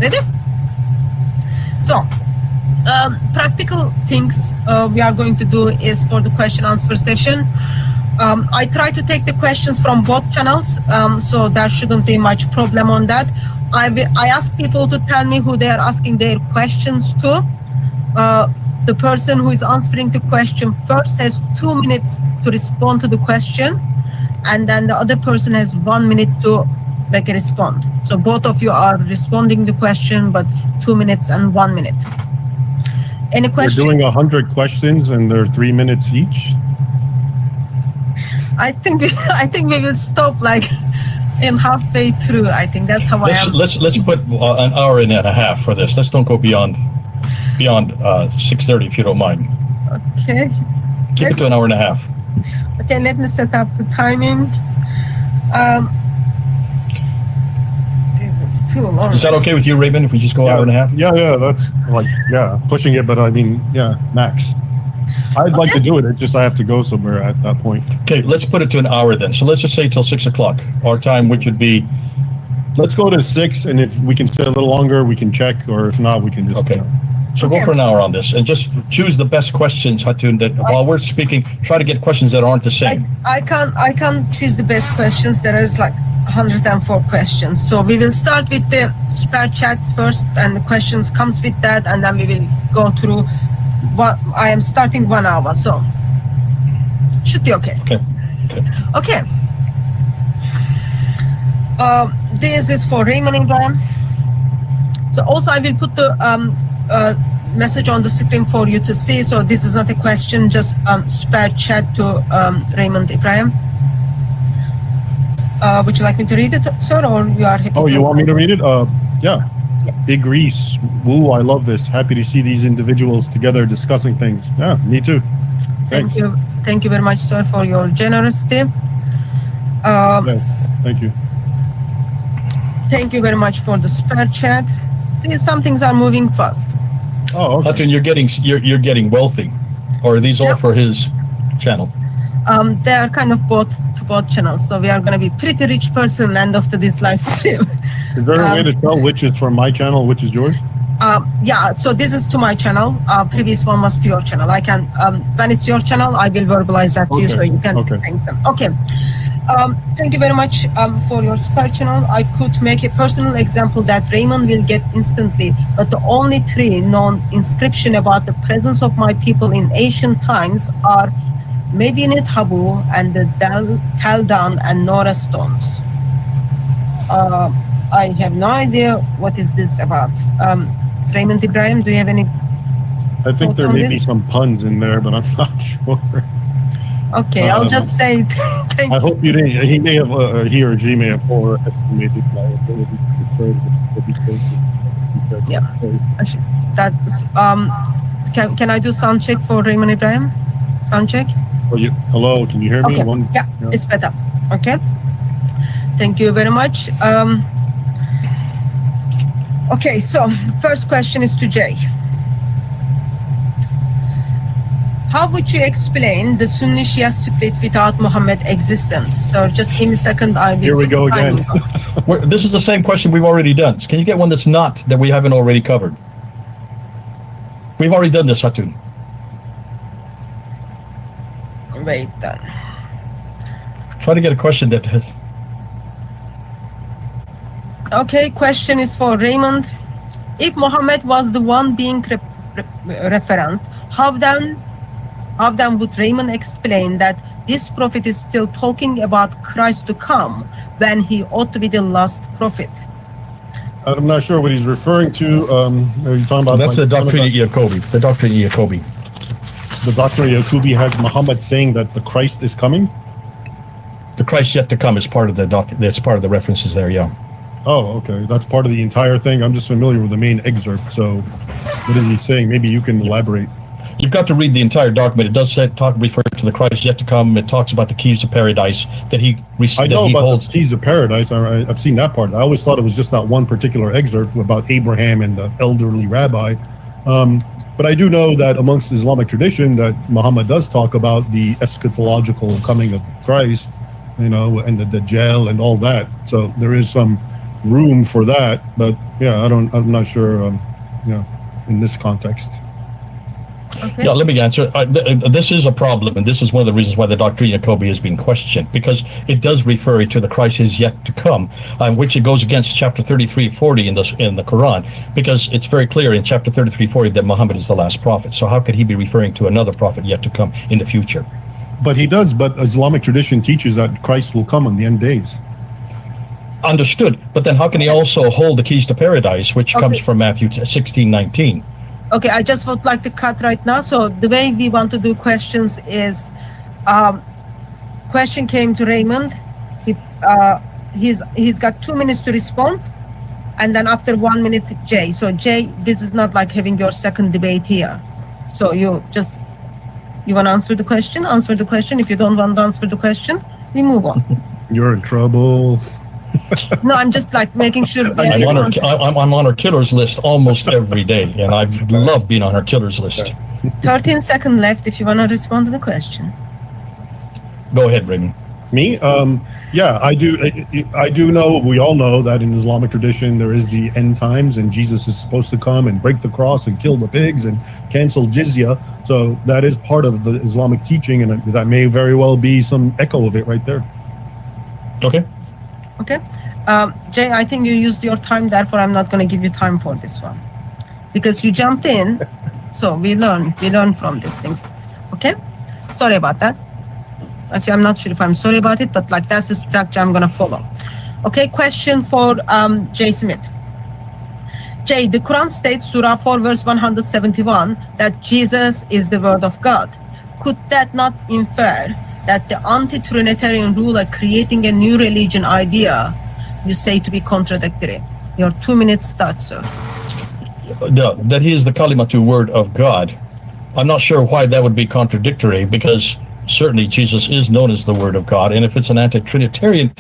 Ready? So, practical things we are going to do is for the question answer session. I try to take the questions from both channels, so there shouldn't be much problem on that. I ask people to tell me who they are asking their questions to. The person who is answering the question first has 2 minutes to respond to the question, and then the other person has 1 minute to make a respond. So both of you are responding to the question, but 2 minutes and 1 minute. Any question? We're doing 100 questions and they're 3 minutes each. I think we will stop like in halfway through. I think that's how I am. Let's put an hour and a half for this. Let's don't go beyond 6:30 if you don't mind. Okay. Keep it to an hour and a half. Okay, let me set up the timing. This is too long. Is that okay with you, Raymond, if we just go hour and a half? Yeah, that's like, pushing it, but I mean, max. I'd like to do it, it's just I have to go somewhere at that point. Okay, let's put it to an hour then. So let's just say till 6 o'clock, our time, which would be... Let's go to 6, and if we can stay a little longer, we can check, or if not, we can just... Okay. So go for an hour on this, and just choose the best questions, Hatun, that while we're speaking, try to get questions that aren't the same. I can't choose the best questions. There is like 104 questions. So we will start with the super chats first, and the questions comes with that, and then we will go through what I am starting 1 hour, so should be okay. Okay. Okay. this is for Raymond Ibrahim. So also I will put the message on the screen for you to see. So this is not a question, just spare chat to Raymond Ibrahim. Would you like me to read it, sir, or you are happy? Oh, you want me to read it? Yeah. Big Greece. Woo, I love this. Happy to see these individuals together discussing things. Yeah, me too. Thanks. Thank you very much, sir, for your generosity. Thank you. Thank you very much for the spare chat. See, some things are moving fast. Oh, okay. Hatun, you're getting wealthy, or are these all for his channel? They are kind of both channels, so we are going to be pretty rich person end of this live stream. Is there a way to tell which is from my channel, which is yours? Yeah, so this is to my channel. Previous one was to your channel. I can, when it's your channel, I will verbalize that to you so you can thank them. Okay. Thank you very much for your spare channel. I could make a personal example that Raymond will get instantly, but the only 3 known inscription about the presence of my people in ancient times are Medinet Habu and the Tel Dan and Nora stones. I have no idea what is this about. Raymond Ibrahim, do you have any? I think there may be some puns in there, but I'm not sure. Okay, I'll just say thank you. I hope you didn't. He may have, he or she may have overestimated my ability to serve. Yeah, that's can I do sound check for Raymond Ibrahim? Sound check. Hello, can you hear me? Okay. Yeah, it's better. Okay. Thank you very much. Okay, so first question is to Jay. How would you explain the Sunni Shia split without Muhammad existence? So just give me a second. Here we go again. This is the same question we've already done. Can you get one that's not, that we haven't already covered? We've already done this, Hatun. Wait then. Try to get a question that has... Okay, question is for Raymond. If Muhammad was the one being referenced, how then would Raymond explain that this prophet is still talking about Christ to come when he ought to be the last prophet? I'm not sure what he's referring to. Are you talking about? That's the Doctrine of Jacobi. The Doctrine of Jacobi. The Doctrine of Jacobi has Muhammad saying that the Christ is coming? The Christ yet to come is part of the that's part of the references there, yeah. Oh, okay. That's part of the entire thing. I'm just familiar with the main excerpt. So what is he saying? Maybe you can elaborate. You've got to read the entire document. It does refer to the Christ yet to come. It talks about the keys of paradise that he received. I know about the keys of paradise. I've seen that part. I always thought it was just that one particular excerpt about Abraham and the elderly rabbi. But I do know that amongst Islamic tradition that Muhammad does talk about the eschatological coming of Christ, and the Dajjal and all that. So there is some room for that. But yeah, I'm not sure, in this context. Okay. Yeah, let me answer. This is a problem, and this is one of the reasons why the Doctrine of Jacobi is being questioned, because it does refer to the Christ is yet to come, which it goes against chapter 33:40 in the Quran, because it's very clear in chapter 33:40 that Muhammad is the last prophet. So how could he be referring to another prophet yet to come in the future? But he does. But Islamic tradition teaches that Christ will come on the end days. Understood. But then how can he also hold the keys to paradise, which comes from Matthew 16:19? Okay, I just would like to cut right now. So the way we want to do questions is, question came to Raymond. He's got 2 minutes to respond, and then after 1 minute, Jay. So Jay, this is not like having your second debate here. So you want to answer the question? Answer the question. If you don't want to answer the question, we move on. You're in trouble. No, I'm just like making sure. I'm on her killers list almost every day, and I love being on her killers list. 13 seconds left if you want to respond to the question. Go ahead, Raymond. Me? Yeah, I do. I do know. We all know that in Islamic tradition there is the end times, and Jesus is supposed to come and break the cross and kill the pigs and cancel jizya. So that is part of the Islamic teaching, and that may very well be some echo of it right there. Okay. Okay. Jay, I think you used your time, therefore I'm not going to give you time for this one. Because you jumped in, so we learn from these things. Okay? Sorry about that. Actually, I'm not sure if I'm sorry about it, but like that's the structure I'm going to follow. Okay, question for Jay Smith. Jay, the Quran states, Surah 4, verse 171, that Jesus is the word of God. Could that not infer that the anti-Trinitarian ruler creating a new religion idea you say to be contradictory? Your 2 minutes start, sir. That he is the kalimatu, word of God. I'm not sure why that would be contradictory, because certainly Jesus is known as the word of God. And if it's an anti-Trinitarian,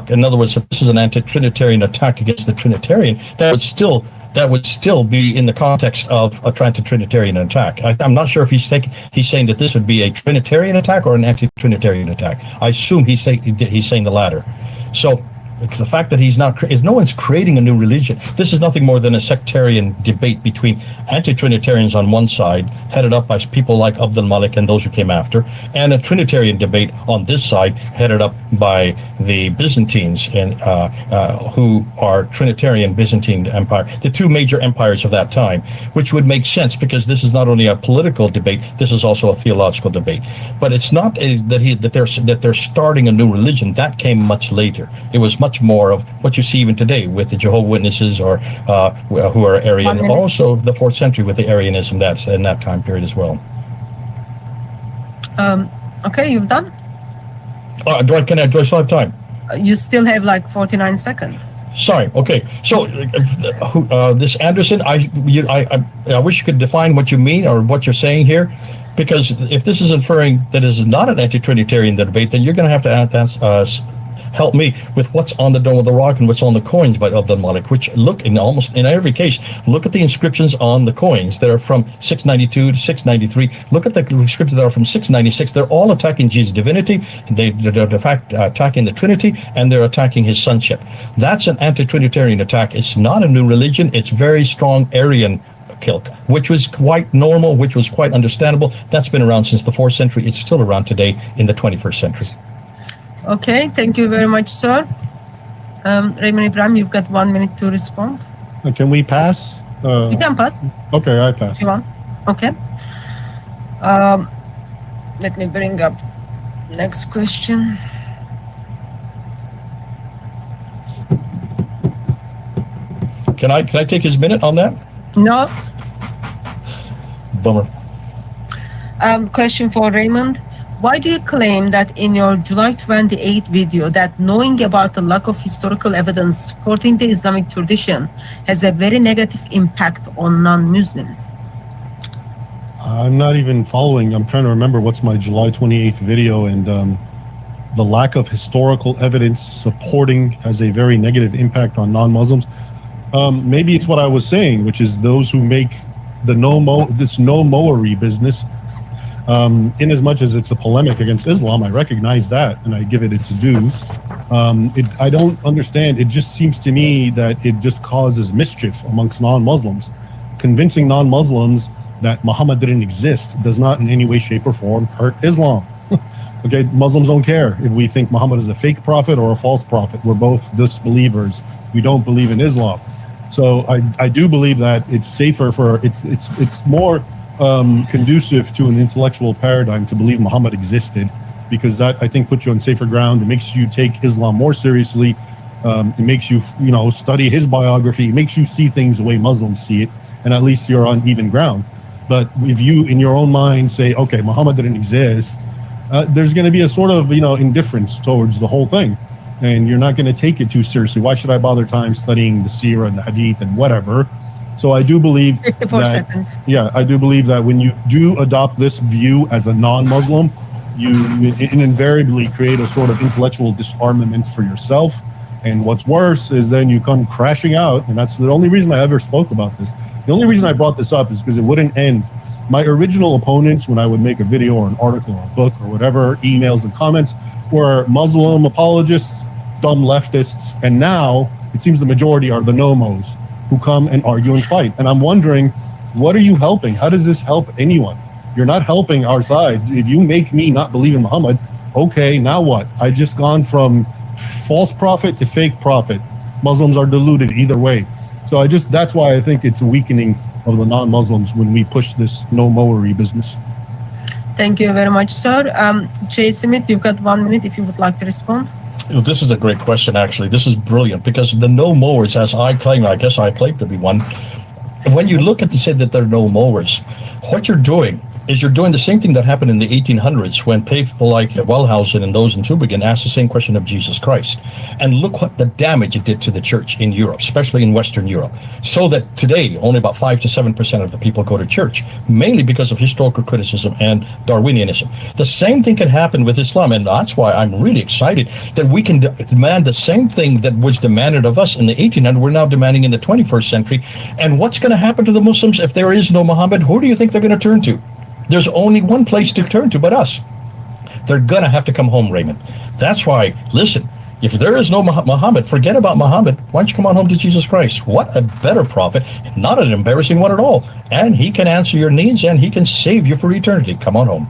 in other words, if this is an anti-Trinitarian attack against the Trinitarian, that would still be in the context of a anti-Trinitarian attack. I'm not sure if he's saying that this would be a Trinitarian attack or an anti-Trinitarian attack. I assume he's saying the latter. So the fact that no one's creating a new religion. This is nothing more than a sectarian debate between anti-Trinitarians on one side, headed up by people like Abdul Malik and those who came after, and a Trinitarian debate on this side, headed up by the Byzantines, and who are Trinitarian Byzantine Empire, the two major empires of that time, which would make sense because this is not only a political debate, this is also a theological debate. But it's not that they're starting a new religion. That came much later. It was much more of what you see even today with the Jehovah's Witnesses or who are Arian. Also the 4th century with the Arianism that's in that time period as well. Okay, you've done? Do I still have time? You still have like 49 seconds. Sorry. Okay. So this Anderson, I wish you could define what you mean or what you're saying here, because if this is inferring that this is not an anti-Trinitarian debate, then you're going to have to help me with what's on the Dome of the Rock and what's on the coins by Abdul Malik, which look almost in every case, look at the inscriptions on the coins that are from 692 to 693. Look at the inscriptions that are from 696. They're all attacking Jesus' divinity. They're in fact attacking the Trinity, and they're attacking his sonship. That's an anti-Trinitarian attack. It's not a new religion. It's very strong Arian kilk, which was quite normal, which was quite understandable. That's been around since the 4th century. It's still around today in the 21st century. Okay, thank you very much, sir. Raymond Ibrahim, you've got 1 minute to respond. Can we pass? You can pass. Okay, I pass. You want? Okay. Let me bring up next question. Can I take his minute on that? No. Bummer. Question for Raymond. Why do you claim that in your July 28 video that knowing about the lack of historical evidence supporting the Islamic tradition has a very negative impact on non-Muslims? I'm not even following. I'm trying to remember what's my July 28th video, and the lack of historical evidence supporting has a very negative impact on non-Muslims. Maybe it's what I was saying, which is those who make the this no-moery business. In as much as it's a polemic against Islam, I recognize that and I give it its due. I don't understand. It just seems to me that it just causes mischief amongst non-Muslims. Convincing non-Muslims that Muhammad didn't exist does not in any way, shape, or form hurt Islam. Okay, Muslims don't care if we think Muhammad is a fake prophet or a false prophet. We're both disbelievers. We don't believe in Islam. So I do believe that it's safer it's more conducive to an intellectual paradigm to believe Muhammad existed, because that, I think, puts you on safer ground. It makes you take Islam more seriously. It makes you, study his biography. It makes you see things the way Muslims see it, and at least you're on even ground. But if you, in your own mind, say, okay, Muhammad didn't exist, there's going to be a sort of, indifference towards the whole thing, and you're not going to take it too seriously. Why should I bother time studying the Seerah and the Hadith and whatever? So I do believe I do believe that when you do adopt this view as a non-Muslim, you invariably create a sort of intellectual disarmament for yourself. And what's worse is then you come crashing out. And that's the only reason I ever spoke about this. The only reason I brought this up is because it wouldn't end. My original opponents, when I would make a video or an article or a book or whatever, emails and comments, were Muslim apologists, dumb leftists. And now it seems the majority are the nomos, who come and argue and fight. And I'm wondering, what are you helping? How does this help anyone? You're not helping our side. If you make me not believe in Muhammad, okay, now what? I just gone from false prophet to fake prophet. Muslims are deluded either way. So that's why I think it's a weakening of the non-Muslims when we push this no-moery business. Thank you very much, sir. Jay Smith, you've got 1 minute if you would like to respond. This is a great question, actually. This is brilliant because the no mowers, as I guess I claim to be one. When you look at the say that there are no mowers, what you're doing is you're doing the same thing that happened in the 1800s when people like Wellhausen and those in Tübingen asked the same question of Jesus Christ. And look what the damage it did to the church in Europe, especially in Western Europe. So that today, only about 5 to 7% of the people go to church, mainly because of historical criticism and Darwinianism. The same thing can happen with Islam, and that's why I'm really excited that we can demand the same thing that was demanded of us in the 1800s, we're now demanding in the 21st century. And what's going to happen to the Muslims if there is no Muhammad? Who do you think they're going to turn to? There's only one place to turn to but us. They're going to have to come home, Raymond. That's why, listen, if there is no Muhammad, forget about Muhammad. Why don't you come on home to Jesus Christ? What a better prophet, not an embarrassing one at all. And he can answer your needs and he can save you for eternity. Come on home.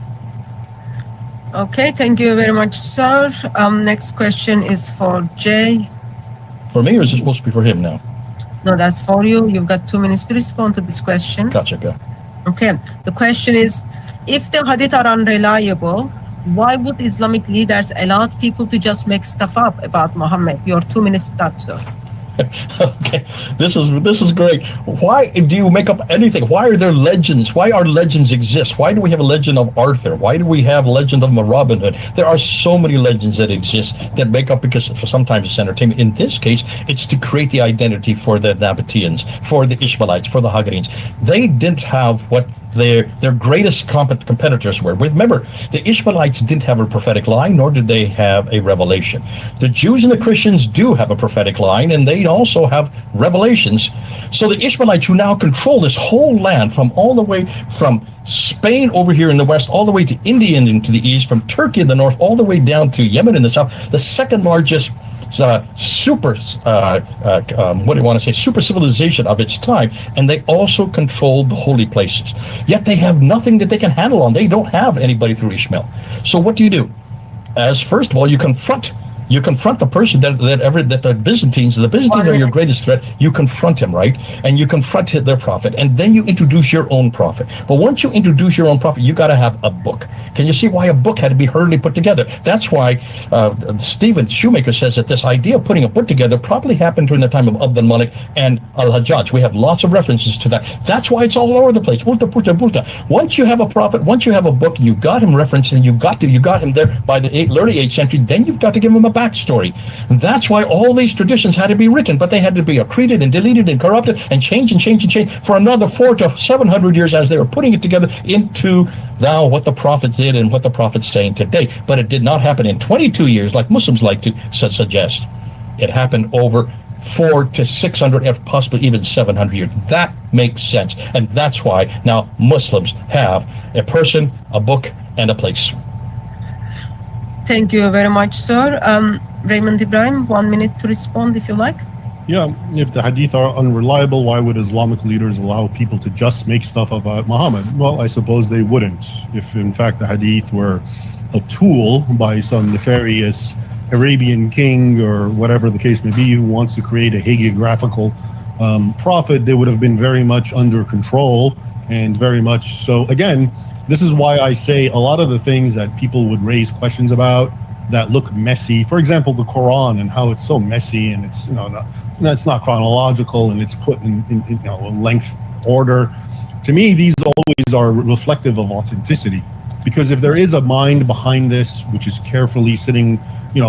Okay, thank you very much, sir. Next question is for Jay. For me, or is it supposed to be for him now? No, that's for you. You've got 2 minutes to respond to this question. Gotcha, go. Okay, the question is, if the hadith are unreliable, why would Islamic leaders allow people to just make stuff up about Muhammad? Your 2 minutes start, sir. Okay, this is great. Why do you make up anything? Why are there legends? Why are legends exist? Why do we have a legend of Arthur? Why do we have a legend of Robin Hood? There are so many legends that exist that make up because sometimes it's entertainment. In this case, it's to create the identity for the Nabateans, for the Ishmaelites, for the Hagarians. They didn't have what their greatest competitors were. Remember, the Ishmaelites didn't have a prophetic line, nor did they have a revelation. The Jews and the Christians do have a prophetic line, and they also have revelations. So the Ishmaelites, who now control this whole land from all the way from Spain over here in the west, all the way to India into the east, from Turkey in the north, all the way down to Yemen in the south, the second largest super civilization of its time, and they also control the holy places. Yet they have nothing that they can handle on. They don't have anybody through Ishmael. So what do? As first of all, you confront the person that the Byzantines are your greatest threat. You confront him, right? And you confront their prophet, and then you introduce your own prophet. But once you introduce your own prophet, you got to have a book. Can you see why a book had to be hurriedly put together? That's why Stephen Shoemaker says that this idea of putting a book together probably happened during the time of Abd al-Malik and al-Hajjaj. We have lots of references to that. That's why it's all over the place. Once you have a prophet, once you have a book, you got him referenced, and you got him there by the early 8th century, then you've got to give him a backstory. And that's why all these traditions had to be written, but they had to be accreted and deleted and corrupted and changed for another 400 to 700 years as they were putting it together into now what the prophets did and what the prophet's saying today. But it did not happen in 22 years like Muslims like to suggest. It happened over 400 to 600, possibly even 700 years. That makes sense. And that's why now Muslims have a person, a book, and a place. Thank you very much, sir. Raymond Ibrahim, 1 minute to respond if you like. Yeah, if the hadith are unreliable, why would Islamic leaders allow people to just make stuff about Muhammad? Well, I suppose they wouldn't. If in fact the hadith were a tool by some nefarious Arabian king or whatever the case may be who wants to create a hagiographical prophet, they would have been very much under control and very much so. Again, this is why I say a lot of the things that people would raise questions about that look messy, for example, the Quran and how it's so messy and it's it's not chronological and it's put in length order. To me, these always are reflective of authenticity, because if there is a mind behind this, which is carefully sitting,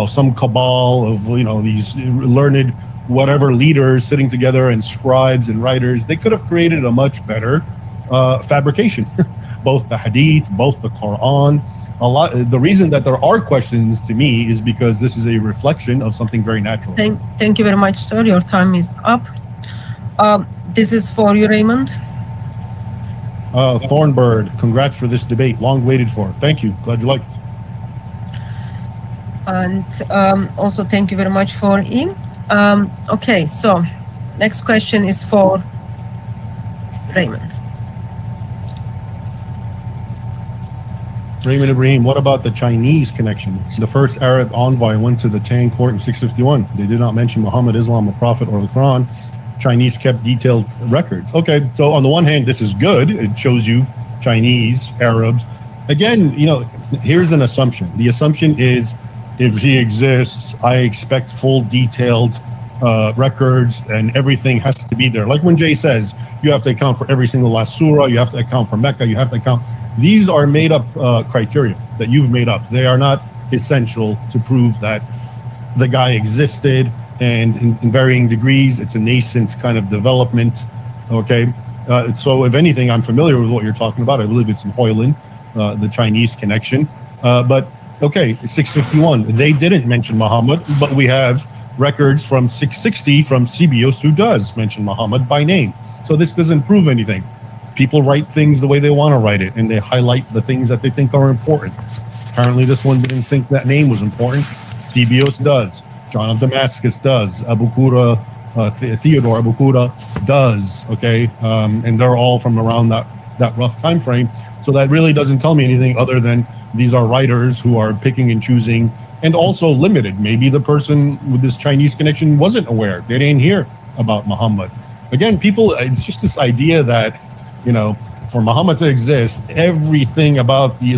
some cabal of these learned whatever leaders sitting together and scribes and writers, they could have created a much better fabrication. Both the hadith, both the Quran. The reason that there are questions to me is because this is a reflection of something very natural. Thank you very much, sir. Your time is up. This is for you, Raymond. Thornbird, congrats for this debate. Long waited for. Thank you. Glad you liked it. And also thank you very much for him. Okay, so next question is for Raymond. Raymond Ibrahim, what about the Chinese connection? The first Arab envoy went to the Tang court in 651. They did not mention Muhammad, Islam, the Prophet, or the Quran. Chinese kept detailed records. Okay, so on the one hand, this is good. It shows you Chinese, Arabs. Again, here's an assumption. The assumption is if he exists, I expect full detailed records, and everything has to be there. Like when Jay says, you have to account for every single last surah, you have to account for Mecca, you have to account. These are made up criteria that you've made up. They are not essential to prove that the guy existed, and in varying degrees, it's a nascent kind of development. Okay. So if anything, I'm familiar with what you're talking about. I believe it's in Hoyland, the Chinese connection. But okay, 651, they didn't mention Muhammad, but we have records from 660 from CBOS who does mention Muhammad by name. So this doesn't prove anything. People write things the way they want to write it, and they highlight the things that they think are important. Apparently this one didn't think that name was important. CBOS does. John of Damascus does. Abu Qura, Theodore Abu Qura does. Okay, and they're all from around that rough time frame. So that really doesn't tell me anything other than these are writers who are picking and choosing, and also limited. Maybe the person with this Chinese connection wasn't aware. They didn't hear about Muhammad. Again, people, it's just this idea that, you know, for Muhammad to exist, everything about the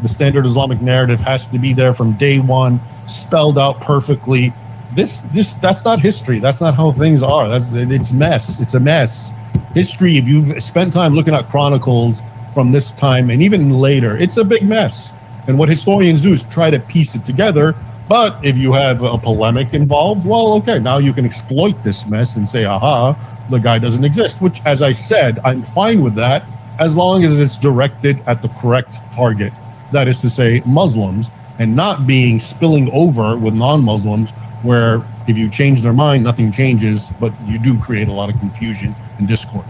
standard Islamic narrative has to be there from day one, spelled out perfectly. That's not history. That's not how things are. It's mess. It's a mess. History, if you've spent time looking at chronicles from this time and even later, it's a big mess. And what historians do is try to piece it together. But if you have a polemic involved, well, okay, now you can exploit this mess and say, aha, the guy doesn't exist, which, as I said, I'm fine with that as long as it's directed at the correct target. That is to say, Muslims, and not spilling over with non-Muslims, where if you change their mind, nothing changes, but you do create a lot of confusion and discord.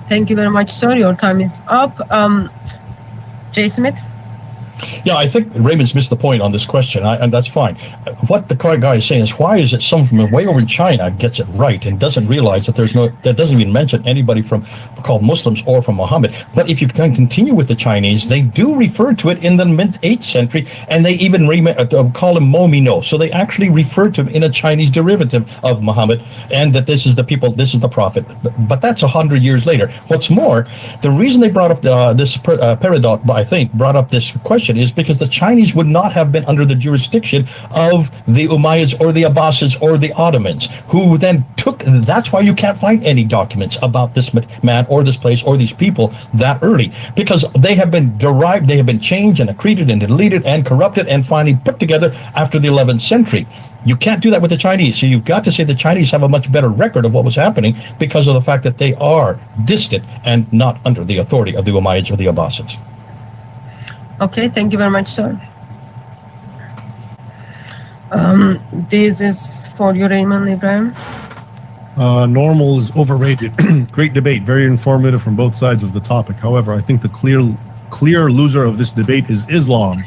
Thank you very much, sir. Your time is up. Jay Smith? Yeah, I think Raymond's missed the point on this question, and that's fine. What the guy is saying is, why is it someone from way over in China gets it right and doesn't realize that that doesn't even mention anybody from called Muslims or from Muhammad? But if you can continue with the Chinese, they do refer to it in the mid-8th century, and they even call him Momino. So they actually refer to him in a Chinese derivative of Muhammad, and that this is the people, this is the prophet. But that's 100 years later. What's more, the reason they brought up this paradox, I think, brought up this question is because the Chinese would not have been under the jurisdiction of the Umayyads or the Abbasids or the Ottomans, who then that's why you can't find any documents about this man or this place or these people that early, because they have been derived, they have been changed and accreted and deleted and corrupted and finally put together after the 11th century. You can't do that with the Chinese. So you've got to say the Chinese have a much better record of what was happening because of the fact that they are distant and not under the authority of the Umayyads or the Abbasids. Okay, thank you very much, sir. This is for you, Raymond Ibrahim. Normal is overrated. Great debate, very informative from both sides of the topic. However, I think the clear loser of this debate is Islam.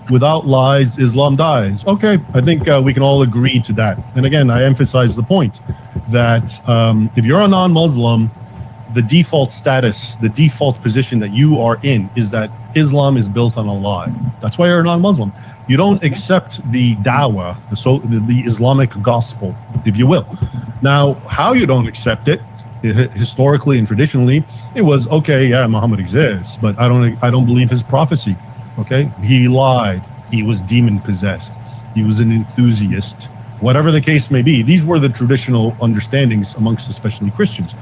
Without lies, Islam dies. Okay, I think we can all agree to that. And again, I emphasize the point that if you're a non-Muslim, the default status, the default position that you are in is that Islam is built on a lie. That's why you're a non-Muslim. You don't accept the dawah, the Islamic gospel, if you will. Now, how you don't accept it, historically and traditionally, it was, okay, yeah, Muhammad exists, but I don't believe his prophecy. Okay, he lied. He was demon possessed. He was an enthusiast. Whatever the case may be, these were the traditional understandings amongst especially Christians.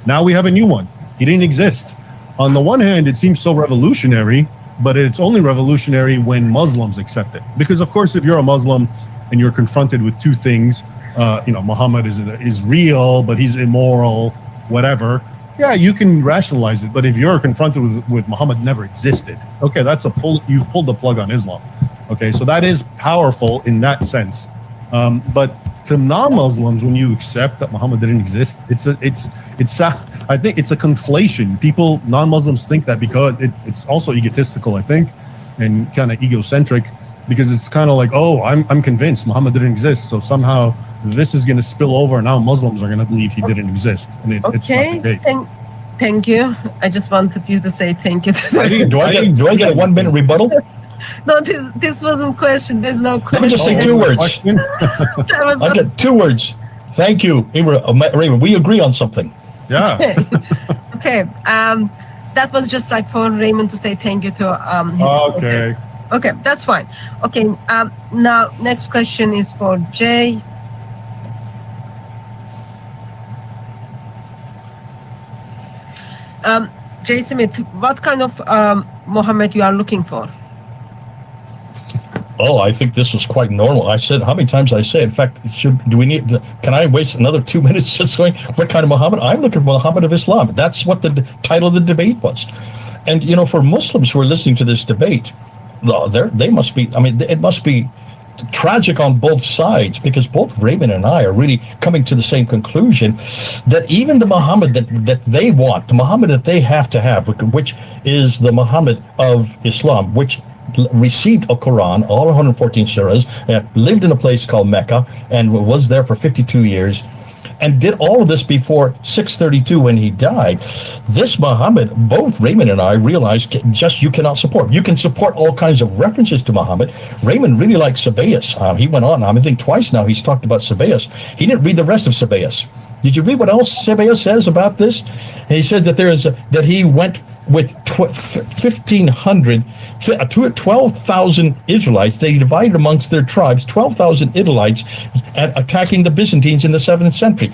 Now we have a new one. He didn't exist. On the one hand, it seems so revolutionary, but it's only revolutionary when Muslims accept it. Because of course, if you're a Muslim and you're confronted with two things, Muhammad is real, but he's immoral, whatever. Yeah, you can rationalize it. But if you're confronted with Muhammad never existed, okay, you've pulled the plug on Islam. Okay, so that is powerful in that sense. But to non-Muslims, when you accept that Muhammad didn't exist, I think it's a conflation. People, non-Muslims, think that because it's also egotistical, I think, and kind of egocentric, because it's kind of like, oh, I'm convinced Muhammad didn't exist, so somehow this is going to spill over, and now Muslims are going to believe he didn't exist, and it's not the case. Thank you. I just wanted you to say thank you. Do I get a 1 minute rebuttal? No, this wasn't question. There's no question. Let me just say 2 words. I get 2 words. Thank you, Raymond. We agree on something. Yeah. Okay. That was just like for Raymond to say thank you to his Okay. Okay, that's fine. Okay, now next question is for Jay. Jay Smith, what kind of Muhammad you are looking for? Oh, I think this was quite normal. I said, how many times did I say? In fact, can I waste another 2 minutes just going, what kind of Muhammad? I'm looking for Muhammad of Islam. That's what the title of the debate was. And, for Muslims who are listening to this debate, they must be, it must be tragic on both sides, because both Raymond and I are really coming to the same conclusion that even the Muhammad that they want, the Muhammad that they have to have, which is the Muhammad of Islam, which received a Quran, all 114 surahs, lived in a place called Mecca, and was there for 52 years, and did all of this before 632 when he died. This Muhammad, both Raymond and I realized you cannot support. You can support all kinds of references to Muhammad. Raymond really likes Sabaeus. He went on, I think twice now he's talked about Sabaeus. He didn't read the rest of Sabaeus. Did you read what else Sabaeus says about this? He said that that he went with 12,000 Israelites. They divided amongst their tribes, 12,000 Israelites, attacking the Byzantines in the 7th century.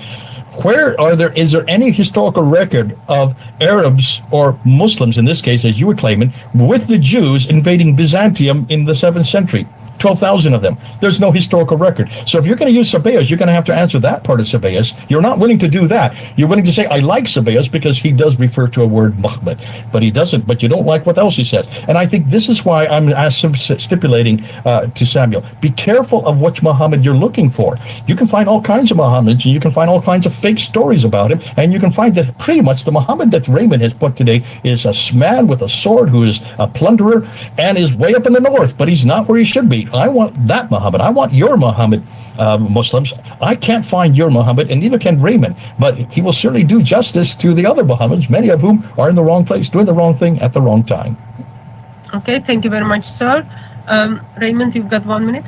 Is there any historical record of Arabs or Muslims, in this case, as you were claiming, with the Jews invading Byzantium in the 7th century? 12,000 of them. There's no historical record. So if you're going to use Sabaeus, you're going to have to answer that part of Sabaeus. You're not willing to do that. You're willing to say, I like Sabaeus because he does refer to a word Muhammad, but he doesn't, but you don't like what else he says. And I think this is why I'm stipulating to Samuel, be careful of which Muhammad you're looking for. You can find all kinds of Muhammads, and you can find all kinds of fake stories about him, and you can find that pretty much the Muhammad that Raymond has put today is a man with a sword who is a plunderer and is way up in the north, but he's not where he should be. I want that Muhammad. I want your Muhammad, Muslims. I can't find your Muhammad, and neither can Raymond, but he will certainly do justice to the other Muhammads, many of whom are in the wrong place, doing the wrong thing at the wrong time. Okay, thank you very much, sir. Raymond, you've got 1 minute.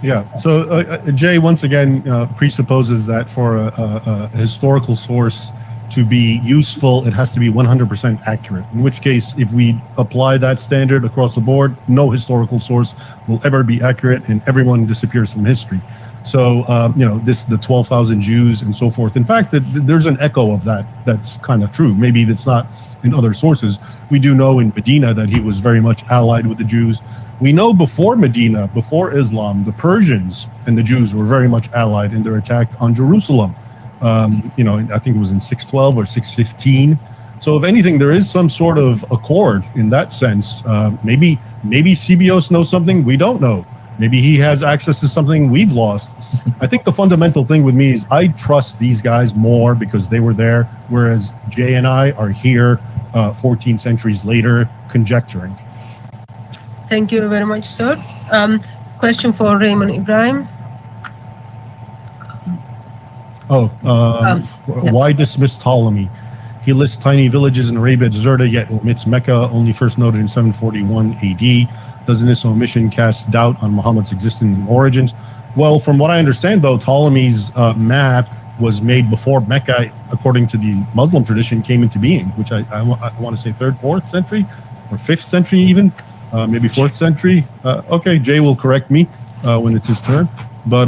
Yeah. So Jay once again presupposes that for a historical source to be useful, it has to be 100% accurate. In which case, if we apply that standard across the board, no historical source will ever be accurate, and everyone disappears from history. So, the 12,000 Jews and so forth. In fact, there's an echo of that. That's kind of true. Maybe it's not in other sources. We do know in Medina that he was very much allied with the Jews. We know before Medina, before Islam, the Persians and the Jews were very much allied in their attack on Jerusalem. I think it was in 612 or 615. So if anything, there is some sort of accord in that sense. Maybe CBOS knows something we don't know. Maybe he has access to something we've lost. I think the fundamental thing with me is I trust these guys more because they were there, whereas Jay and I are here 14 centuries later conjecturing. Thank you very much, sir. Question for Raymond Ibrahim. Why dismiss Ptolemy? He lists tiny villages in Arabia Deserta, yet omits Mecca, only first noted in 741 AD. Doesn't this omission cast doubt on Muhammad's existence and origins? Well, from what I understand, though, Ptolemy's map was made before Mecca, according to the Muslim tradition, came into being, which I want to say 3rd, 4th century, or 5th century even, maybe 4th century. Okay, Jay will correct me when it's his turn. But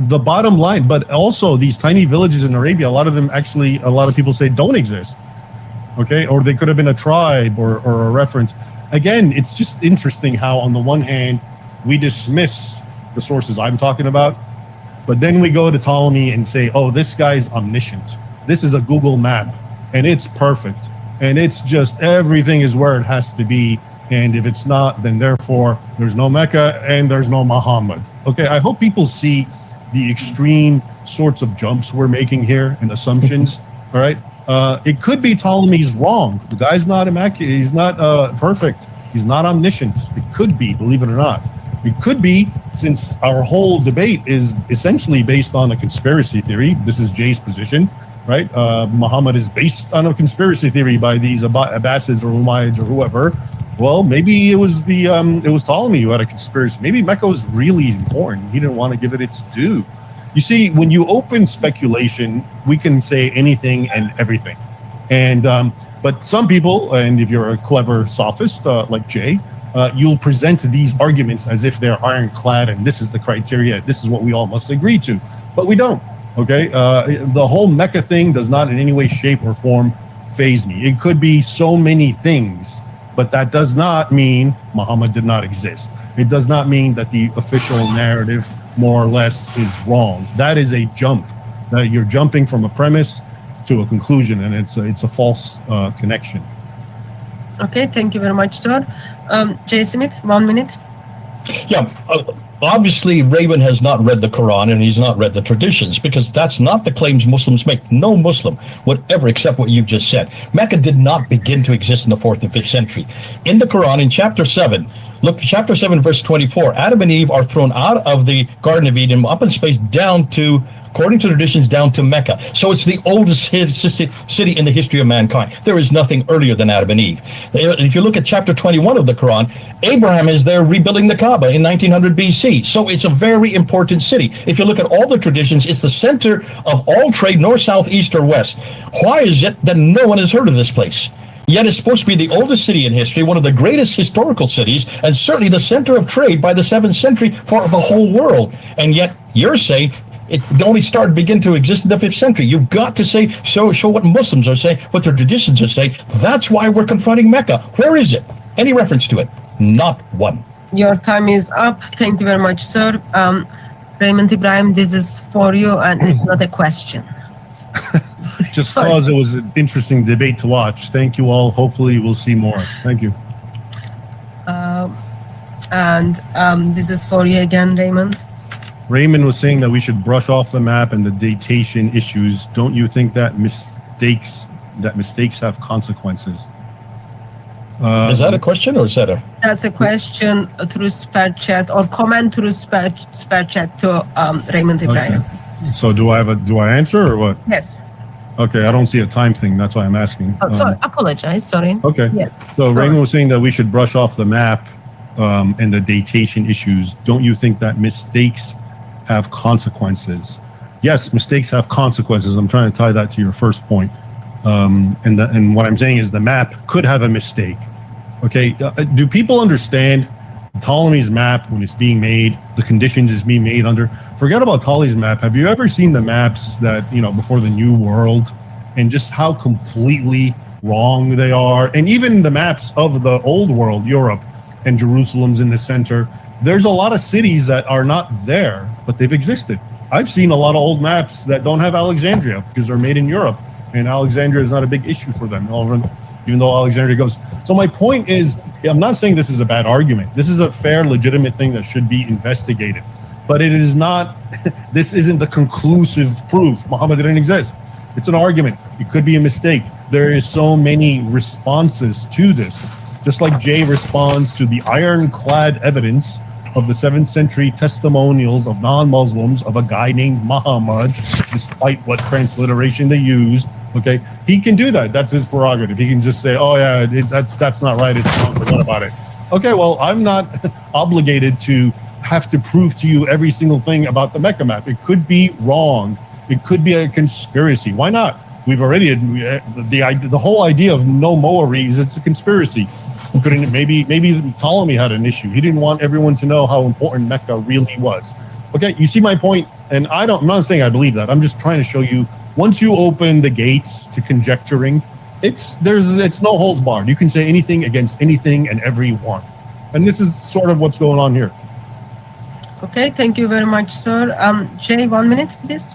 the bottom line, but also these tiny villages in Arabia, a lot of people say don't exist. Okay, or they could have been a tribe or a reference. Again, it's just interesting how on the one hand, we dismiss the sources I'm talking about, but then we go to Ptolemy and say, oh, this guy's omniscient. This is a Google map and it's perfect. And it's just everything is where it has to be. And if it's not, then therefore there's no Mecca and there's no Muhammad. Okay, I hope people see the extreme sorts of jumps we're making here and assumptions. All right, it could be Ptolemy's wrong. The guy's not immaculate. He's not perfect. He's not omniscient. It could be, believe it or not. It could be, since our whole debate is essentially based on a conspiracy theory. This is Jay's position, right? Muhammad is based on a conspiracy theory by these Abbasids or Umayyads or whoever. Well, maybe it was Ptolemy who had a conspiracy. Maybe Mecca was really important. He didn't want to give it its due. You see, when you open speculation, we can say anything and everything. And but But some people, and if you're a clever sophist like Jay, you'll present these arguments as if they're ironclad and this is the criteria, this is what we all must agree to. But we don't, okay? The whole Mecca thing does not in any way, shape, or form faze me. It could be so many things, but that does not mean Muhammad did not exist. It does not mean that the official narrative, more or less, is wrong. That is a jump. That you're jumping from a premise to a conclusion, and it's a false connection. Okay, thank you very much, sir. Jay Smith, 1 minute. Yeah, obviously Raymond has not read the Quran and he's not read the traditions, because that's not the claims Muslims make. No Muslim would ever accept what you've just said. Mecca did not begin to exist in the 4th and 5th century. In the Quran, in chapter 7, look, chapter 7, verse 24, Adam and Eve are thrown out of the Garden of Eden, up in space, down to, according to traditions, down to Mecca. So it's the oldest city in the history of mankind. There is nothing earlier than Adam and Eve. If you look at chapter 21 of the Quran, Abraham is there rebuilding the Kaaba in 1900 BC. So it's a very important city. If you look at all the traditions, it's the center of all trade, north, south, east, or west. Why is it that no one has heard of this place? Yet it's supposed to be the oldest city in history, one of the greatest historical cities, and certainly the center of trade by the 7th century for the whole world. And yet you're saying it only begin to exist in the 5th century. You've got to say, show what Muslims are saying, what their traditions are saying. That's why we're confronting Mecca. Where is it? Any reference to it? Not one. Your time is up. Thank you very much, sir. Raymond Ibrahim, this is for you, and it's not a question. Just because it was an interesting debate to watch. Thank you all. Hopefully we'll see more. Thank you. This is for you again, Raymond. Raymond was saying that we should brush off the map and the datation issues. Don't you think that mistakes have consequences? Is that a question or is that a? That's a question through Super Chat or comment through Super Chat to Raymond Ibrahim. Okay. So do I answer or what? Yes. Okay, I don't see a time thing. That's why I'm asking. Oh, sorry, apologize. Sorry. Okay. Yes. So Raymond was saying that we should brush off the map and the datation issues. Don't you think that mistakes have consequences? Yes, mistakes have consequences. I'm trying to tie that to your first point. And what I'm saying is the map could have a mistake. Okay, do people understand Ptolemy's map when it's being made, the conditions it's being made under? Forget about Ptolemy's map. Have you ever seen the maps that, before the New World, and just how completely wrong they are? And even the maps of the Old World, Europe, and Jerusalem's in the center, there's a lot of cities that are not there, but they've existed. I've seen a lot of old maps that don't have Alexandria because they're made in Europe, and Alexandria is not a big issue for them, even though Alexandria goes. So my point is, I'm not saying this is a bad argument. This is a fair, legitimate thing that should be investigated. But it is not, this isn't the conclusive proof Muhammad didn't exist. It's an argument. It could be a mistake. There is so many responses to this. Just like Jay responds to the ironclad evidence of the 7th century testimonials of non-Muslims of a guy named Muhammad, despite what transliteration they used. Okay, he can do that. That's his prerogative. He can just say, "Oh yeah, that's not right. It's wrong. Forget about it." Okay, well, I'm not obligated to have to prove to you every single thing about the Mecca map. It could be wrong. It could be a conspiracy. Why not? We've already the whole idea of no Moaries. It's a conspiracy. Couldn't maybe Ptolemy had an issue. He didn't want everyone to know how important Mecca really was. Okay, you see my point, and I'm not saying I believe that. I'm just trying to show you. Once you open the gates to conjecturing, it's no holds barred. You can say anything against anything and everyone, and this is sort of what's going on here. Okay, thank you very much, sir. Jay, 1 minute, please.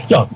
Yeah,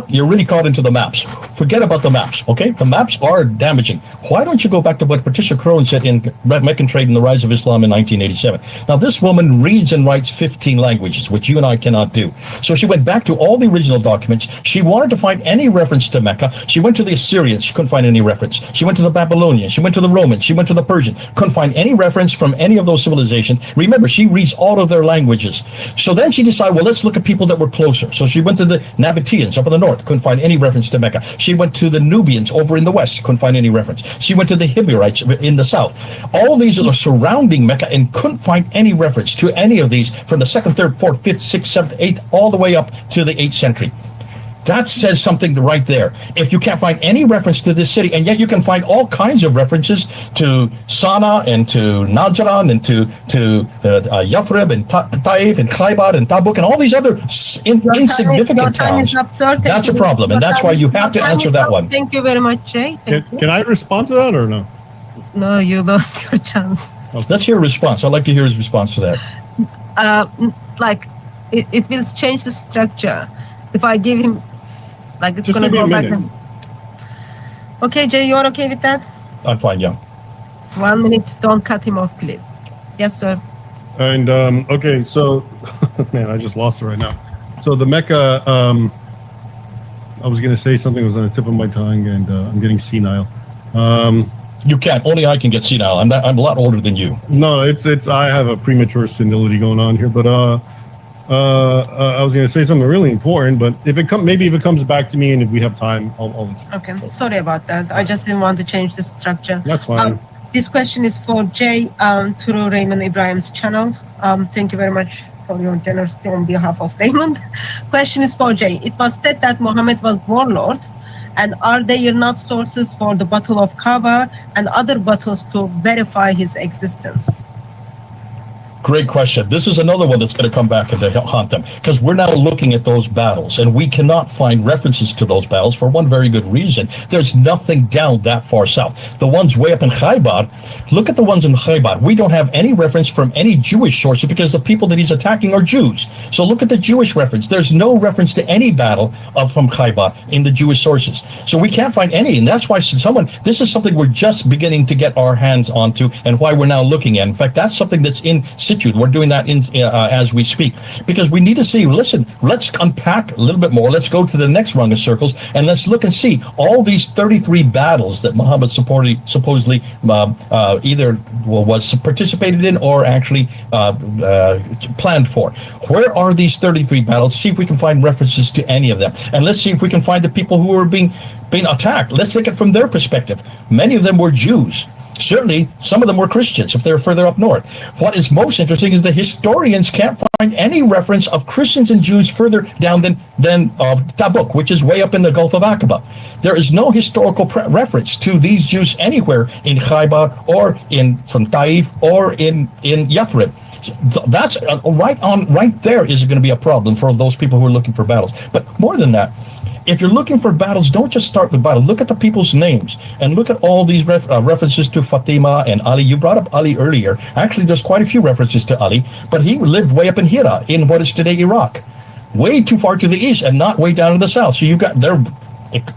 you're really caught into the maps. Forget about the maps, okay? The maps are damaging. Why don't you go back to what Patricia Crone said in Meccan Trade and the Rise of Islam in 1987? Now, this woman reads and writes 15 languages, which you and I cannot do. So she went back to all the original documents. She wanted to find any reference to Mecca. She went to the Assyrians. She couldn't find any reference. She went to the Babylonians. She went to the Romans. She went to the Persians. Couldn't find any reference from any of those civilizations. Remember, she reads all of their languages. So then she decided, well, let's look at people that were closer. So she went to the Nabateans up in the north, couldn't find any reference to Mecca. She went to the Nubians over in the west, couldn't find any reference. She went to the Himyarites in the south. All these are surrounding Mecca and couldn't find any reference to any of these from the 2nd, 3rd, 4th, 5th, 6th, 7th, 8th, all the way up to the 8th century. That says something right there. If you can't find any reference to this city, and yet you can find all kinds of references to Sana and to Najran and to Yathrib and Taif and Khaybar and Tabuk and all these other insignificant towns. That's a problem, and that's why you have to answer that one. Thank you very much, Jay. Can I respond to that or no? No, you lost your chance. Let's hear a response. I'd like to hear his response to that. It will change the structure. If I give him, it's Just going to give me go a back. minute. Okay, Jay, you're okay with that? I'm fine, yeah. 1 minute. Don't cut him off, please. Yes, sir. And okay, so man, I just lost it right now. So the Mecca, I was going to say something that was on the tip of my tongue, and I'm getting senile. You can't. Only I can get senile. I'm a lot older than you. No, it's I have a premature senility going on here, but I was going to say something really important, but if it comes back to me, and if we have time, I'll Okay, sorry about that. I just didn't want to change the structure. That's fine. This question is for Jay through Raymond Ibrahim's channel. Thank you very much for your generosity on behalf of Raymond. Question is for Jay. It was said that Muhammad was warlord, and are there not sources for the Battle of Khaybar and other battles to verify his existence? Great question. This is another one that's going to come back and to haunt them, because we're now looking at those battles and we cannot find references to those battles for one very good reason. There's nothing down that far south. The ones way up in Khaybar, look at the ones in Khaybar. We don't have any reference from any Jewish sources because the people that he's attacking are Jews. So look at the Jewish reference. There's no reference to any battle from Khaybar in the Jewish sources. So we can't find any. And that's why this is something we're just beginning to get our hands onto, and why we're now looking at. In fact, that's something that's in situ. We're doing that as we speak, because we need to see, listen, let's unpack a little bit more. Let's go to the next rung of circles and let's look and see all these 33 battles that Muhammad supposedly either was participated in or actually planned for. Where are these 33 battles? See if we can find references to any of them. And let's see if we can find the people who were being attacked. Let's look at it from their perspective. Many of them were Jews. Certainly, some of them were Christians if they're further up north. What is most interesting is the historians can't find any reference of Christians and Jews further down than Tabuk, which is way up in the Gulf of Aqaba. There is no historical reference to these Jews anywhere in Khaybar or from Taif or in Yathrib. That's right there is going to be a problem for those people who are looking for battles. But more than that, if you're looking for battles, don't just start with battles. Look at the people's names and look at all these references to Fatima and Ali. You brought up Ali earlier. Actually, there's quite a few references to Ali, but he lived way up in Hira, in what is today Iraq, way too far to the east and not way down in the south. So you've got there.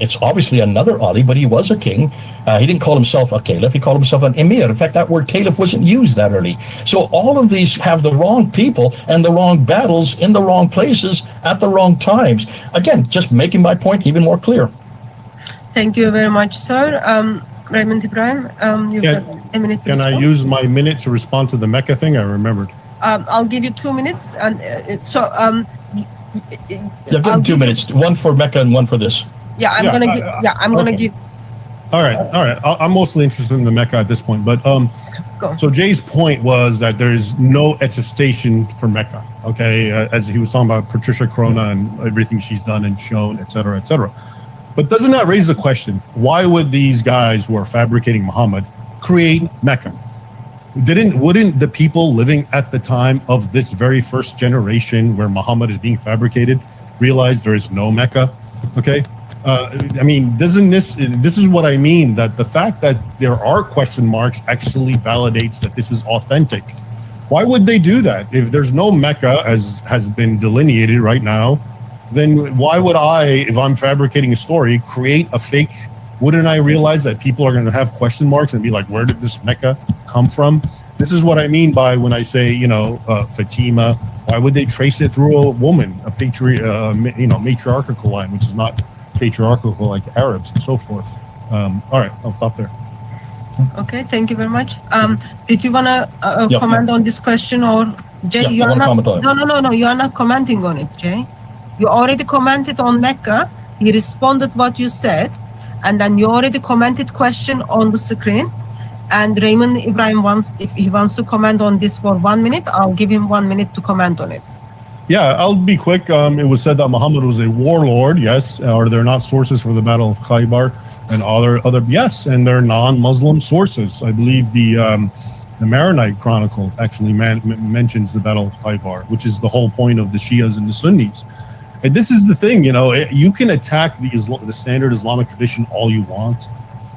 It's obviously another Ali, but he was a king. He didn't call himself a caliph. He called himself an emir. In fact, that word caliph wasn't used that early. So all of these have the wrong people and the wrong battles in the wrong places at the wrong times. Again, just making my point even more clear. Thank you very much, sir. Raymond Ibrahim, you've got a minute to respond. Can I use my minute to respond to the Mecca thing? I remembered. I'll give you 2 minutes. And give him 2 minutes. One for Mecca and one for this. Yeah, I'm gonna give. All right. I'm mostly interested in the Mecca at this point, but Go. So Jay's point was that there's no attestation for Mecca. Okay, as he was talking about Patricia Corona and everything she's done and shown, et cetera, et cetera. But doesn't that raise the question? Why would these guys who are fabricating Muhammad create Mecca? Wouldn't the people living at the time of this very first generation where Muhammad is being fabricated realize there is no Mecca? Okay. I mean, this is what I mean, that the fact that there are question marks actually validates that this is authentic. Why would they do that? If there's no Mecca, as has been delineated right now, then why would I, if I'm fabricating a story, create a fake? Wouldn't I realize that people are going to have question marks and be like, where did this Mecca come from? This is what I mean by when I say, Fatima. Why would they trace it through a woman, a matriarchal line, which is not patriarchal like Arabs and so forth. All right, I'll stop there. Okay, thank you very much. Did you want to comment on this question, or Jay? You are not. No. You are not commenting on it, Jay. You already commented on Mecca. He responded what you said, and then you already commented question on the screen. And Raymond Ibrahim if he wants to comment on this for 1 minute, I'll give him 1 minute to comment on it. Yeah, I'll be quick. It was said that Muhammad was a warlord. Yes. Are there not sources for the Battle of Khaybar and other? Yes, and they're non-Muslim sources. I believe the Maronite Chronicle actually mentions the Battle of Khaybar, which is the whole point of the Shias and the Sunnis. And this is the thing, you can attack the standard Islamic tradition all you want,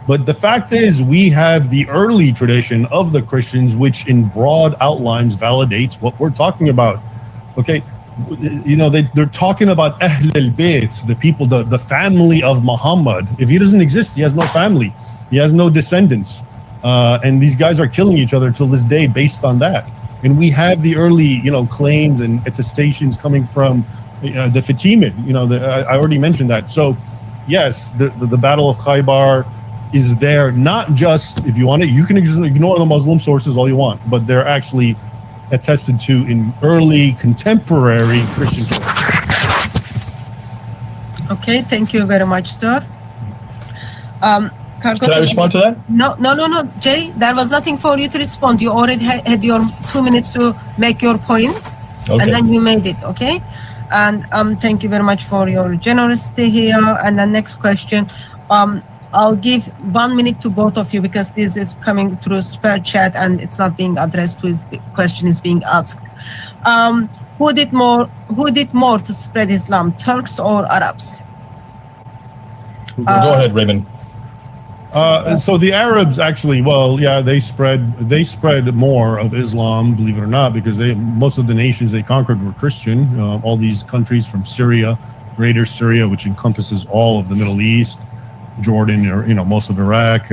but the fact is we have the early tradition of the Christians, which in broad outlines validates what we're talking about. Okay, they're talking about Ahl al-Bayt, the people, the family of Muhammad. If he doesn't exist, he has no family, he has no descendants. And these guys are killing each other till this day based on that. And we have the early, claims and attestations coming from the Fatimid. I already mentioned that. So, yes, the Battle of Khaybar is there. Not just, if you want it, you can ignore the Muslim sources all you want, but they're actually attested to in early contemporary Christian sources. Okay, thank you very much, sir. Can I respond to that? No, Jay, there was nothing for you to respond. You already had your 2 minutes to make your points, and then you made it, okay? And thank you very much for your generosity here. And the next question, I'll give 1 minute to both of you because this is coming through super chat and it's not being addressed to his question is being asked. Who did more to spread Islam, Turks or Arabs? Go ahead, Raymond. So the Arabs actually, they spread more of Islam, believe it or not, because most of the nations they conquered were Christian. All these countries from Syria, Greater Syria, which encompasses all of the Middle East, Jordan, or most of Iraq,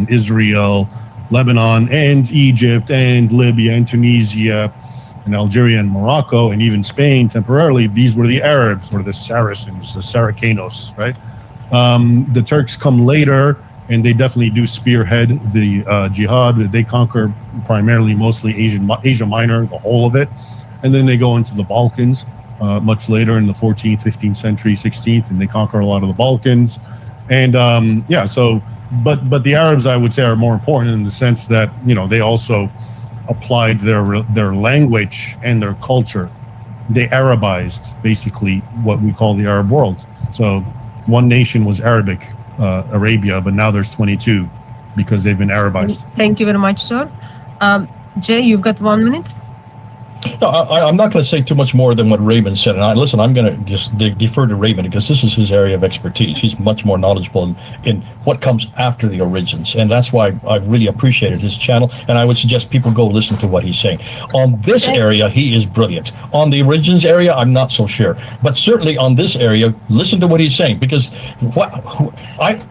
Israel, Lebanon, and Egypt, and Libya, and Tunisia, and Algeria, and Morocco, and even Spain temporarily. These were the Arabs, or the Saracens, the Saracanos, right? The Turks come later. And they definitely do spearhead the jihad. They conquer primarily, mostly Asia Minor, the whole of it. And then they go into the Balkans much later in the 14th, 15th century, 16th, and they conquer a lot of the Balkans. And but the Arabs, I would say, are more important in the sense that, they also applied their language and their culture. They Arabized, basically, what we call the Arab world. So one nation was Arabic, Arabia, but now there's 22 because they've been Arabized. Thank you very much, sir. Jay, you've got 1 minute. No, I'm not going to say too much more than what Raymond said. And I'm going to just defer to Raymond because this is his area of expertise. He's much more knowledgeable in what comes after the origins. And that's why I've really appreciated his channel. And I would suggest people go listen to what he's saying. On this area, he is brilliant. On the origins area, I'm not so sure. But certainly on this area, listen to what he's saying. Because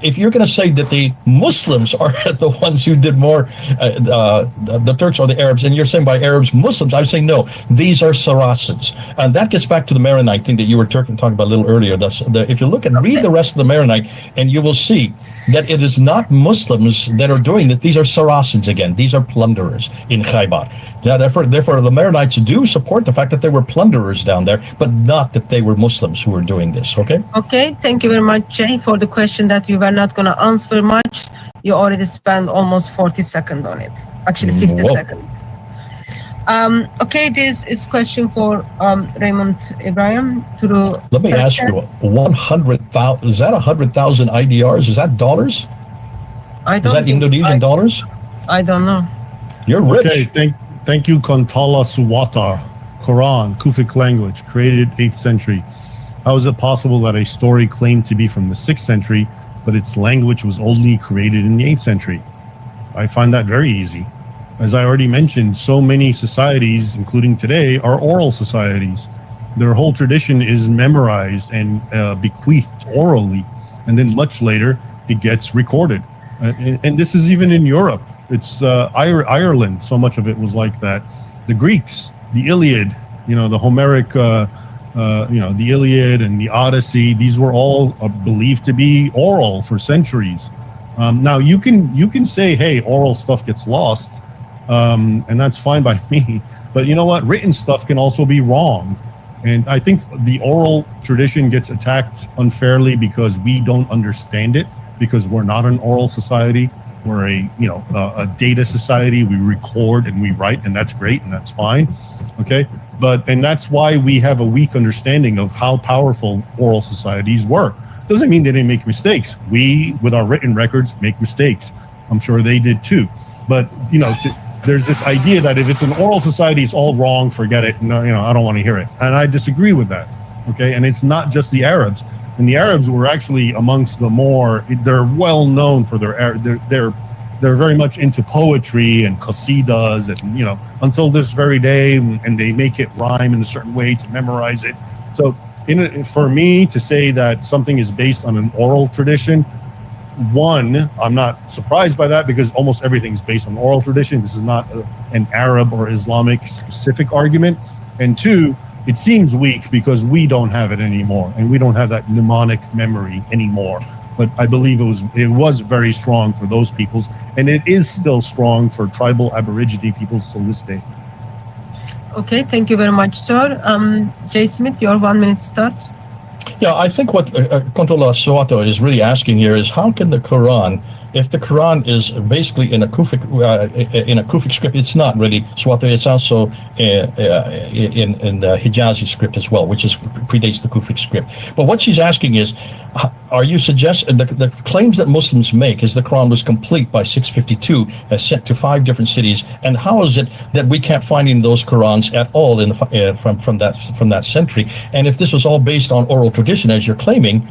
if you're going to say that the Muslims are the ones who did more, the Turks or the Arabs, and you're saying by Arabs, Muslims, I would say no. These are Saracens, and that gets back to the Maronite thing that you were talking about a little earlier. If you look and read the rest of the Maronite, and you will see that it is not Muslims that are doing that. These are Saracens again. These are plunderers in Khaybar. Now, therefore, the Maronites do support the fact that there were plunderers down there, but not that they were Muslims who were doing this. Okay. Okay. Thank you very much, Jay, for the question that you were not going to answer much. You already spent almost 40 seconds on it. Actually, 50 seconds. Okay, this is question for Raymond Ibrahim. Let me ask you, 100,000, is that 100,000 IDRs? Is that dollars? I don't. Is that Indonesian dollars? I don't know. You're rich. Okay, thank you, Kontala Suwata. Quran, Kufic language, created 8th century. How is it possible that a story claimed to be from the 6th century, but its language was only created in the 8th century? I find that very easy. As I already mentioned, so many societies, including today, are oral societies. Their whole tradition is memorized and bequeathed orally, and then much later it gets recorded. And this is even in Europe. It's Ireland. So much of it was like that. The Greeks, the Iliad, the Homeric, the Iliad and the Odyssey. These were all believed to be oral for centuries. Now you can say, hey, oral stuff gets lost. And that's fine by me. But you know what? Written stuff can also be wrong. And I think the oral tradition gets attacked unfairly because we don't understand it, because we're not an oral society. We're a data society. We record and we write, and that's great and that's fine. Okay. And that's why we have a weak understanding of how powerful oral societies were. Doesn't mean they didn't make mistakes. We, with our written records, make mistakes. I'm sure they did too. But, there's this idea that if it's an oral society, it's all wrong, forget it. No, I don't want to hear it. And I disagree with that. Okay. And it's not just the Arabs. And the Arabs were actually amongst the more, they're well known for they're very much into poetry and qasidas and, until this very day, and they make it rhyme in a certain way to memorize it. So for me to say that something is based on an oral tradition, one, I'm not surprised by that because almost everything is based on oral tradition. This is not an Arab or Islamic specific argument. And two, it seems weak because we don't have it anymore, and we don't have that mnemonic memory anymore. But I believe it was very strong for those peoples, and it is still strong for tribal Aborigine peoples to this day. Okay, thank you very much, sir. Jay Smith, your 1 minute starts. Yeah, I think what Controller Soato is really asking here is how can the Quran, if the Quran is basically in a Kufic script, it's not really Soato, it's also in the Hijazi script as well, which predates the Kufic script. But what she's asking is, are you suggesting the claims that Muslims make is the Quran was complete by 652, sent to 5 different cities, and how is it that we can't find in those Qurans at all in from that century? And if this was all based on oral tradition, as you're claiming,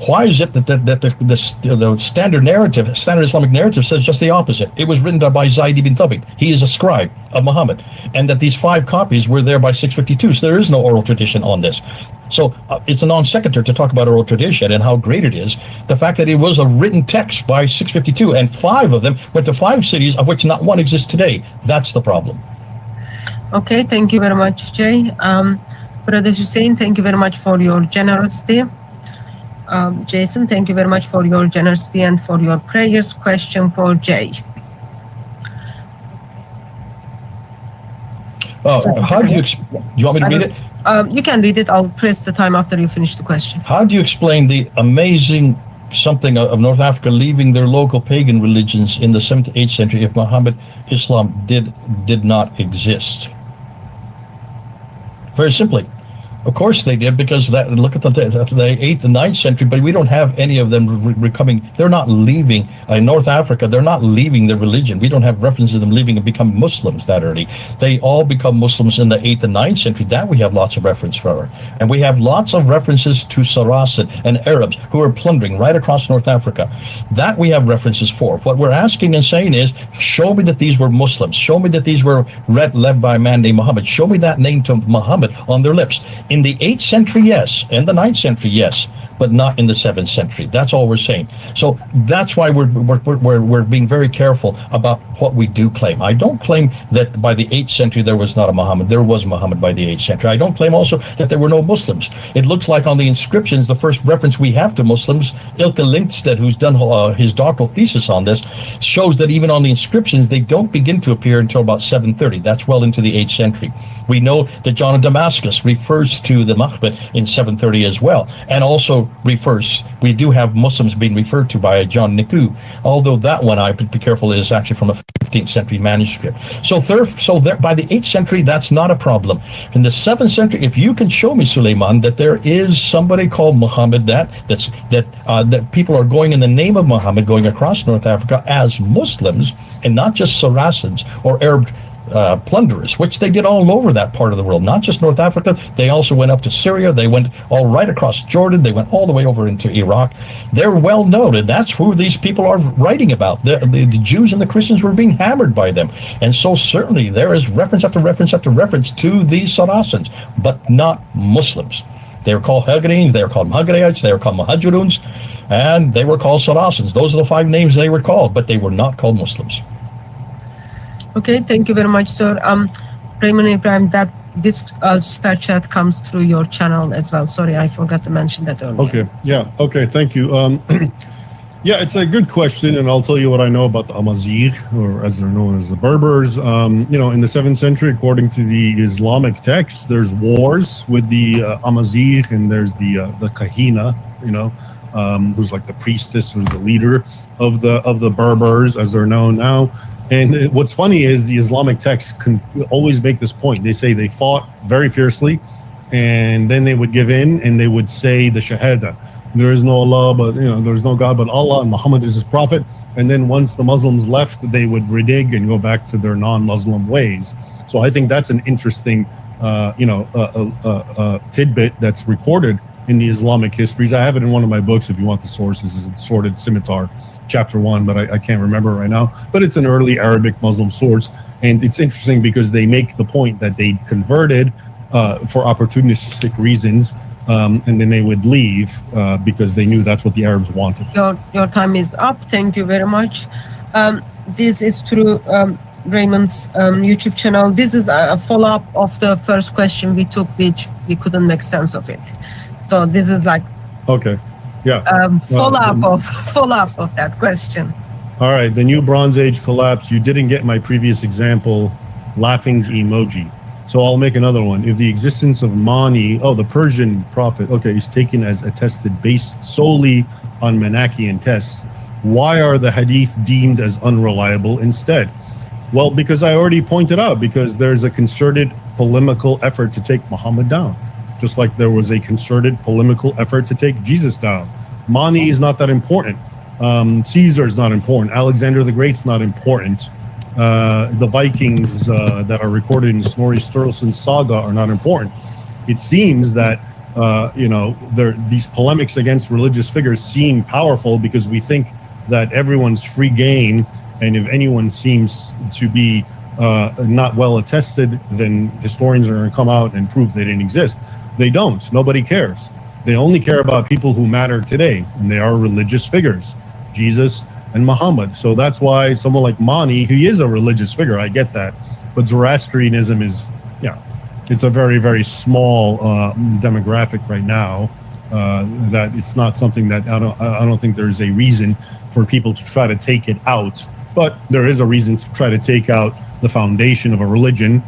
why is it that the standard Islamic narrative says just the opposite? It was written by Zayd ibn Thabit. He is a scribe of Muhammad, and that these 5 copies were there by 652. So there is no oral tradition on this. So it's a non sequitur to talk about oral tradition and how great it is. The fact that it was a written text by 652, and 5 of them went to 5 cities, of which not one exists today. That's the problem. Okay, thank you very much, Jay. Brother Hussein, thank you very much for your generosity. Jason, thank you very much for your generosity and for your prayers. Question for Jay. How do you you want me to read it? You can read it. I'll press the time after you finish the question. How do you explain the amazing something of North Africa leaving their local pagan religions in the 7th to 8th century if Muhammad Islam did not exist? Very simply. Of course they did, because look at the 8th and 9th century, but we don't have any of them coming. They're not leaving North Africa. They're not leaving their religion. We don't have references to them leaving and becoming Muslims that early. They all become Muslims in the 8th and 9th century. That we have lots of reference for. And we have lots of references to Saracen and Arabs who are plundering right across North Africa. That we have references for. What we're asking and saying is, show me that these were Muslims. Show me that these were led by a man named Muhammad. Show me that name to Muhammad on their lips. In the 8th century, yes. In the 9th century, yes. But not in the 7th century. That's all we're saying. So that's why we're being very careful about what we do claim. I don't claim that by the 8th century there was not a Muhammad. There was Muhammad by the 8th century. I don't claim also that there were no Muslims. It looks like on the inscriptions, the first reference we have to Muslims, Ilke Lindstedt, who's done his doctoral thesis on this, shows that even on the inscriptions, they don't begin to appear until about 730. That's well into the 8th century. We know that John of Damascus refers to the Mahbet in 730 as well, and also we do have Muslims being referred to by John Niku, although that one I would be careful is actually from a 15th century manuscript. So there, by the 8th century, that's not a problem. In the 7th century, if you can show me, Suleiman, that there is somebody called Muhammad that people are going in the name of Muhammad going across North Africa as Muslims and not just Saracens or Arab plunderers, which they did all over that part of the world, not just North Africa. They also went up to Syria. They went all right across Jordan. They went all the way over into Iraq. They're well known, and that's who these people are writing about. The Jews and the Christians were being hammered by them, and so certainly there is reference after reference after reference to these Saracens, but not Muslims. They were called Hagarenes, they were called Hagareites, they were called Muhajiruns, and they were called Saracens. Those are the 5 names they were called, but they were not called Muslims. Okay, thank you very much, sir. Raymond Ibrahim, that this super chat comes through your channel as well. Sorry, I forgot to mention that earlier. Okay, yeah, okay, thank you. Yeah, it's a good question, and I'll tell you what I know about the Amazigh, or as they're known as the Berbers. In the 7th century, according to the Islamic texts, there's wars with the Amazigh, and there's the Kahina, who's like the priestess, who's the leader of the Berbers, as they're known now. And what's funny is the Islamic texts can always make this point. They say they fought very fiercely, and then they would give in and they would say the Shahada. There is no Allah, but there's no God but Allah, and Muhammad is his prophet. And then once the Muslims left, they would renege and go back to their non-Muslim ways. So I think that's an interesting, tidbit that's recorded in the Islamic histories. I have it in one of my books if you want the sources. It's Sordid Scimitar, chapter 1, but I can't remember right now. But it's an early Arabic Muslim source. And it's interesting because they make the point that they converted for opportunistic reasons, and then they would leave because they knew that's what the Arabs wanted. Your time is up. Thank you very much. This is through Raymond's YouTube channel. This is a follow-up of the first question we took, which we couldn't make sense of it. So this is like okay, yeah, follow-up of that question. All right, the new Bronze Age collapse. You didn't get my previous example, laughing emoji. So I'll make another one. If the existence of Mani, the Persian prophet, is taken as attested based solely on Manichaean tests, why are the hadith deemed as unreliable instead? Well, because I already pointed out, because there's a concerted polemical effort to take Muhammad down, just like there was a concerted polemical effort to take Jesus down. Mani is not that important. Caesar is not important. Alexander the Great's not important. The Vikings that are recorded in Snorri Sturluson's saga are not important. It seems that these polemics against religious figures seem powerful because we think that everyone's free game, and if anyone seems to be not well attested, then historians are going to come out and prove they didn't exist. They don't. Nobody cares. They only care about people who matter today, and they are religious figures, Jesus and Muhammad. So that's why someone like Mani, he is a religious figure, I get that, but Zoroastrianism is, it's a very, very small demographic right now, that it's not something that I don't think there's a reason for people to try to take it out, but there is a reason to try to take out the foundation of a religion.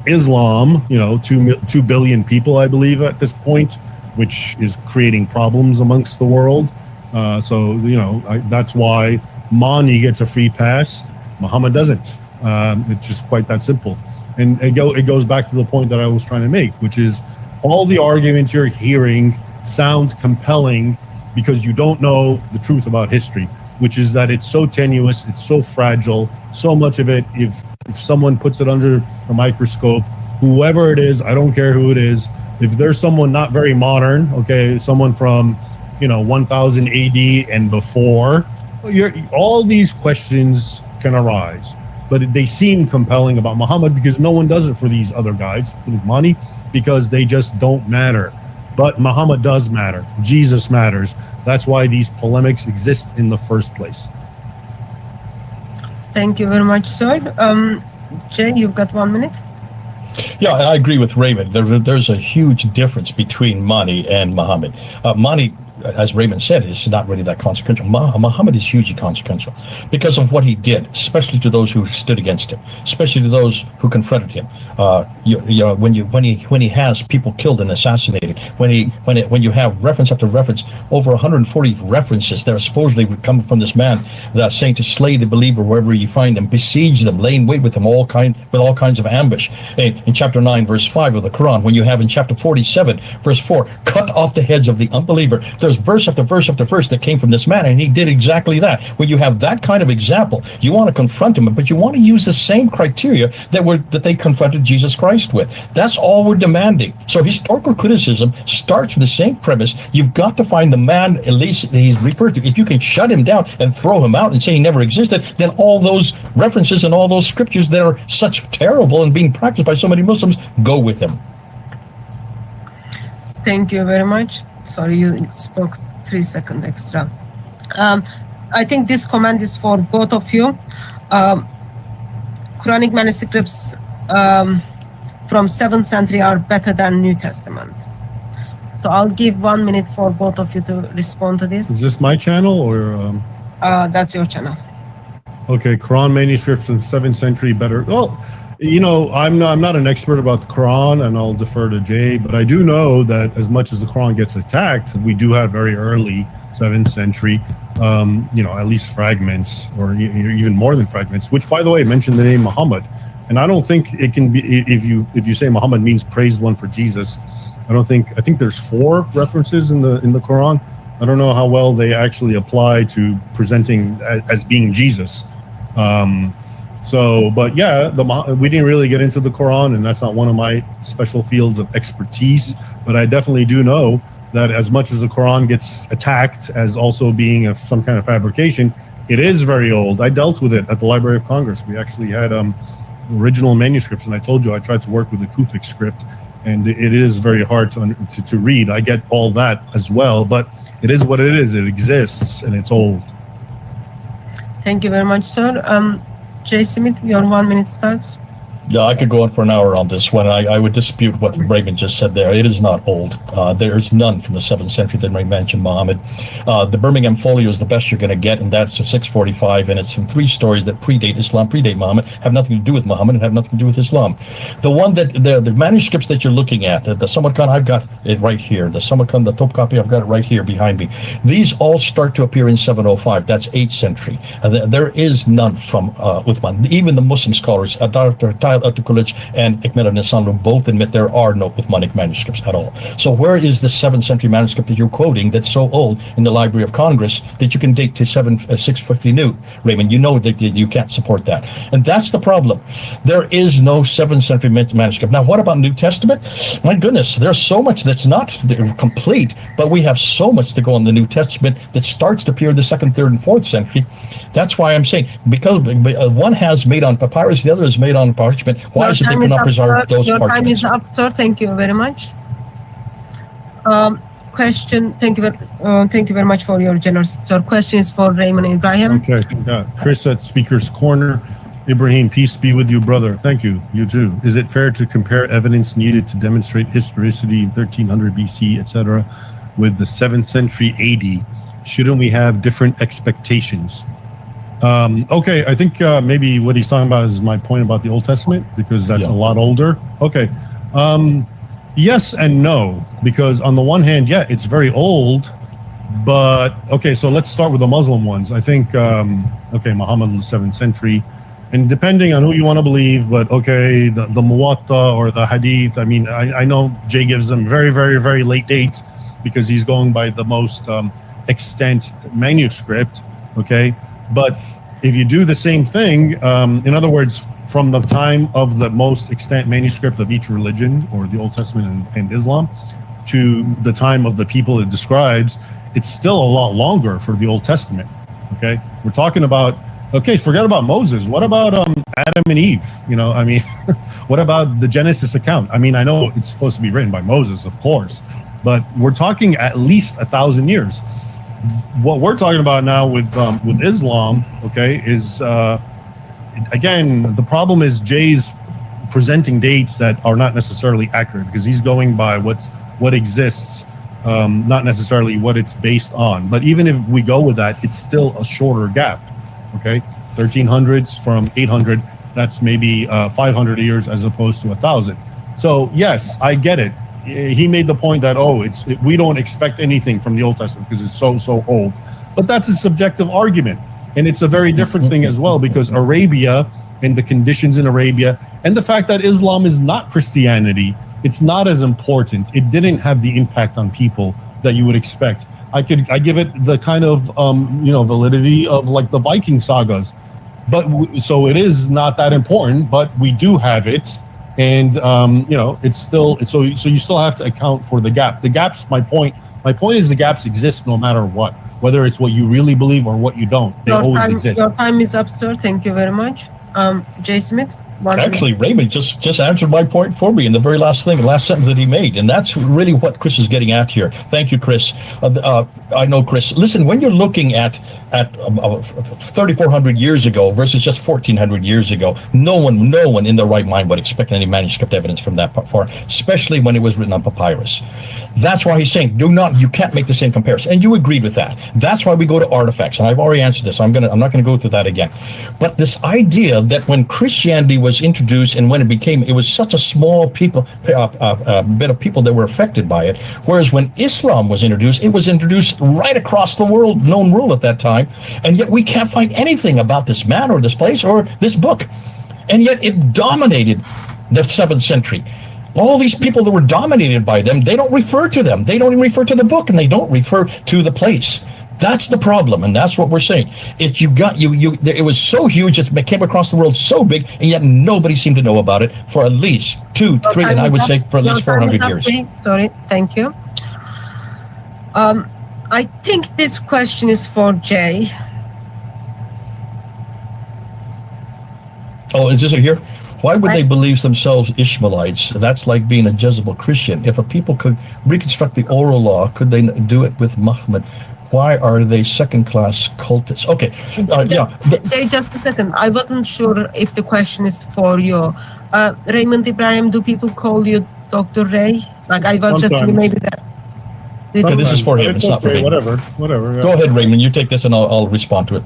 Islam, 2 billion people, I believe, at this point, which is creating problems amongst the world. That's why Mani gets a free pass. Muhammad doesn't. It's just quite that simple. And it goes back to the point that I was trying to make, which is all the arguments you're hearing sound compelling because you don't know the truth about history, which is that it's so tenuous, it's so fragile, so much of it, if someone puts it under a microscope, whoever it is, I don't care who it is, if there's someone not very modern, someone from 1000 AD and before, all these questions can arise. But they seem compelling about Muhammad because no one does it for these other guys, Mani, because they just don't matter. But Muhammad does matter. Jesus matters. That's why these polemics exist in the first place. Thank you very much, sir. Jay, you've got 1 minute. Yeah, I agree with Raymond. There's a huge difference between Mani and Muhammad. Mani, as Raymond said, is not really that consequential. Muhammad is hugely consequential because of what he did, especially to those who stood against him, especially to those who confronted him. When he has people killed and assassinated, when you have reference after reference, over 140 references that are supposedly coming from this man that's saying to slay the believer wherever you find them, besiege them, lay in wait with them, all kinds of ambush. In chapter 9, verse 5 of the Quran, when you have in chapter 47, verse 4, cut off the heads of the unbeliever. There's verse after verse after verse that came from this man, and he did exactly that. When you have that kind of example, you want to confront him, but you want to use the same criteria that they confronted Jesus Christ with. That's all we're demanding. So historical criticism starts with the same premise. You've got to find the man, at least he's referred to. If you can shut him down and throw him out and say he never existed, then all those references and all those scriptures that are such terrible and being practiced by so many Muslims, go with him. Thank you very much. Sorry, you spoke 3 seconds extra. I think this comment is for both of you. Quranic manuscripts from 7th century are better than New Testament. So I'll give 1 minute for both of you to respond to this. Is this my channel or? That's your channel. Okay, Quran manuscripts from 7th century better. Well, I'm not an expert about the Quran, and I'll defer to Jay, but I do know that as much as the Quran gets attacked, we do have very early 7th century at least fragments, or even more than fragments, which, by the way, mention the name Muhammad. And I don't think it can be, if you say Muhammad means praised one for Jesus, I think there's 4 references in the Quran. I don't know how well they actually apply to presenting as being Jesus. But yeah, we didn't really get into the Quran, and that's not one of my special fields of expertise. But I definitely do know that as much as the Quran gets attacked as also being some kind of fabrication, it is very old. I dealt with it at the Library of Congress. We actually had original manuscripts, and I told you I tried to work with the Kufic script, and it is very hard to read. I get all that as well, but it is what it is. It exists, and it's old. Thank you very much, sir. Jay Smith, your 1 minute starts. Yeah, I could go on for an hour on this one. I would dispute what Raymond just said there. It is not old. There is none from the 7th century that may mention Muhammad. The Birmingham Folio is the best you're going to get, and that's a 645, and it's from 3 stories that predate Islam, predate Muhammad, have nothing to do with Muhammad, and have nothing to do with Islam. The one that the manuscripts that you're looking at, the Samarkand, I've got it right here. The Samarkand, the top copy, I've got it right here behind me. These all start to appear in 705. That's 8th century. There is none from Uthman. Even the Muslim scholars, Dr. College and Ikmel Nisanlum both admit there are no Uthmanic manuscripts at all. So where is the 7th century manuscript that you're quoting that's so old in the Library of Congress that you can date to 650 new? Raymond, you know that you can't support that. And that's the problem. There is no 7th century manuscript. Now, what about New Testament? My goodness, there's so much that's not complete, but we have so much to go in the New Testament that starts to appear in the 2nd, 3rd, and 4th century. That's why I'm saying, because one has made on papyrus, the other is made on parchment. Why is it they cannot preserve those Your parchments? time is up, sir. Thank you very much. Question. Thank you very much for your generous. Sir, question is for Raymond Ibrahim. Okay. Chris at Speaker's Corner. Ibrahim, peace be with you, brother. Thank you. You too. Is it fair to compare evidence needed to demonstrate historicity in 1300 BC, etc., with the 7th century AD? Shouldn't we have different expectations? Okay, I think maybe what he's talking about is my point about the Old Testament, because that's a lot older. Okay. Yes and no, because on the one hand, yeah, it's very old, but okay, so let's start with the Muslim ones. I think, Muhammad was 7th century, and depending on who you want to believe, but okay, the Muwatta or the Hadith, I mean, I know Jay gives them very, very, very late dates because he's going by the most extant manuscript, okay? But if you do the same thing, in other words, from the time of the most extant manuscript of each religion, or the Old Testament and Islam, to the time of the people it describes, it's still a lot longer for the Old Testament, okay? We're talking about, okay, forget about Moses. What about Adam and Eve? What about the Genesis account? I mean, I know it's supposed to be written by Moses, of course, but we're talking at least 1,000 years. What we're talking about now with Islam, okay, is again, the problem is Jay's presenting dates that are not necessarily accurate, because he's going by what exists, not necessarily what it's based on. But even if we go with that, it's still a shorter gap, okay? 1300s from 800, that's maybe 500 years as opposed to 1,000. So yes, I get it. He made the point that, we don't expect anything from the Old Testament because it's so old. But that's a subjective argument. And it's a very different thing as well, because Arabia and the conditions in Arabia and the fact that Islam is not Christianity, it's not as important. It didn't have the impact on people that you would expect. I give it the kind of, validity of like the Viking sagas. But so it is not that important, but we do have it. And, it's still, so you still have to account for the gap. The gaps, my point is the gaps exist no matter what, whether it's what you really believe or what you don't. They always exist. Your time is up, sir. Thank you very much. Jay Smith? Actually, Raymond just answered my point for me in the very last sentence that he made. And that's really what Chris is getting at here. Thank you, Chris. I know, Chris. Listen, when you're looking at 3,400 years ago versus just 1,400 years ago, no one in their right mind would expect any manuscript evidence from that far, especially when it was written on papyrus. That's why he's saying, you can't make the same comparison. And you agreed with that. That's why we go to artifacts. And I've already answered this. I'm not going to go through that again. But this idea that when Christianity was was introduced, and when it was such a small bit of people that were affected by it. Whereas when Islam was introduced right across the world, known world at that time, and yet we can't find anything about this man or this place or this book, and yet it dominated the 7th century. All these people that were dominated by them, they don't refer to them. They don't even refer to the book, and they don't refer to the place. That's the problem, and that's what we're saying. It was so huge, it came across the world so big, and yet nobody seemed to know about it for at least 2, 3, and I would say for at least 400 years. Sorry, thank you. I think this question is for Jay. Oh, is this it here? Why would they believe themselves Ishmaelites? That's like being a Jezebel Christian. If a people could reconstruct the oral law, could they do it with Muhammad? Why are they second-class cultists? Okay, Just a second. I wasn't sure if the question is for you. Raymond Ibrahim, do people call you Dr. Ray? Like, I was just thinking maybe that. Okay, this is for him. It's not for me. Whatever. Yeah. Go ahead, Raymond. You take this, and I'll respond to it.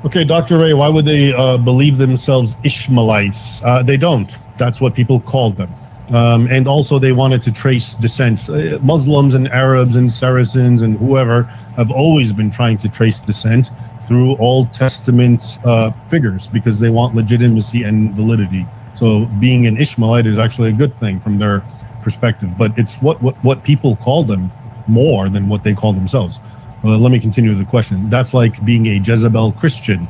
Okay, Dr. Ray, why would they believe themselves Ishmaelites? They don't. That's what people called them. And also they wanted to trace descent. Muslims and Arabs and Saracens and whoever have always been trying to trace descent through Old Testament figures because they want legitimacy and validity. So being an Ishmaelite is actually a good thing from their perspective, but it's what people call them more than what they call themselves. Let me continue the question. That's like being a Jezebel Christian.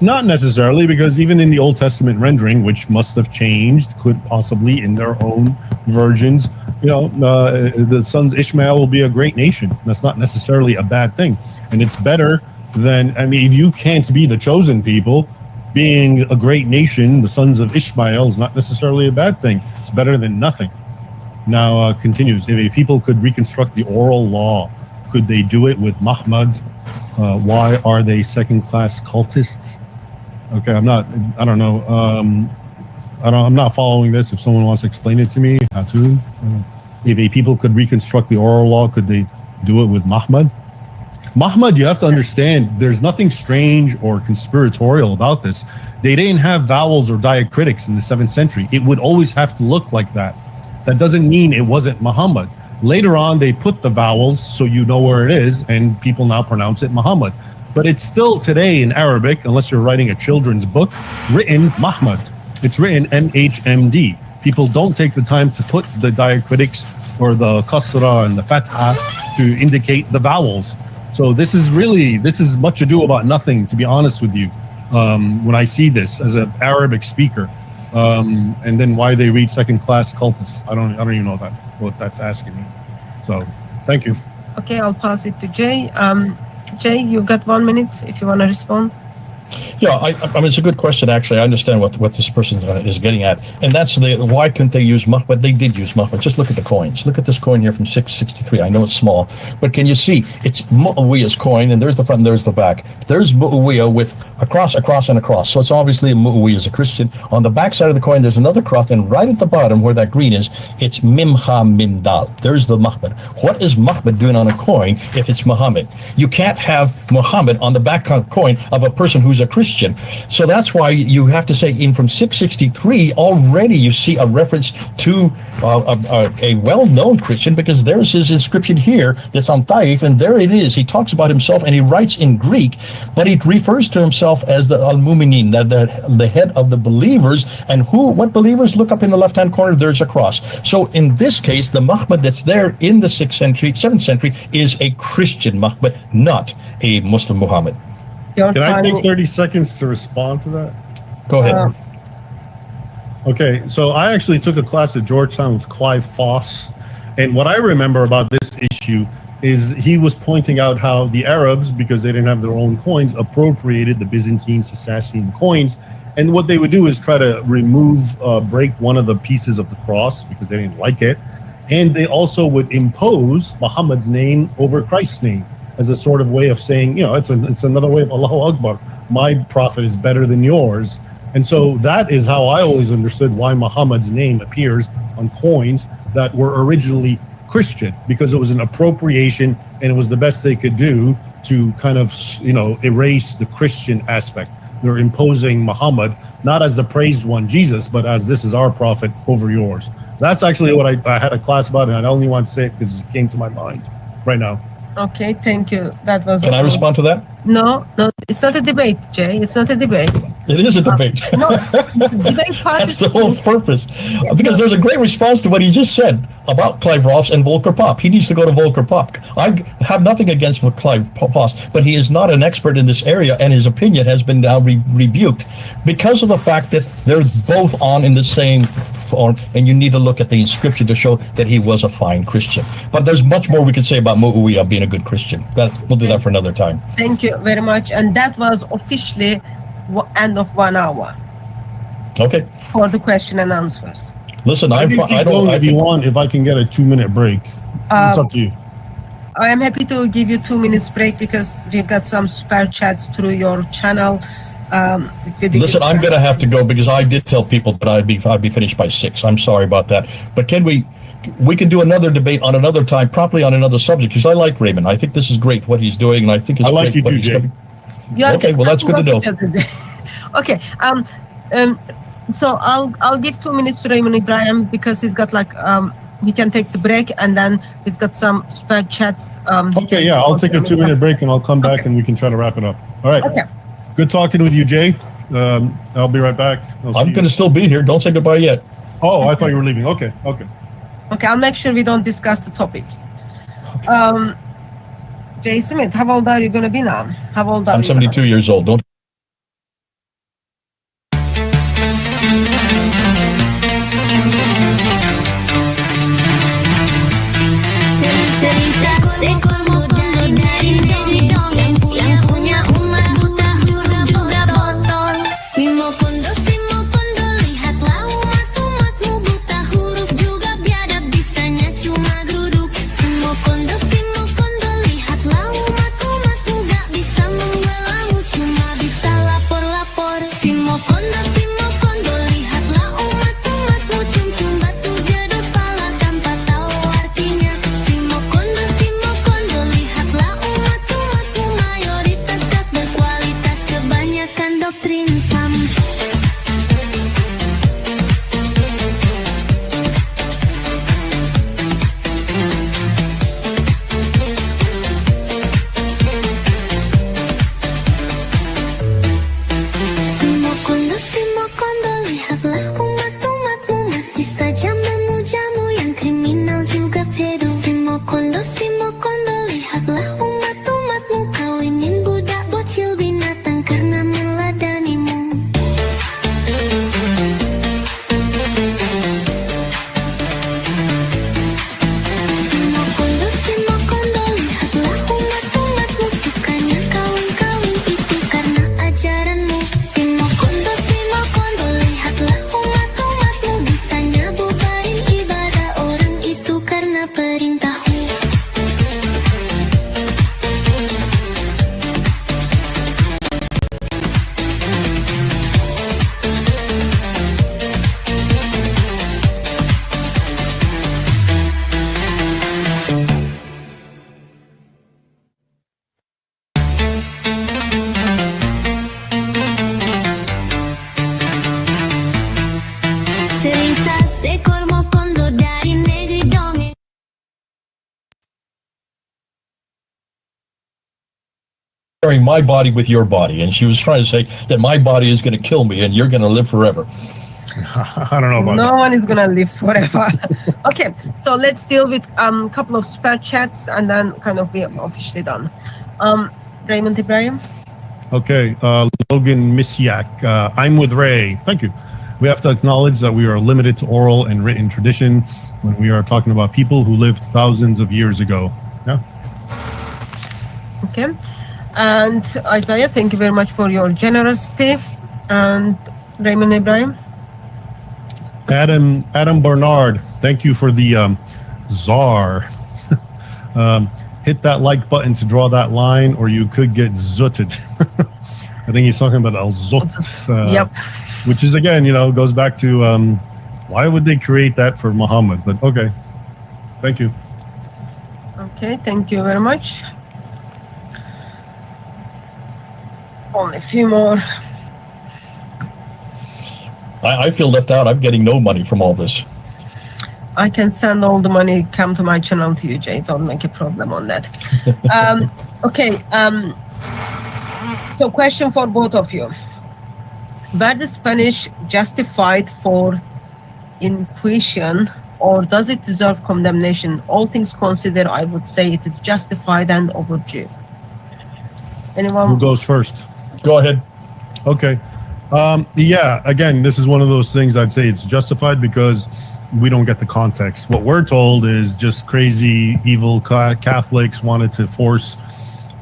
Not necessarily, because even in the Old Testament rendering, which must have changed, could possibly in their own versions, the sons Ishmael will be a great nation. That's not necessarily a bad thing. And it's better than, if you can't be the chosen people, being a great nation, the sons of Ishmael is not necessarily a bad thing. It's better than nothing. Now continues, if a people could reconstruct the oral law, could they do it with Muhammad? Why are they second-class cultists? Okay, I'm not following this. If someone wants to explain it to me, Hatun. If a people could reconstruct the oral law, could they do it with Muhammad? Muhammad, you have to understand, there's nothing strange or conspiratorial about this. They didn't have vowels or diacritics in the 7th century. It would always have to look like that. That doesn't mean it wasn't Muhammad. Later on, they put the vowels so you know where it is, and people now pronounce it Muhammad. But it's still today in Arabic, unless you're writing a children's book, written Muhammad. It's written MHMD. People don't take the time to put the diacritics or the kasra and the fatha to indicate the vowels. So this is much ado about nothing, to be honest with you, when I see this as an Arabic speaker. And then why they read second-class cultists. I don't even know what that's asking me. So, thank you. Okay, I'll pass it to Jay. Jay, you've got 1 minute if you want to respond. Yeah, I mean, it's a good question, actually. I understand what this person is getting at. And that's why couldn't they use Muhammad? They did use Muhammad. Just look at the coins. Look at this coin here from 663. I know it's small, but can you see? It's Muawiyah's coin, and there's the front and there's the back. There's Muawiyah with a cross, and a cross. So it's obviously Muawiyah is a Christian. On the back side of the coin, there's another cross, and right at the bottom where that green is, it's Mimha Mimdal. There's the Muhammad. What is Muhammad doing on a coin if it's Muhammad? You can't have Muhammad on the back coin of a person who's a Christian. So that's why you have to say, in from 663, already you see a reference to a well-known Christian, because there's his inscription here that's on Taif, and there it is. He talks about himself, and he writes in Greek, but he refers to himself as the Al-Muminin, the head of the believers. And what believers? Look up in the left-hand corner, there's a cross. So in this case, the Muhammad that's there in the 7th century is a Christian Muhammad, not a Muslim Muhammad. Can I take 30 seconds to respond to that? Go ahead. Okay, so I actually took a class at Georgetown with Clive Foss, and what I remember about this issue is he was pointing out how the Arabs, because they didn't have their own coins, appropriated the Byzantine, Sassanian coins, and what they would do is try to break one of the pieces of the cross because they didn't like it, and they also would impose Muhammad's name over Christ's name, as a sort of way of saying, it's another way of Allahu Akbar. My prophet is better than yours. And so that is how I always understood why Muhammad's name appears on coins that were originally Christian, because it was an appropriation and it was the best they could do to kind of, erase the Christian aspect. you're imposing Muhammad not as the praised one, Jesus, but as this is our prophet over yours. That's actually what I had a class about, and I only want to say it because it came to my mind right now. Okay, thank you. That was. Can I respond to that? No, it's not a debate, Jay. It's not a debate. It is a debate. No, debate That's the whole purpose. Because there's a great response to what he just said about Clive Ross and Volker Pop. He needs to go to Volker Pop. I have nothing against Clive Ross, but he is not an expert in this area, and his opinion has been now rebuked because of the fact that they're both on in the same form, and you need to look at the scripture to show that he was a fine Christian. But there's much more we could say about Mu'awiyah being a good Christian. We'll do that for another time. Thank you very much. And that was officially end of 1 hour. Okay. For the question and answers. Listen, I don't. If you want, if I can get a 2-minute break, it's up to you. I am happy to give you 2 minutes break because we've got some super chats through your channel. Listen, I'm going to have to go because I did tell people that I'd be finished by 6. I'm sorry about that. But can we can do another debate on another time, probably on another subject, because I like Raymond. I think this is great what he's doing, and I think it's like great you too, Jay. Okay, well that's good to know. Okay, so I'll give 2 minutes to Raymond Ibrahim because he's got he can take the break, and then he's got some spare chats. Okay, yeah, I'll take a 2-minute break and I'll come back and we can try to wrap it up. All right. Okay. Good talking with you, Jay. I'll be right back. I'm going to still be here. Don't say goodbye yet. Oh, I thought you were leaving. Okay. Okay, I'll make sure we don't discuss the topic. Jay Smith, how old are you going to be now? How old are you? I'm 72 years old. Don't. My body with your body, and she was trying to say that my body is going to kill me and you're going to live forever. I don't know about that. No one is going to live forever. Okay, so let's deal with a couple of super chats and then kind of we're officially done. Raymond Ibrahim. Okay, Logan Misiak. I'm with Ray. Thank you. We have to acknowledge that we are limited to oral and written tradition when we are talking about people who lived thousands of years ago. Yeah. Okay. And Isaiah, thank you very much for your generosity. And Raymond Ibrahim. Adam Bernard, thank you for the czar. Hit that like button to draw that line, or you could get zutted. I think he's talking about al-zut. Yep. Which is, again, goes back to why would they create that for Muhammad? But okay. Thank you. Okay, thank you very much. Only a few more. I feel left out. I'm getting no money from all this. I can send all the money come to my channel to you, Jay. Don't make a problem on that. Okay. So question for both of you. Were the Spanish justified for Inquisition, or does it deserve condemnation? All things considered, I would say it is justified and overdue. Anyone? Who goes first? Go ahead. Okay. Yeah, again, this is one of those things I'd say it's justified because we don't get the context. What we're told is just crazy, evil Catholics wanted to force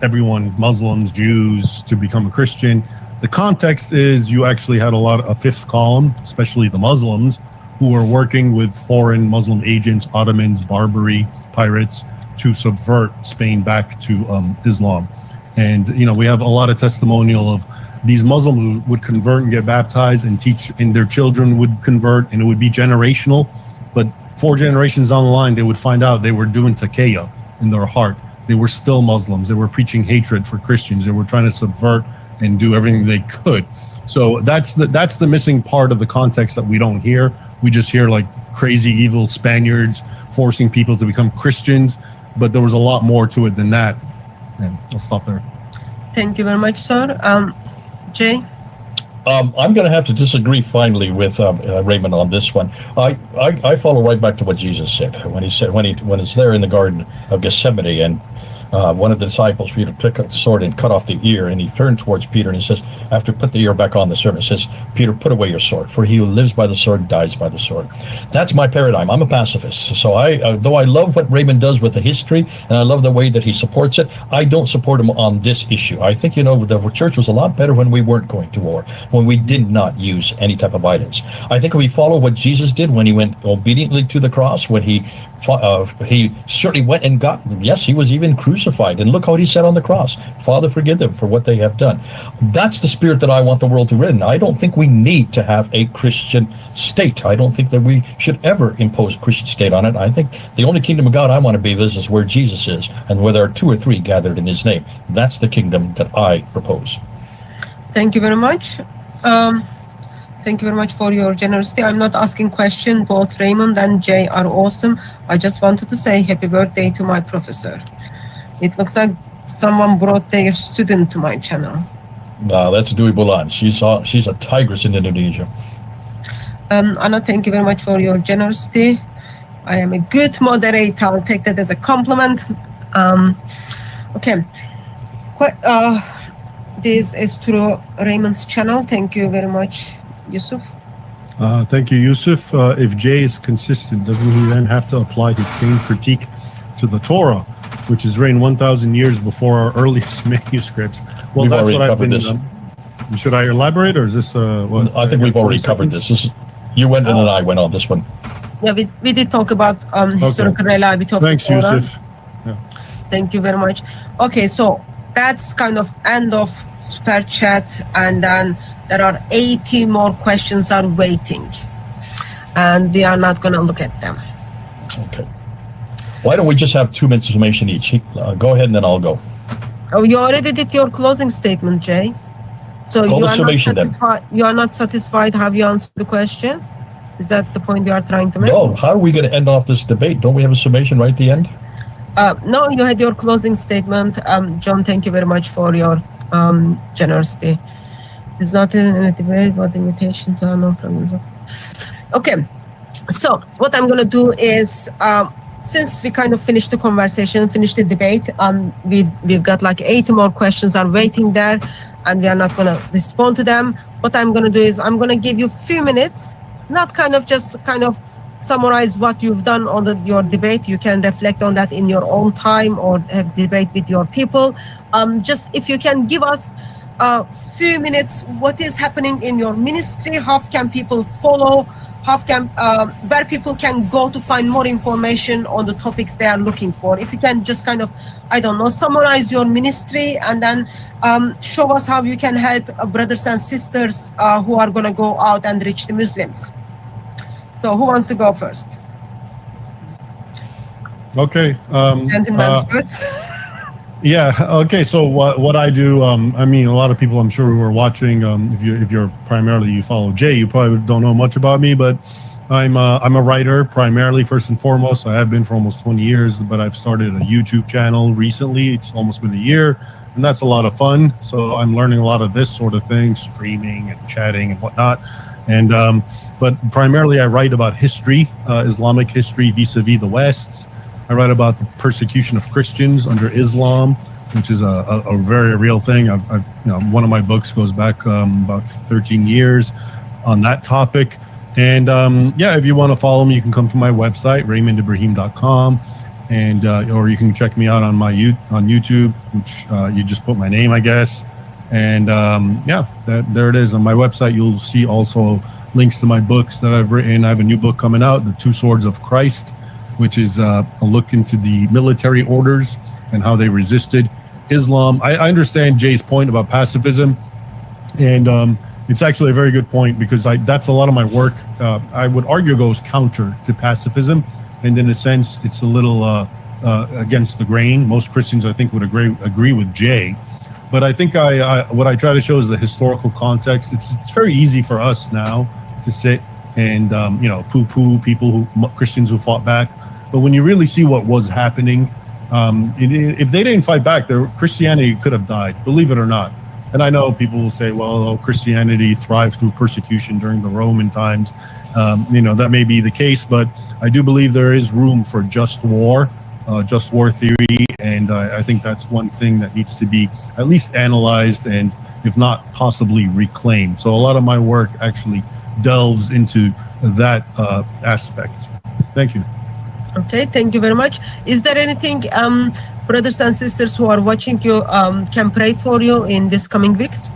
everyone, Muslims, Jews, to become a Christian. The context is you actually had a fifth column, especially the Muslims, who were working with foreign Muslim agents, Ottomans, Barbary, pirates, to subvert Spain back to Islam. And, we have a lot of testimonial of these Muslims who would convert and get baptized and teach, and their children would convert, and it would be generational. But 4 generations down the line, they would find out they were doing taqiyya in their heart. They were still Muslims. They were preaching hatred for Christians. They were trying to subvert and do everything they could. So that's the missing part of the context that we don't hear. We just hear like crazy, evil Spaniards forcing people to become Christians, but there was a lot more to it than that. And I'll stop there. Thank you very much, sir. Jay? I'm going to have to disagree finally with Raymond on this one. I follow right back to what Jesus said when it's there in the Garden of Gethsemane, and one of the disciples, Peter, took up the sword and cut off the ear, and he turned towards Peter and he says, after put the ear back on, the servant says, Peter, put away your sword, for he who lives by the sword dies by the sword. That's my paradigm. I'm a pacifist. So though I love what Raymond does with the history, and I love the way that he supports it, I don't support him on this issue. I think, the church was a lot better when we weren't going to war, when we did not use any type of violence. I think if we follow what Jesus did when he went obediently to the cross, when he certainly went and he was even crucified, and look how he said on the cross, Father, forgive them for what they have done. That's the spirit that I want the world to live in. I don't think we need to have a Christian state. I don't think that we should ever impose a Christian state on it. I think the only kingdom of God I want to be is where Jesus is, and where there are 2 or 3 gathered in his name. That's the kingdom that I propose. Thank you very much. Thank you very much for your generosity. I'm not asking questions. Both Raymond and Jay are awesome. I just wanted to say happy birthday to my professor. It looks like someone brought their student to my channel. That's Dwi Bulan. She's a tigress in Indonesia. Anna, thank you very much for your generosity. I am a good moderator. I'll take that as a compliment. Okay. This is through Raymond's channel. Thank you very much, Yusuf. Thank you, Yusuf. If Jay is consistent, doesn't he then have to apply his same critique to the Torah, which is written 1,000 years before our earliest manuscripts? Well, that's what I've been. Should I elaborate, or is this what? I think we've already covered this. You went in and I went on this one. Yeah, we did talk about historical reliability of Thanks, the Torah. Yusuf. Yeah. Thank you very much. Okay, so that's kind of end of super chat, and then there are 80 more questions are waiting, and we are not going to look at them. Okay. Why don't we just have 2 minutes information each? Go ahead and then I'll go. Oh, you already did your closing statement, Jay. So Call the summation then. You are not satisfied. Have you answered the question? Is that the point you are trying to make? No. How are we going to end off this debate? Don't we have a summation right at the end? No, you had your closing statement. John, thank you very much for your generosity. It's not a debate, but invitation to no problems. Okay, so what I'm going to do is, since we kind of finished the conversation, finished the debate, we've got like 80 more questions are waiting there, and we are not going to respond to them. What I'm going to do is I'm going to give you a few minutes, not just summarize what you've done on your debate. You can reflect on that in your own time or have debate with your people. Just if you can give us a few minutes, what is happening in your ministry, how can people follow, where people can go to find more information on the topics they are looking for. If you can just summarize your ministry, and then show us how you can help brothers and sisters who are going to go out and reach the Muslims. So who wants to go first? Okay. Gentlemen first. Yeah. Okay. So what I do, I mean, a lot of people, I'm sure who are watching, if you're primarily you follow Jay, you probably don't know much about me, but I'm a writer primarily, first and foremost. I have been for almost 20 years, but I've started a YouTube channel recently. It's almost been a year, and that's a lot of fun. So I'm learning a lot of this sort of thing, streaming and chatting and whatnot. And but primarily I write about history, Islamic history vis-a-vis the West. I write about the persecution of Christians under Islam, which is a very real thing. One of my books goes back about 13 years on that topic. And if you want to follow me, you can come to my website, RaymondIbrahim.com, and or you can check me out on on YouTube, which you just put my name, I guess. And there it is on my website. You'll see also links to my books that I've written. I have a new book coming out, The Two Swords of Christ, which is a look into the military orders and how they resisted Islam. I understand Jay's point about pacifism, and it's actually a very good point, because that's a lot of my work. I would argue goes counter to pacifism, and in a sense, it's a little against the grain. Most Christians, I think, would agree with Jay. But I think what I try to show is the historical context. It's very easy for us now to sit and poo-poo Christians who fought back. But when you really see what was happening, if they didn't fight back, Christianity could have died, believe it or not. And I know people will say, well, Christianity thrived through persecution during the Roman times. That may be the case, but I do believe there is room for just war theory. And I think that's one thing that needs to be at least analyzed and, if not possibly, reclaimed. So a lot of my work actually delves into that aspect. Thank you. Okay, thank you very much. Is there anything brothers and sisters who are watching you can pray for you in this coming weeks?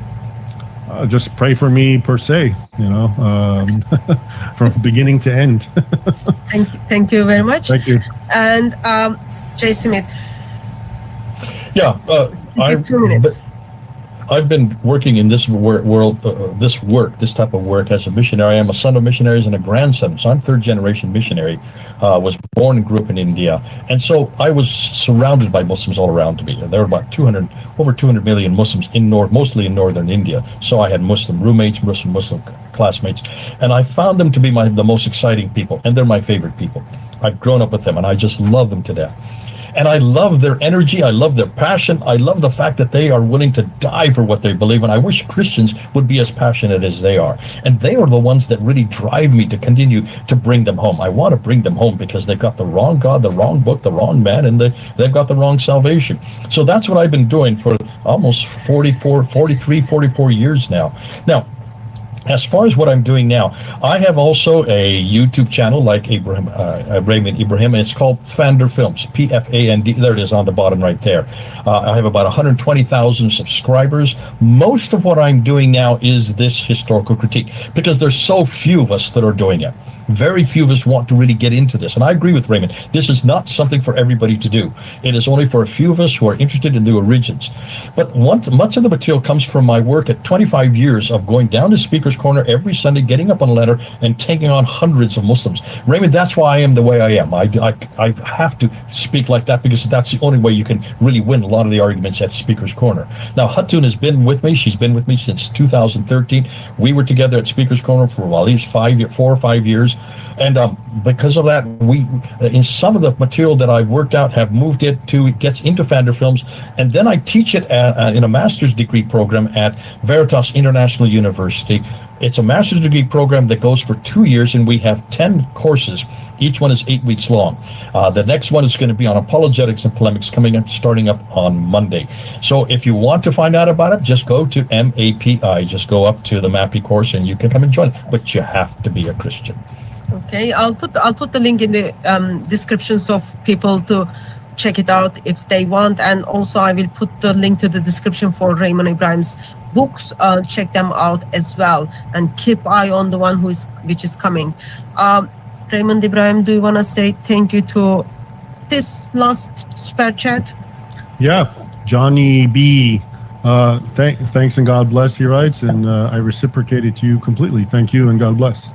Just pray for me per se, from beginning to end. Thank you very much. Thank you. And Jay Smith. Yeah, 2 minutes. I've been working in this world, this type of work as a missionary. I'm a son of missionaries and a grandson, so I'm third generation missionary. Was born and grew up in India, and so I was surrounded by Muslims all around me. There were about over 200 million Muslims mostly in northern India. So I had Muslim roommates, Muslim classmates, and I found them to be the most exciting people, and they're my favorite people. I've grown up with them, and I just love them to death. And I love their energy. I love their passion. I love the fact that they are willing to die for what they believe. And I wish Christians would be as passionate as they are. And they are the ones that really drive me to continue to bring them home. I want to bring them home because they've got the wrong God, the wrong book, the wrong man, and they've got the wrong salvation. So that's what I've been doing for almost 44 years now. Now, as far as what I'm doing now, I have also a YouTube channel like Raymond Ibrahim, and it's called Fander Films, P-F-A-N-D. There it is on the bottom right there. I have about 120,000 subscribers. Most of what I'm doing now is this historical critique because there's so few of us that are doing it. Very few of us want to really get into this. And I agree with Raymond. This is not something for everybody to do. It is only for a few of us who are interested in the origins. But much of the material comes from my work at 25 years of going down to Speaker's Corner every Sunday, getting up on a ladder and taking on hundreds of Muslims. Raymond, that's why I am the way I am. I have to speak like that because that's the only way you can really win a lot of the arguments at Speaker's Corner. Now, Hatun has been with me. She's been with me since 2013. We were together at Speaker's Corner for at least 4 or 5 years. And because of that, we in some of the material that I've worked out have moved it gets into Fander Films, and then I teach it in a master's degree program at Veritas International University. It's a master's degree program that goes for 2 years, and we have 10 courses. Each one is 8 weeks long. The next one is going to be on apologetics and polemics starting up on Monday. So if you want to find out about it, just go to MAPI. Just go up to the MAPI course, and you can come and join. But you have to be a Christian. Okay, I'll put the link in the description so people to check it out if they want, and also I will put the link to the description for Raymond Ibrahim's books. Check them out as well, and keep eye on the one which is coming. Raymond Ibrahim, do you want to say thank you to this last super chat? Yeah, Johnny B. Thanks and God bless, he writes, and I reciprocated to you completely. Thank you and God bless.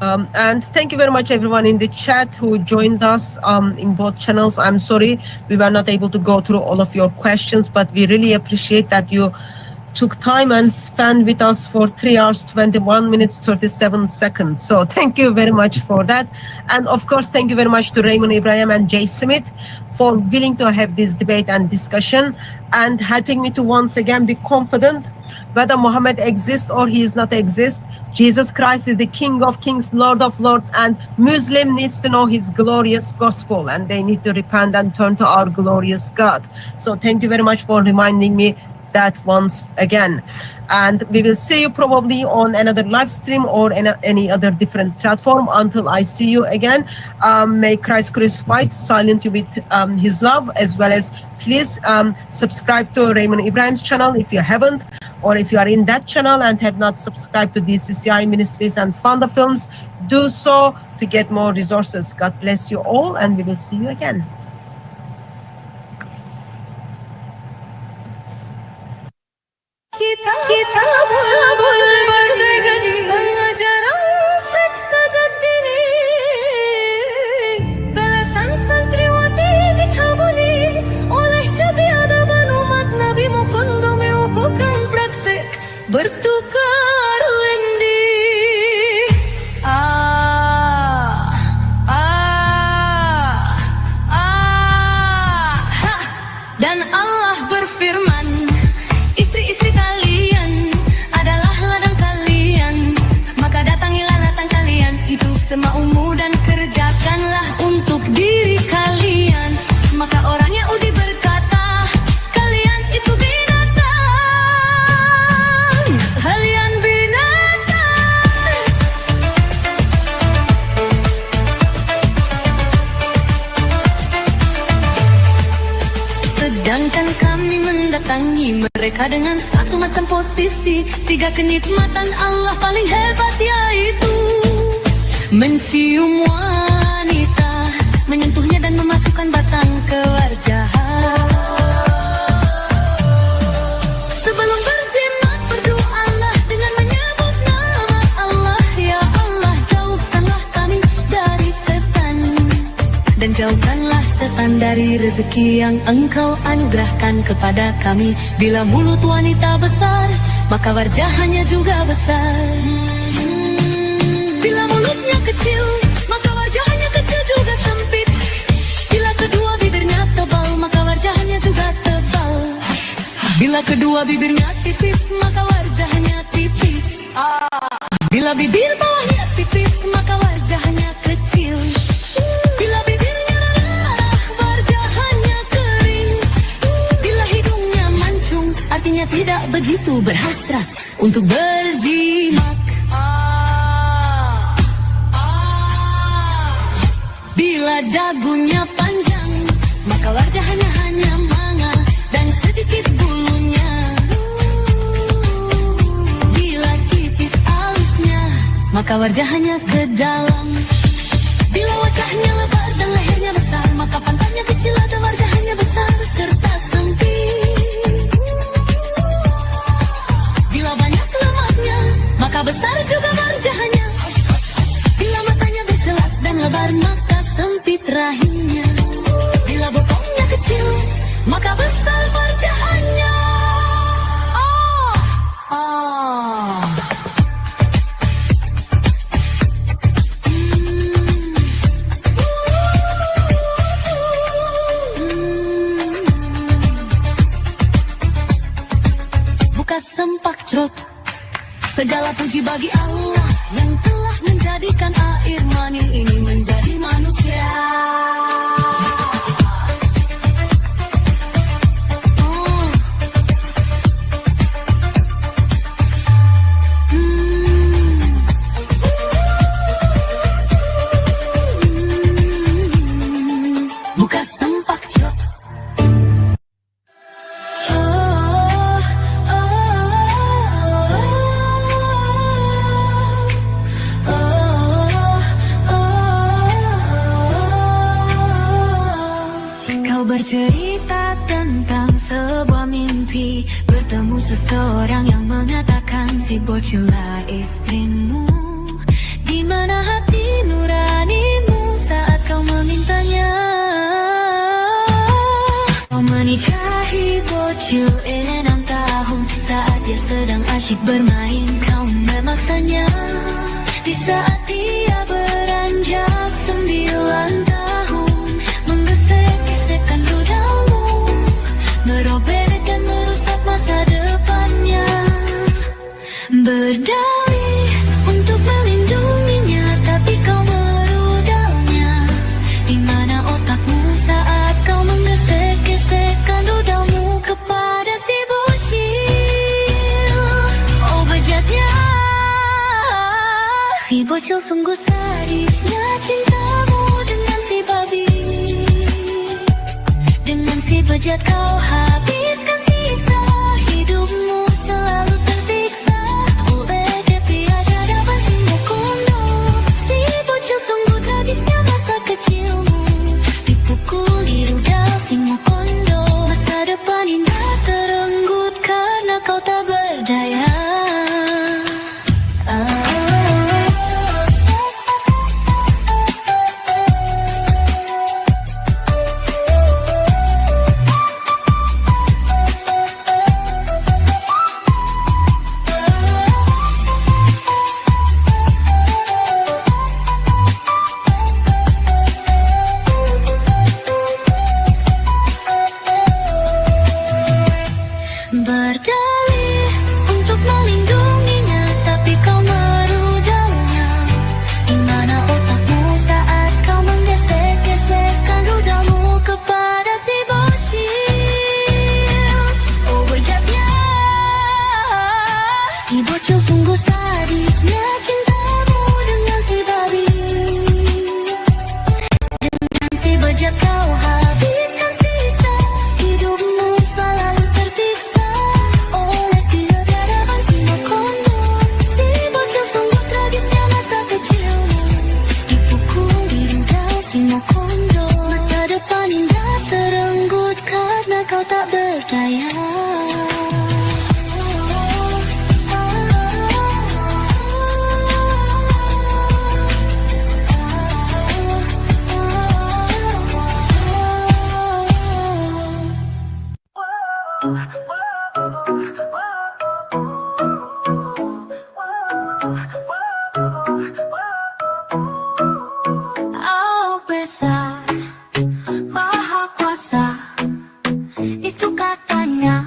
And thank you very much everyone in the chat who joined us in both channels. I'm sorry we were not able to go through all of your questions, but we really appreciate that you took time and spent with us for 3 hours, 21 minutes, 37 seconds. So thank you very much for that. And of course, thank you very much to Raymond Ibrahim and Jay Smith for willing to have this debate and discussion and helping me to once again be confident whether Muhammad exists or he is not exist. Jesus Christ is the King of Kings, Lord of Lords, and Muslim needs to know his glorious gospel and they need to repent and turn to our glorious God. So thank you very much for reminding me that once again. And we will see you probably on another live stream or any other different platform. Until I see you again, may Christ crucified silence you with his love, as well as please subscribe to Raymond Ibrahim's channel if you haven't, or if you are in that channel and have not subscribed to DCCI Ministries and Fonda Films, do so to get more resources. God bless you all, and we will see you again. Kita berbagai pengajaran seks sejak dini, belasan santriwati dikabuli oleh kebiadaban umat Nabi Mukundu melakukan praktek bertukar lendi. Dan Allah berfirman, istri-istri kalian adalah ladang kalian, maka datangilah ladang kalian itu semaumu dan kerjakanlah untuk diri kalian. Maka orang Yahudi berkata, kalian itu binatang, kalian binatang. Sedangkan kami mendatangi mereka dengan satu macam posisi. 3 kenikmatan Allah paling hebat, yaitu mencium wanita, menyentuhnya dan memasukkan batang ke warjahan. Sebelum berjimat berdoalah dengan menyebut nama Allah. Ya Allah, jauhkanlah kami dari setan, dan jauhkanlah setan dari rezeki yang Engkau anugerahkan kepada kami. Bila mulut wanita besar, maka wajahnya juga besar. Bila mulutnya kecil, maka wajahnya kecil juga sempit. Bila kedua bibirnya tebal, maka wajahnya juga tebal. Bila kedua bibirnya tipis, maka wajahnya tipis. Bila bibir bawahnya tipis, maka wajahnya kecil. Bila bibirnya merah, wajahnya kering. Bila hidungnya mancung, artinya tidak begitu berhasrat untuk berjimat. Bila dagunya panjang, maka wajahnya hanya manga dan sedikit bulunya. Bila tipis alisnya, maka wajahnya ke dalam. Bila wajahnya lebar dan lehernya besar, maka pantatnya kecil dan wajahnya besar serta sempit. Bila banyak lemaknya, maka besar juga wajahnya. Bila matanya bercelat dan lebar, maka sempit rahimnya. Bila bokongnya kecil, maka besar wajahnya. Buka sempak cerot, segala puji bagi Allah yang telah menjadikan air mani ini menjadi manusia. Buka sempak cerot. Bercerita tentang sebuah mimpi, bertemu seseorang yang mengatakan si bocillah istrimu. Di mana hati nuranimu saat kau memintanya? Kau menikahi bocil 6 tahun saat dia sedang asyik bermain, kau memaksanya. Di saat dia beranjak 9 tahun, menggesek-gesekkan ludahmu, merobek dan merusak masa depannya. Berdalih untuk melindunginya, tapi kau merudalnya. Di mana otakmu saat kau menggesek-gesekkan ludahmu kepada si bocil? Oh bejatnya, si bocil sungguh sadisnya cintamu dengan si babi. Dengan si bejat kau habiskan sisa hidupmu, selalu tersiksa oleh dia tiada dapat si mukondo. Si bocil sungguh tragisnya masa kecilmu, dipukul di rudal si mukondo. Masa depan indah terenggut karena kau tak berdaya. Berdalih untuk melindunginya, tapi kau merudalnya. Di mana otakmu saat kau menggesek-gesekkan rudalmu kepada si bocil? Oh bejatnya, si bocil sungguh sadisnya cintamu dengan si babi. Dengan si bejat kau habiskan sisa hidupmu, selalu tersiksa. Masa depan indah terenggut karena kau tak berdaya. Oh besar, maha kuasa, itu katanya.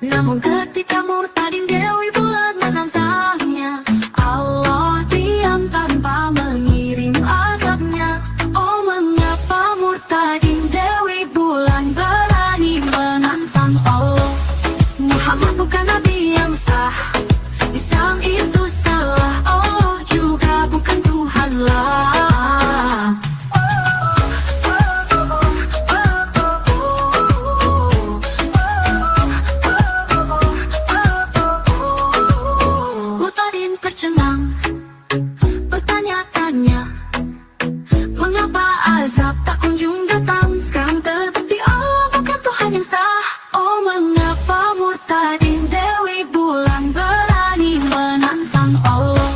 Namun ketika murtadin Dewi Bulan menantangnya, Allah diam tanpa mengirim azabnya. Oh mengapa murtadin Dewi Bulan berani menantang Allah? Muhammad bukan nabi yang sah, Islam itu salah, Allah juga bukan Tuhan lah. Murtadin tercengang, bertanya-tanya, mengapa azab tak kunjung datang? Sekarang terbukti Allah bukan Tuhan yang sah. Oh mengapa murtadin Dewi Bulan berani menantang Allah?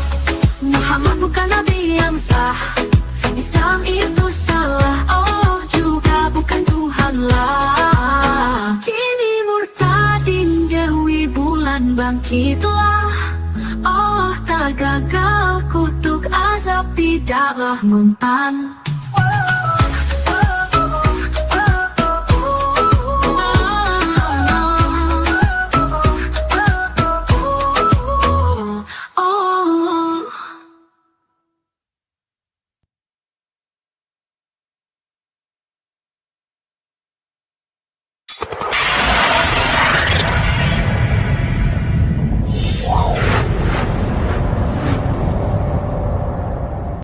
Muhammad bukan nabi yang sah, Islam itu salah, Allah juga bukan Tuhan lah. Kini murtadin Dewi Bulan bangkitlah, oh tak gagal kutuk azab tidaklah mempan.